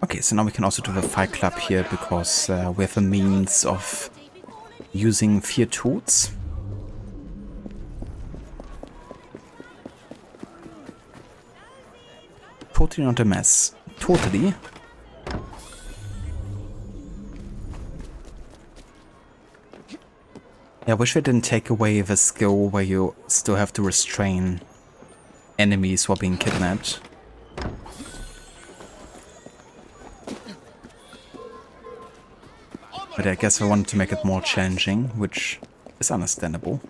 Okay, so now we can also do the Fight Club here because we have a means of using fear tools. Totally not a mess. Totally. Yeah, I wish they didn't take away the skill where you still have to restrain enemies while being kidnapped. But I guess I wanted to make it more challenging, which is understandable.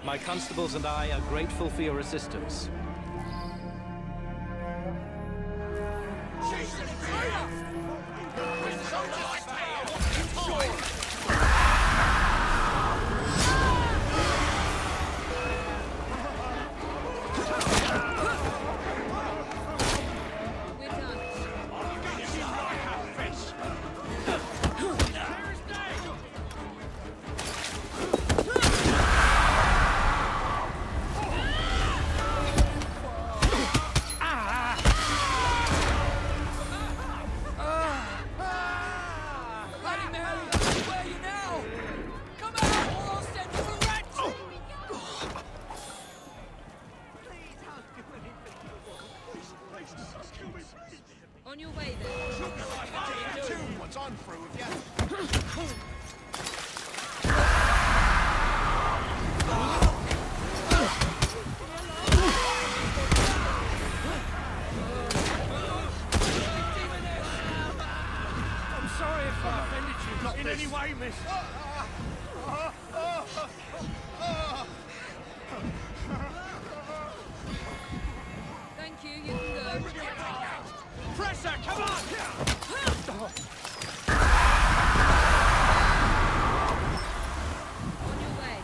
My constables and I are grateful for your assistance. On your way then. What's on through with you? I'm sorry if I offended you in any way, miss. Thank you, you can go. Pressure, come on! On your way.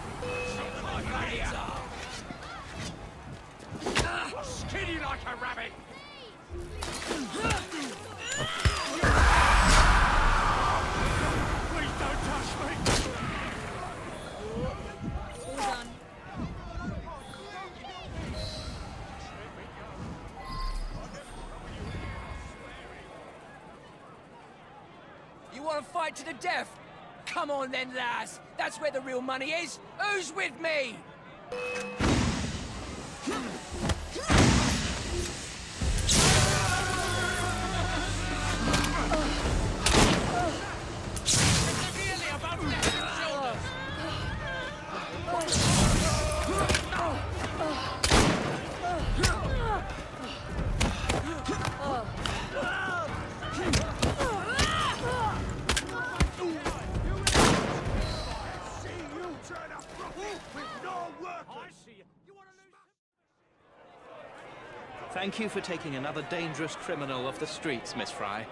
Skinny like a rabbit! Please don't touch me! All done. You want to fight to the death? Come on then, lass. That's where the real money is. Who's with me? Thank you for taking another dangerous criminal off the streets, Miss Fry.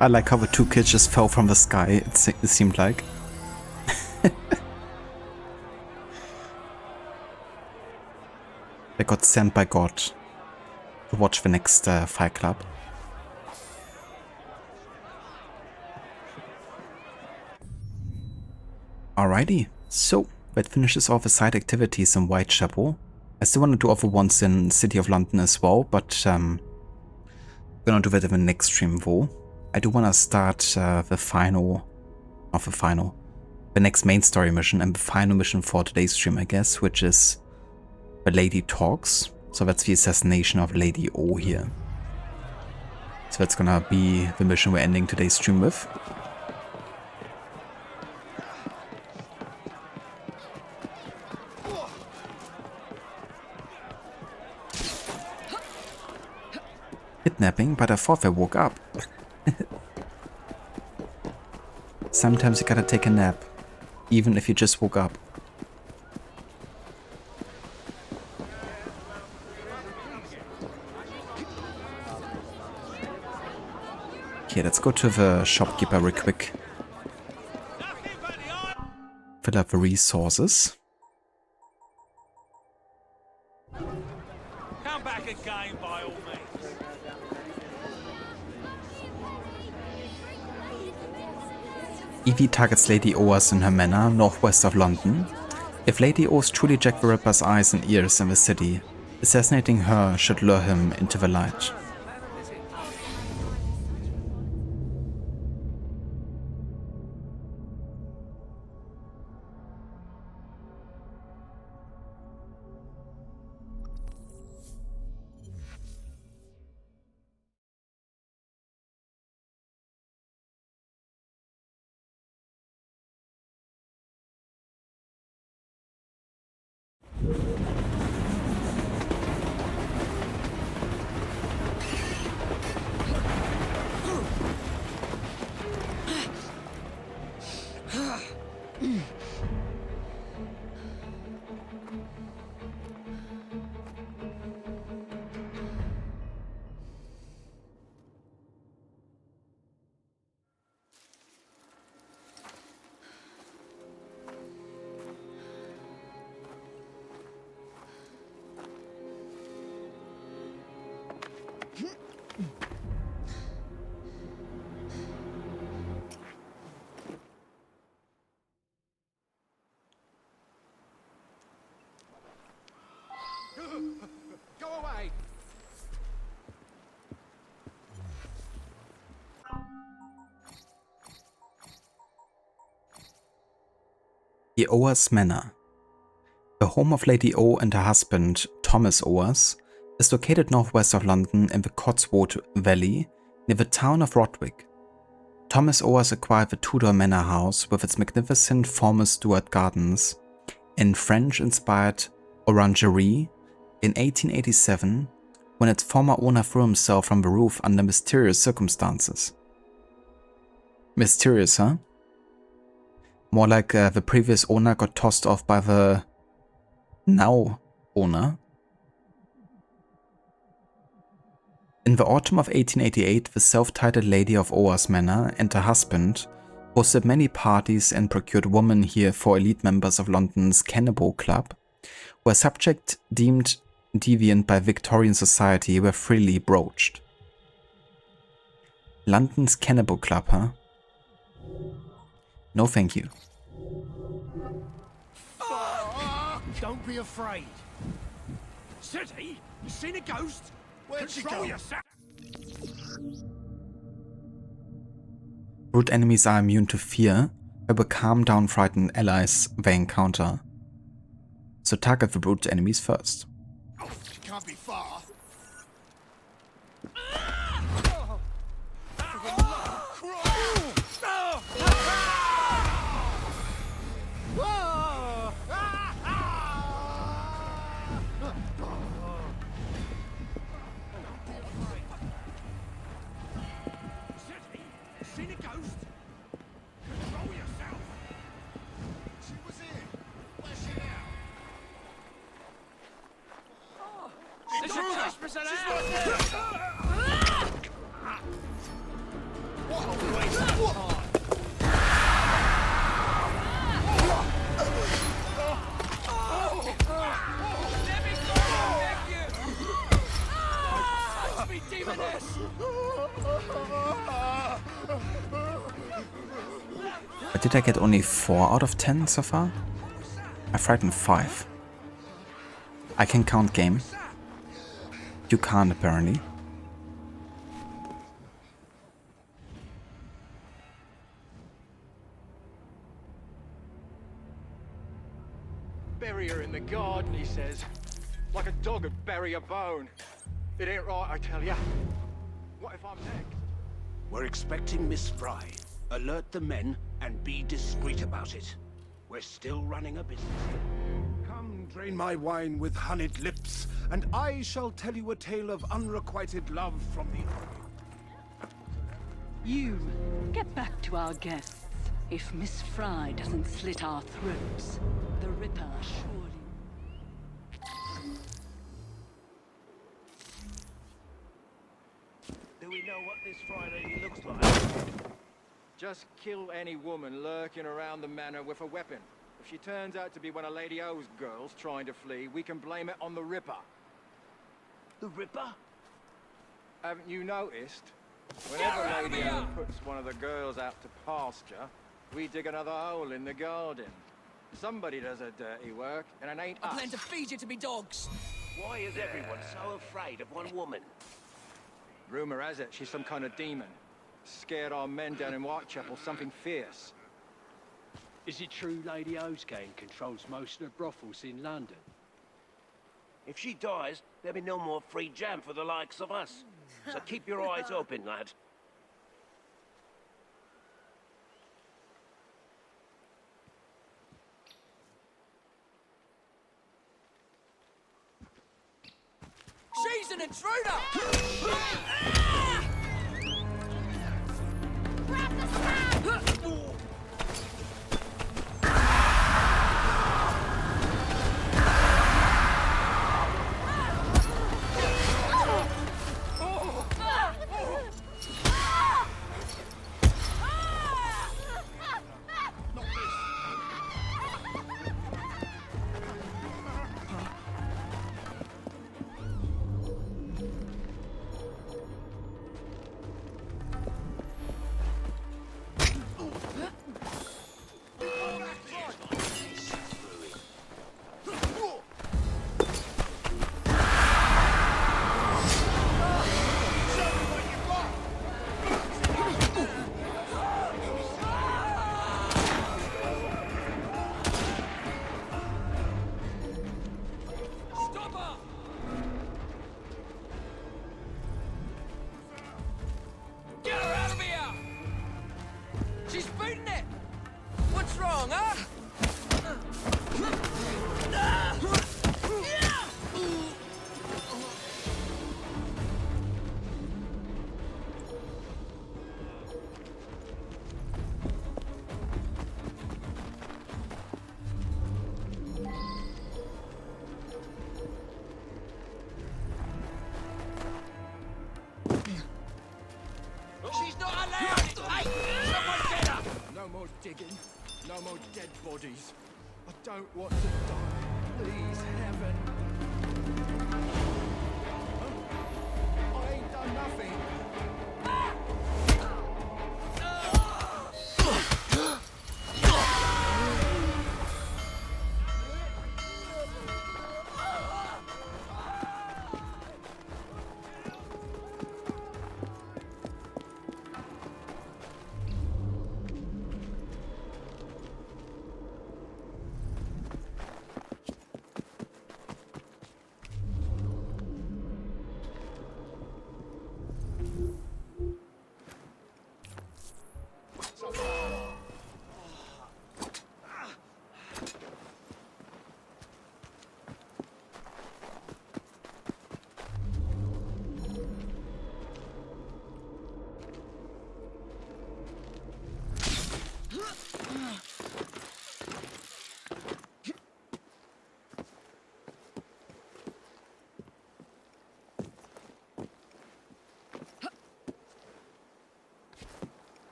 I like how the two kids just fell from the sky, it seemed like. They got sent by God to watch the next Fight Club. Alrighty, so that finishes off the side activities in Whitechapel. I still want to do other ones in City of London as well, but I'm gonna do that in the next stream though. I do want to start the next main story mission and the final mission for today's stream, I guess, which is the Lady Talks. So that's the assassination of Lady O here. So that's gonna be the mission we're ending today's stream with. Kidnapping, but I thought they woke up. Sometimes you gotta take a nap, even if you just woke up. Okay, let's go to the shopkeeper real quick. Fill up the resources. Come back again by all means. Evie targets Lady Oas in her manor northwest of London. If Lady Oas truly Jack the Ripper's eyes and ears in the city, assassinating her should lure him into the light. Go away! The Oas Manor. The home of Lady O and her husband, Thomas Oas, is located northwest of London in the Cotswold Valley, near the town of Rodwick. Thomas Oas acquired the Tudor manor house with its magnificent former Stuart gardens and French-inspired orangery in 1887, when its former owner threw himself from the roof under mysterious circumstances. Mysterious, huh? More like the previous owner got tossed off by the now owner. In the autumn of 1888, the self-titled Lady of Oas Manor and her husband hosted many parties and procured women here for elite members of London's Cannibal Club, where subjects deemed deviant by Victorian society were freely broached. London's Cannibal Club, huh? No thank you. Don't be afraid. City? You seen a ghost? Where'd she go? Yourself. Brute enemies are immune to fear, but will calm down frightened allies they encounter. So target the brute enemies first. Can't be far. Seen a ghost? Control yourself. She was here. Where's she now? It's a trespass and What a waste of time. Let me go, nephew! Touch me, demoness! But did I get only 4 out of 10 so far? I frightened 5. I can count game. You can't apparently. Bury her in the garden, he says. Like a dog would bury a bone. It ain't right, I tell ya. What if I'm next? We're expecting Miss Fry. Alert the men and be discreet about it. We're still running a business. Come, drain my wine with honeyed lips, and I shall tell you a tale of unrequited love from the... You, get back to our guests. If Miss Fry doesn't slit our throats, the Ripper surely... Do we know what this Fry lady looks like? Just kill any woman lurking around the manor with a weapon. If she turns out to be one of Lady O's girls trying to flee, we can blame it on the Ripper. The Ripper? Haven't you noticed? Whenever Lady O puts one of the girls out to pasture, We dig another hole in the garden. Somebody does her dirty work, and it ain't I us. plan to feed you to me dogs. Why is everyone so afraid of one woman? Rumor has it she's some kind of demon. Scared our men down in Whitechapel something fierce. Is it true Lady Oscan controls most of the brothels in London? If she dies, there'll be no more free jam for the likes of us. So keep your eyes open, lad. She's an intruder! Digging. No more dead bodies. I don't want to die. Please, heaven. I ain't done nothing.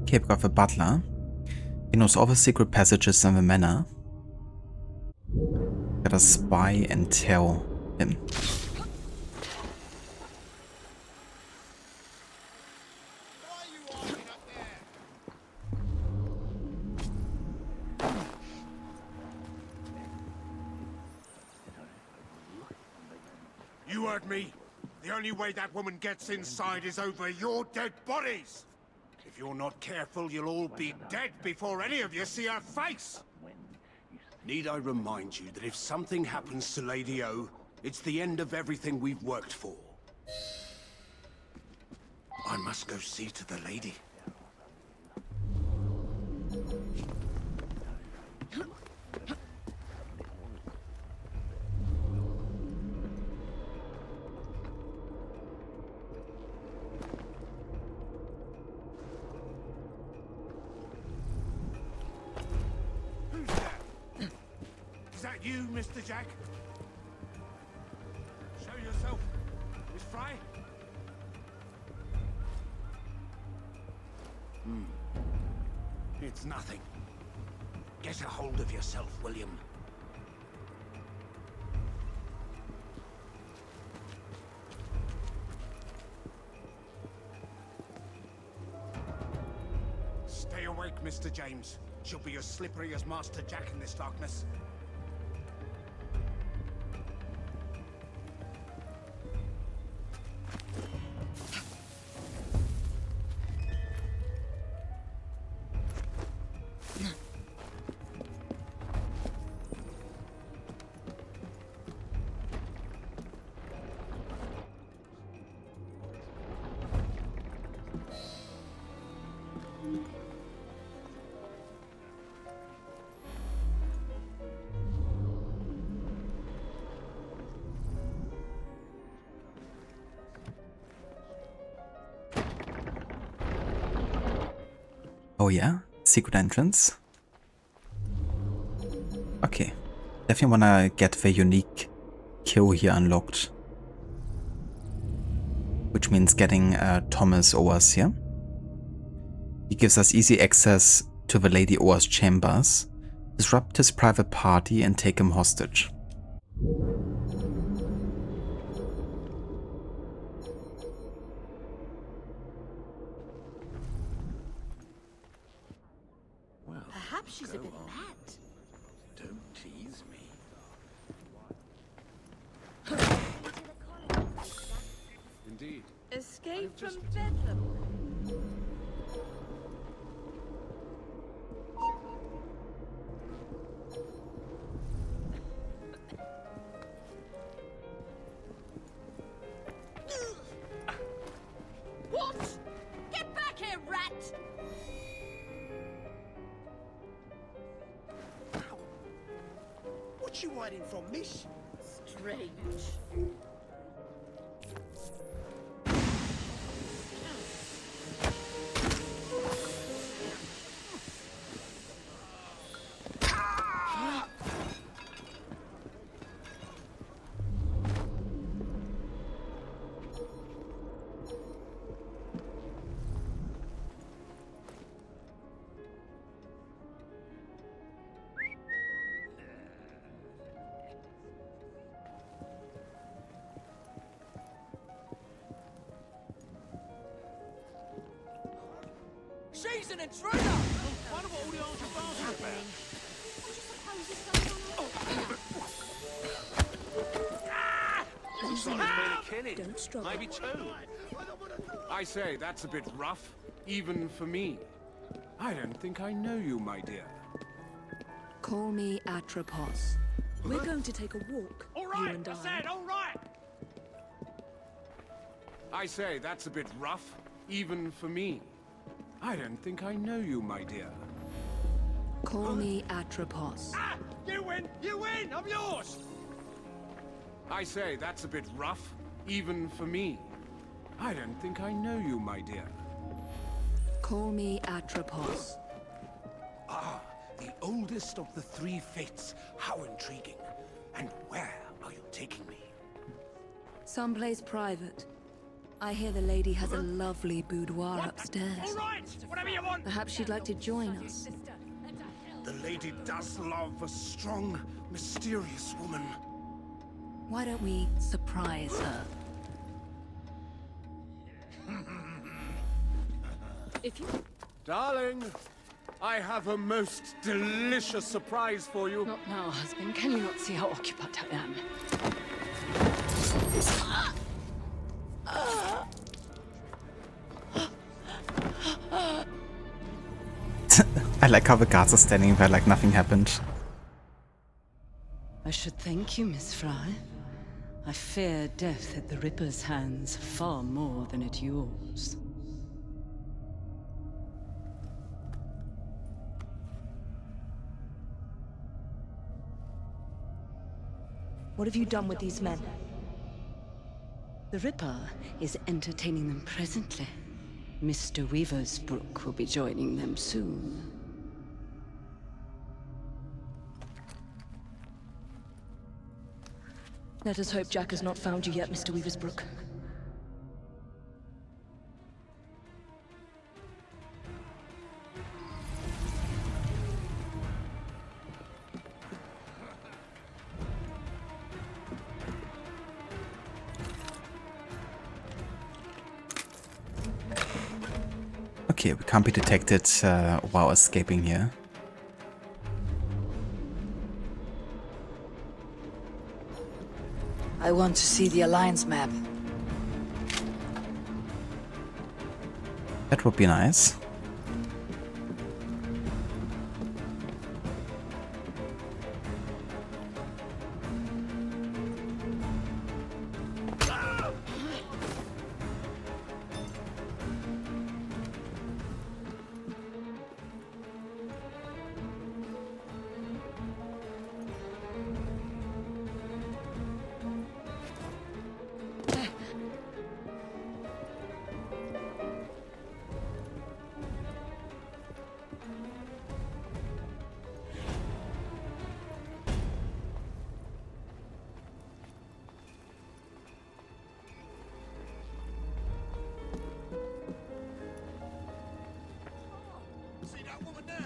Okay, I've got the butler. He knows all the secret passages in the manor. Gotta spy and tell him. You heard me. The only way that woman gets inside is over your dead bodies. If you're not careful, you'll all be dead before any of you see her face. Need I remind you that if something happens to Lady O, it's the end of everything we've worked for. I must go see to the lady. Is that you, Mr. Jack? Fry? It's nothing. Get a hold of yourself, William. Stay awake, Mr. James. She'll be as slippery as Master Jack in this darkness. Oh yeah? Secret entrance? Okay. Definitely wanna get the unique kill here unlocked. Which means getting Thomas Oars here. He gives us easy access to the Lady Oars chambers, disrupt his private party and take him hostage. Perhaps she's a bit mad. Don't tease me. Indeed. Escape from Bedlam. What? Get back here, rat! What you hiding from, miss? Strange. She's an intruder! Wonder what all the old bars are about. Looks like there's been a killing. Don't struggle. Maybe two. I say, that's a bit rough, even for me. I don't think I know you, my dear. Call me Atropos. We're going to take a walk, All you right, and I said, all right. I say, that's a bit rough, even for me. I don't think I know you, my dear. Call me Atropos. Ah, you win! You win! I'm yours! I say, that's a bit rough, even for me. I don't think I know you, my dear. Call me Atropos. Ah, the oldest of the three fates. How intriguing. And where are you taking me? Someplace private. I hear the lady has a lovely boudoir upstairs. All right, whatever you want. Perhaps she'd like to join us. The lady does love a strong, mysterious woman. Why don't we surprise her? If you... Darling, I have a most delicious surprise for you. Not now, husband. Can you not see how occupied I am? I like how the guards are standing there like nothing happened. I should thank you, Miss Fry. I fear death at the Ripper's hands far more than at yours. What have you done with these men? The Ripper is entertaining them presently. Mr. Weaversbrook will be joining them soon. Let us hope Jack has not found you yet, Mr. Weaversbrook. Okay, we can't be detected while escaping here. I want to see the Alliance map. That would be nice. See that woman there?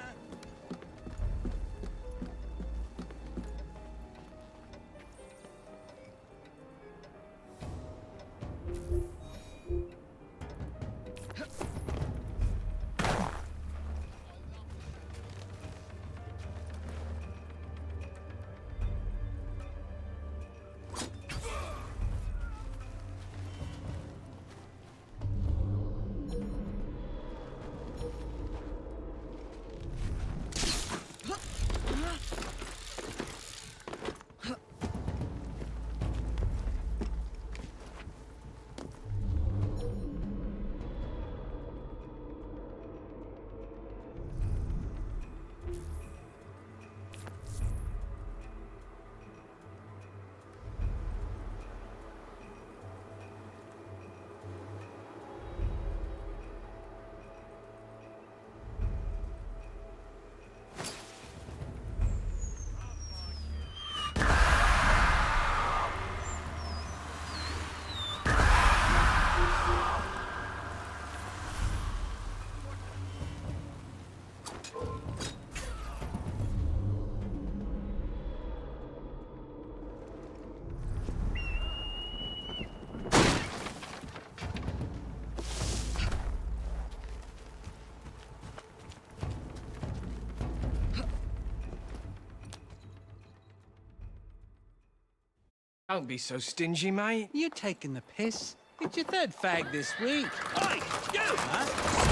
Don't be so stingy, mate. You're taking the piss. It's your third fag this week. Hey, you! Huh?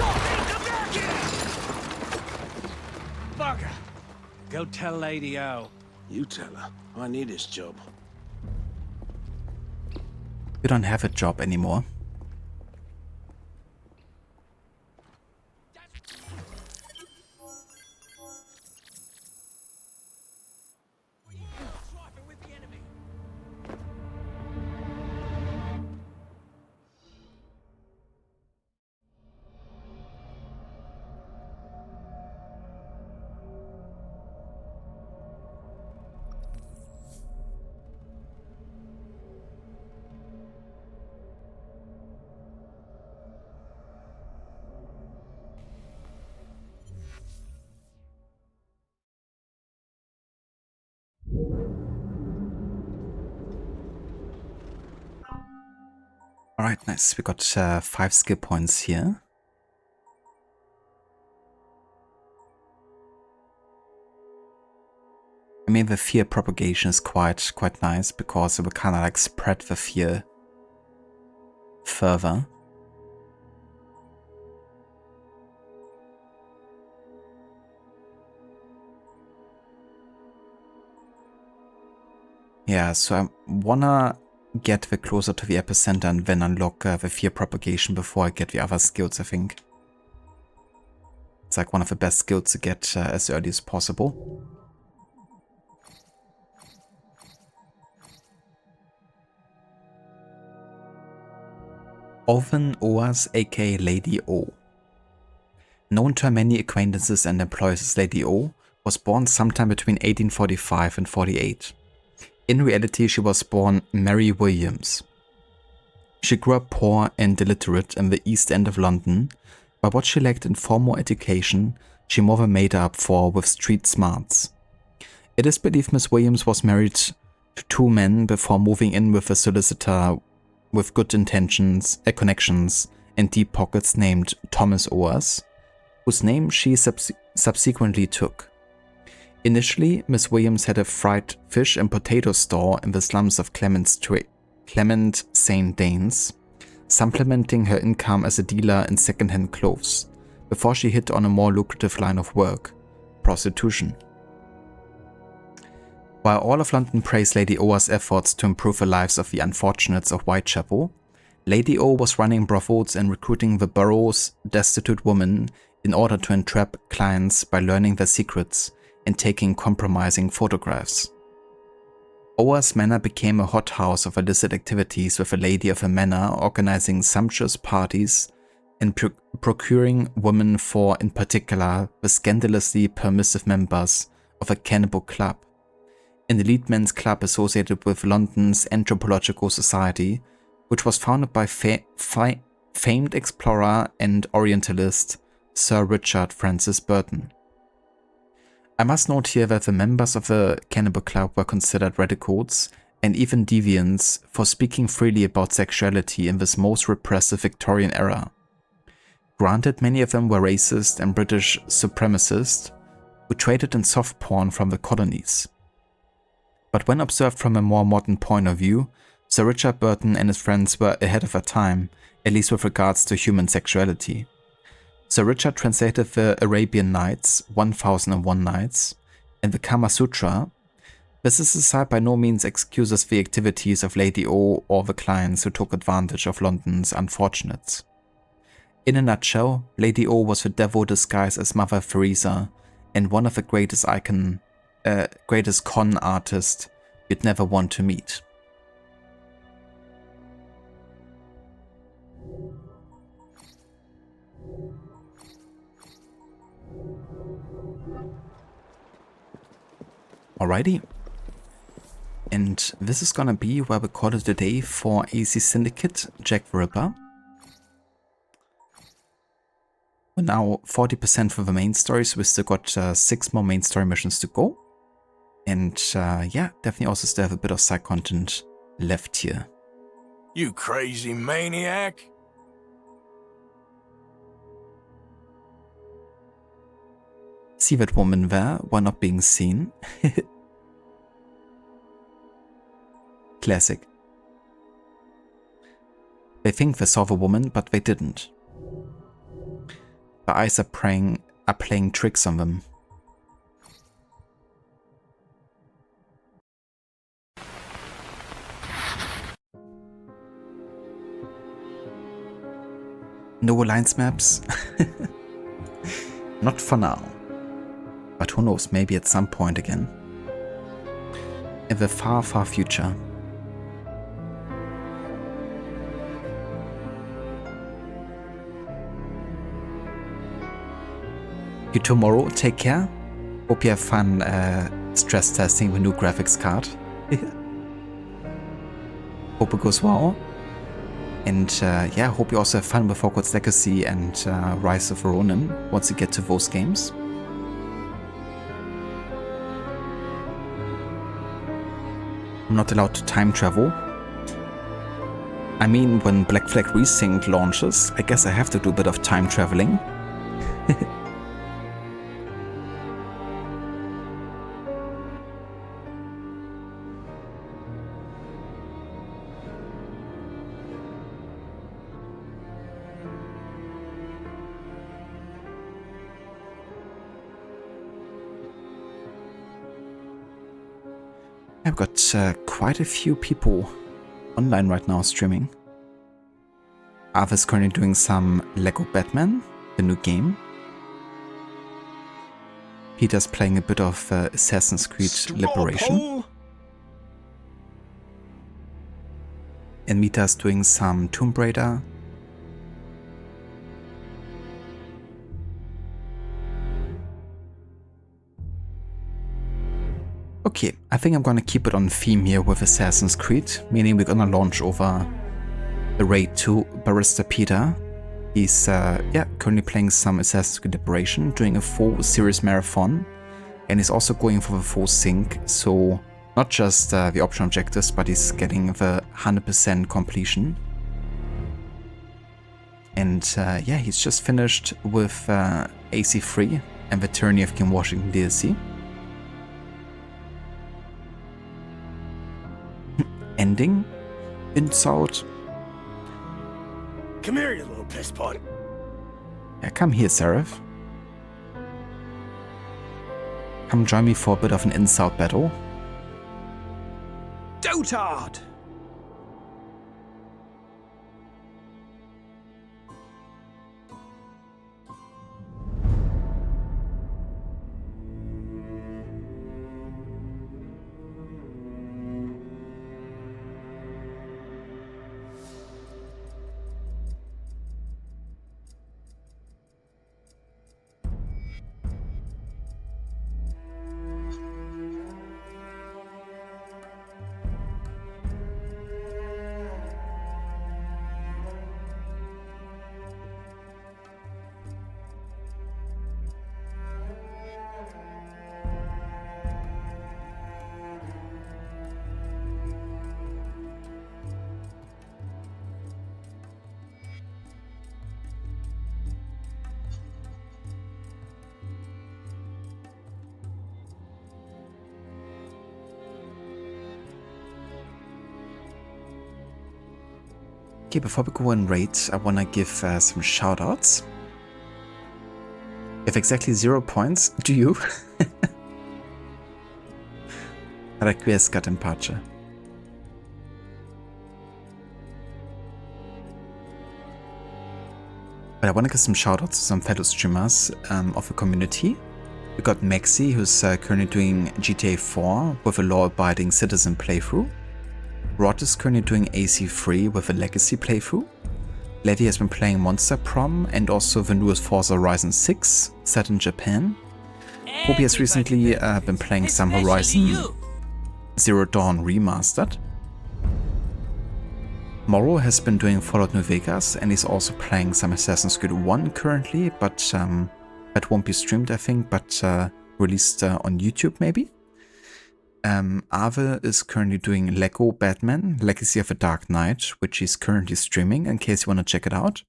Stop it! Come back here! Bugger. Go tell Lady O. You tell her. I need this job. You don't have a job anymore. Alright, nice. We got 5 skill points here. I mean, the fear propagation is quite nice because it will kind of like spread the fear further. Yeah, so I wanna get the closer to the epicenter and then unlock the fear propagation before I get the other skills, I think. It's like one of the best skills to get as early as possible. Oven Oas, aka Lady O. Known to her many acquaintances and employers as Lady O, was born sometime between 1845 and 48. In reality, she was born Mary Williams. She grew up poor and illiterate in the East End of London, but what she lacked in formal education, she more than made up for with street smarts. It is believed Miss Williams was married to 2 men before moving in with a solicitor with good intentions, connections, and deep pockets named Thomas Owers, whose name she subsequently took. Initially, Miss Williams had a fried fish and potato store in the slums of Clement St. Danes, supplementing her income as a dealer in second-hand clothes, before she hit on a more lucrative line of work, prostitution. While all of London praised Lady O's efforts to improve the lives of the unfortunates of Whitechapel, Lady O was running brothels and recruiting the borough's destitute women in order to entrap clients by learning their secrets and taking compromising photographs. Ower's Manor became a hothouse of illicit activities, with a lady of a manor organizing sumptuous parties and procuring women for, in particular, the scandalously permissive members of a cannibal club, an elite men's club associated with London's Anthropological Society, which was founded by famed explorer and Orientalist Sir Richard Francis Burton. I must note here that the members of the Cannibal Club were considered radicals and even deviants for speaking freely about sexuality in this most repressive Victorian era. Granted, many of them were racist and British supremacists who traded in soft porn from the colonies. But when observed from a more modern point of view, Sir Richard Burton and his friends were ahead of their time, at least with regards to human sexuality. Sir Richard translated the Arabian Nights, 1001 Nights, and the Kama Sutra. This aside by no means excuses the activities of Lady O or the clients who took advantage of London's unfortunates. In a nutshell, Lady O was the devil disguised as Mother Teresa and one of the greatest con artists you'd never want to meet. Alrighty, and this is gonna be where we call it a day for AC Syndicate, Jack the Ripper. We're now 40% for the main story, so we still got 6 more main story missions to go. And yeah, definitely also still have a bit of side content left here. You crazy maniac! See that woman there while not being seen. Classic. They think they saw the woman, but they didn't. The eyes are playing tricks on them. No alliance maps? Not for now. But who knows, maybe at some point again. In the far, far future. You tomorrow, take care. Hope you have fun stress testing the new graphics card. Hope it goes well. And yeah, hope you also have fun with Hogwarts Legacy and Rise of Ronin once you get to those games. I'm not allowed to time travel. I mean, when Black Flag Resync launches, I guess I have to do a bit of time traveling. I've got quite a few people online right now streaming. Arthur's currently doing some Lego Batman, the new game. Peter's playing a bit of Assassin's Creed Liberation. And Mita's doing some Tomb Raider. Okay, I think I'm gonna keep it on theme here with Assassin's Creed, meaning we're gonna launch over the raid to Barrister Peter. He's yeah, currently playing some Assassin's Creed Liberation, doing a full series marathon, and he's also going for the full sync, so not just the optional objectives, but he's getting the 100% completion. And yeah, he's just finished with AC3 and the Tyranny of King Washington DLC. Ending insult. Come here, you little piss pot. Yeah, come here, Seraph. Come join me for a bit of an insult battle. Dotard! Okay, before we go and raid, I want to give some shoutouts. You have exactly 0 points, do you? Requiescat in pace. But I want to give some shoutouts to some fellow streamers of the community. We got Maxi, who's currently doing GTA 4 with a law-abiding citizen playthrough. Rod is currently doing AC3 with a legacy playthrough. Levi has been playing Monster Prom and also the newest Forza Horizon 6 set in Japan. Bobby has recently been playing some Horizon Zero Dawn Remastered. Morrow has been doing Fallout New Vegas and he's also playing some Assassin's Creed 1 currently, but that won't be streamed I think, but released on YouTube maybe. Ave is currently doing Lego Batman, Legacy of the Dark Knight, which he's currently streaming in case you want to check it out.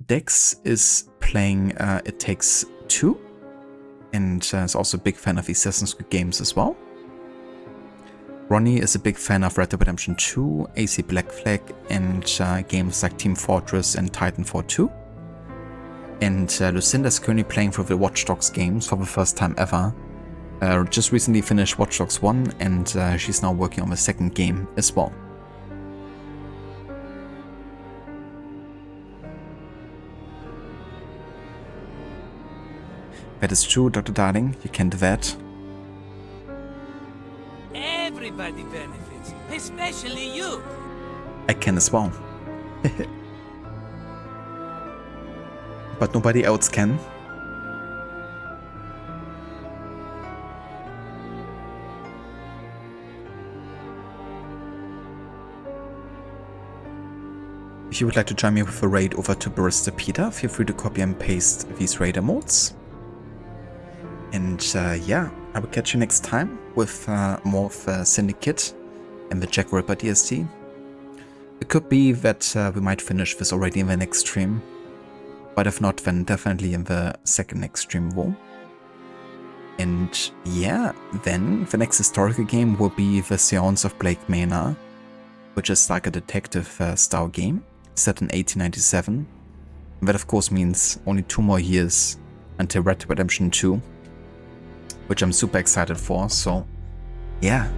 Dex is playing It Takes Two, and is also a big fan of Assassin's Creed games as well. Ronnie is a big fan of Red Dead Redemption 2, AC Black Flag, and games like Team Fortress and Titanfall 2. And Lucinda is currently playing through the Watch Dogs games for the first time ever. Just recently finished Watch Dogs 1 and she's now working on the second game as well. That is true, Dr. Darling, you can do that. Everybody benefits, especially you. I can as well. But nobody else can. If you would like to join me with a raid over to Barista Peter, feel free to copy and paste these raid emotes. And yeah, I will catch you next time with more of Syndicate and the Jack Ripper DST. It could be that we might finish this already in the next stream, but if not, then definitely in the second next stream will. And yeah, then the next historical game will be The Seance of Blake Manor, which is like a detective style game set in 1897. And that of course means only 2 more years until Red Dead Redemption 2, which I'm super excited for. So yeah,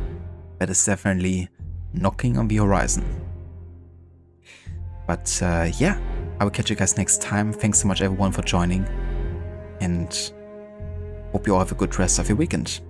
that is definitely knocking on the horizon. But yeah, I will catch you guys next time. Thanks so much everyone for joining, and hope you all have a good rest of your weekend.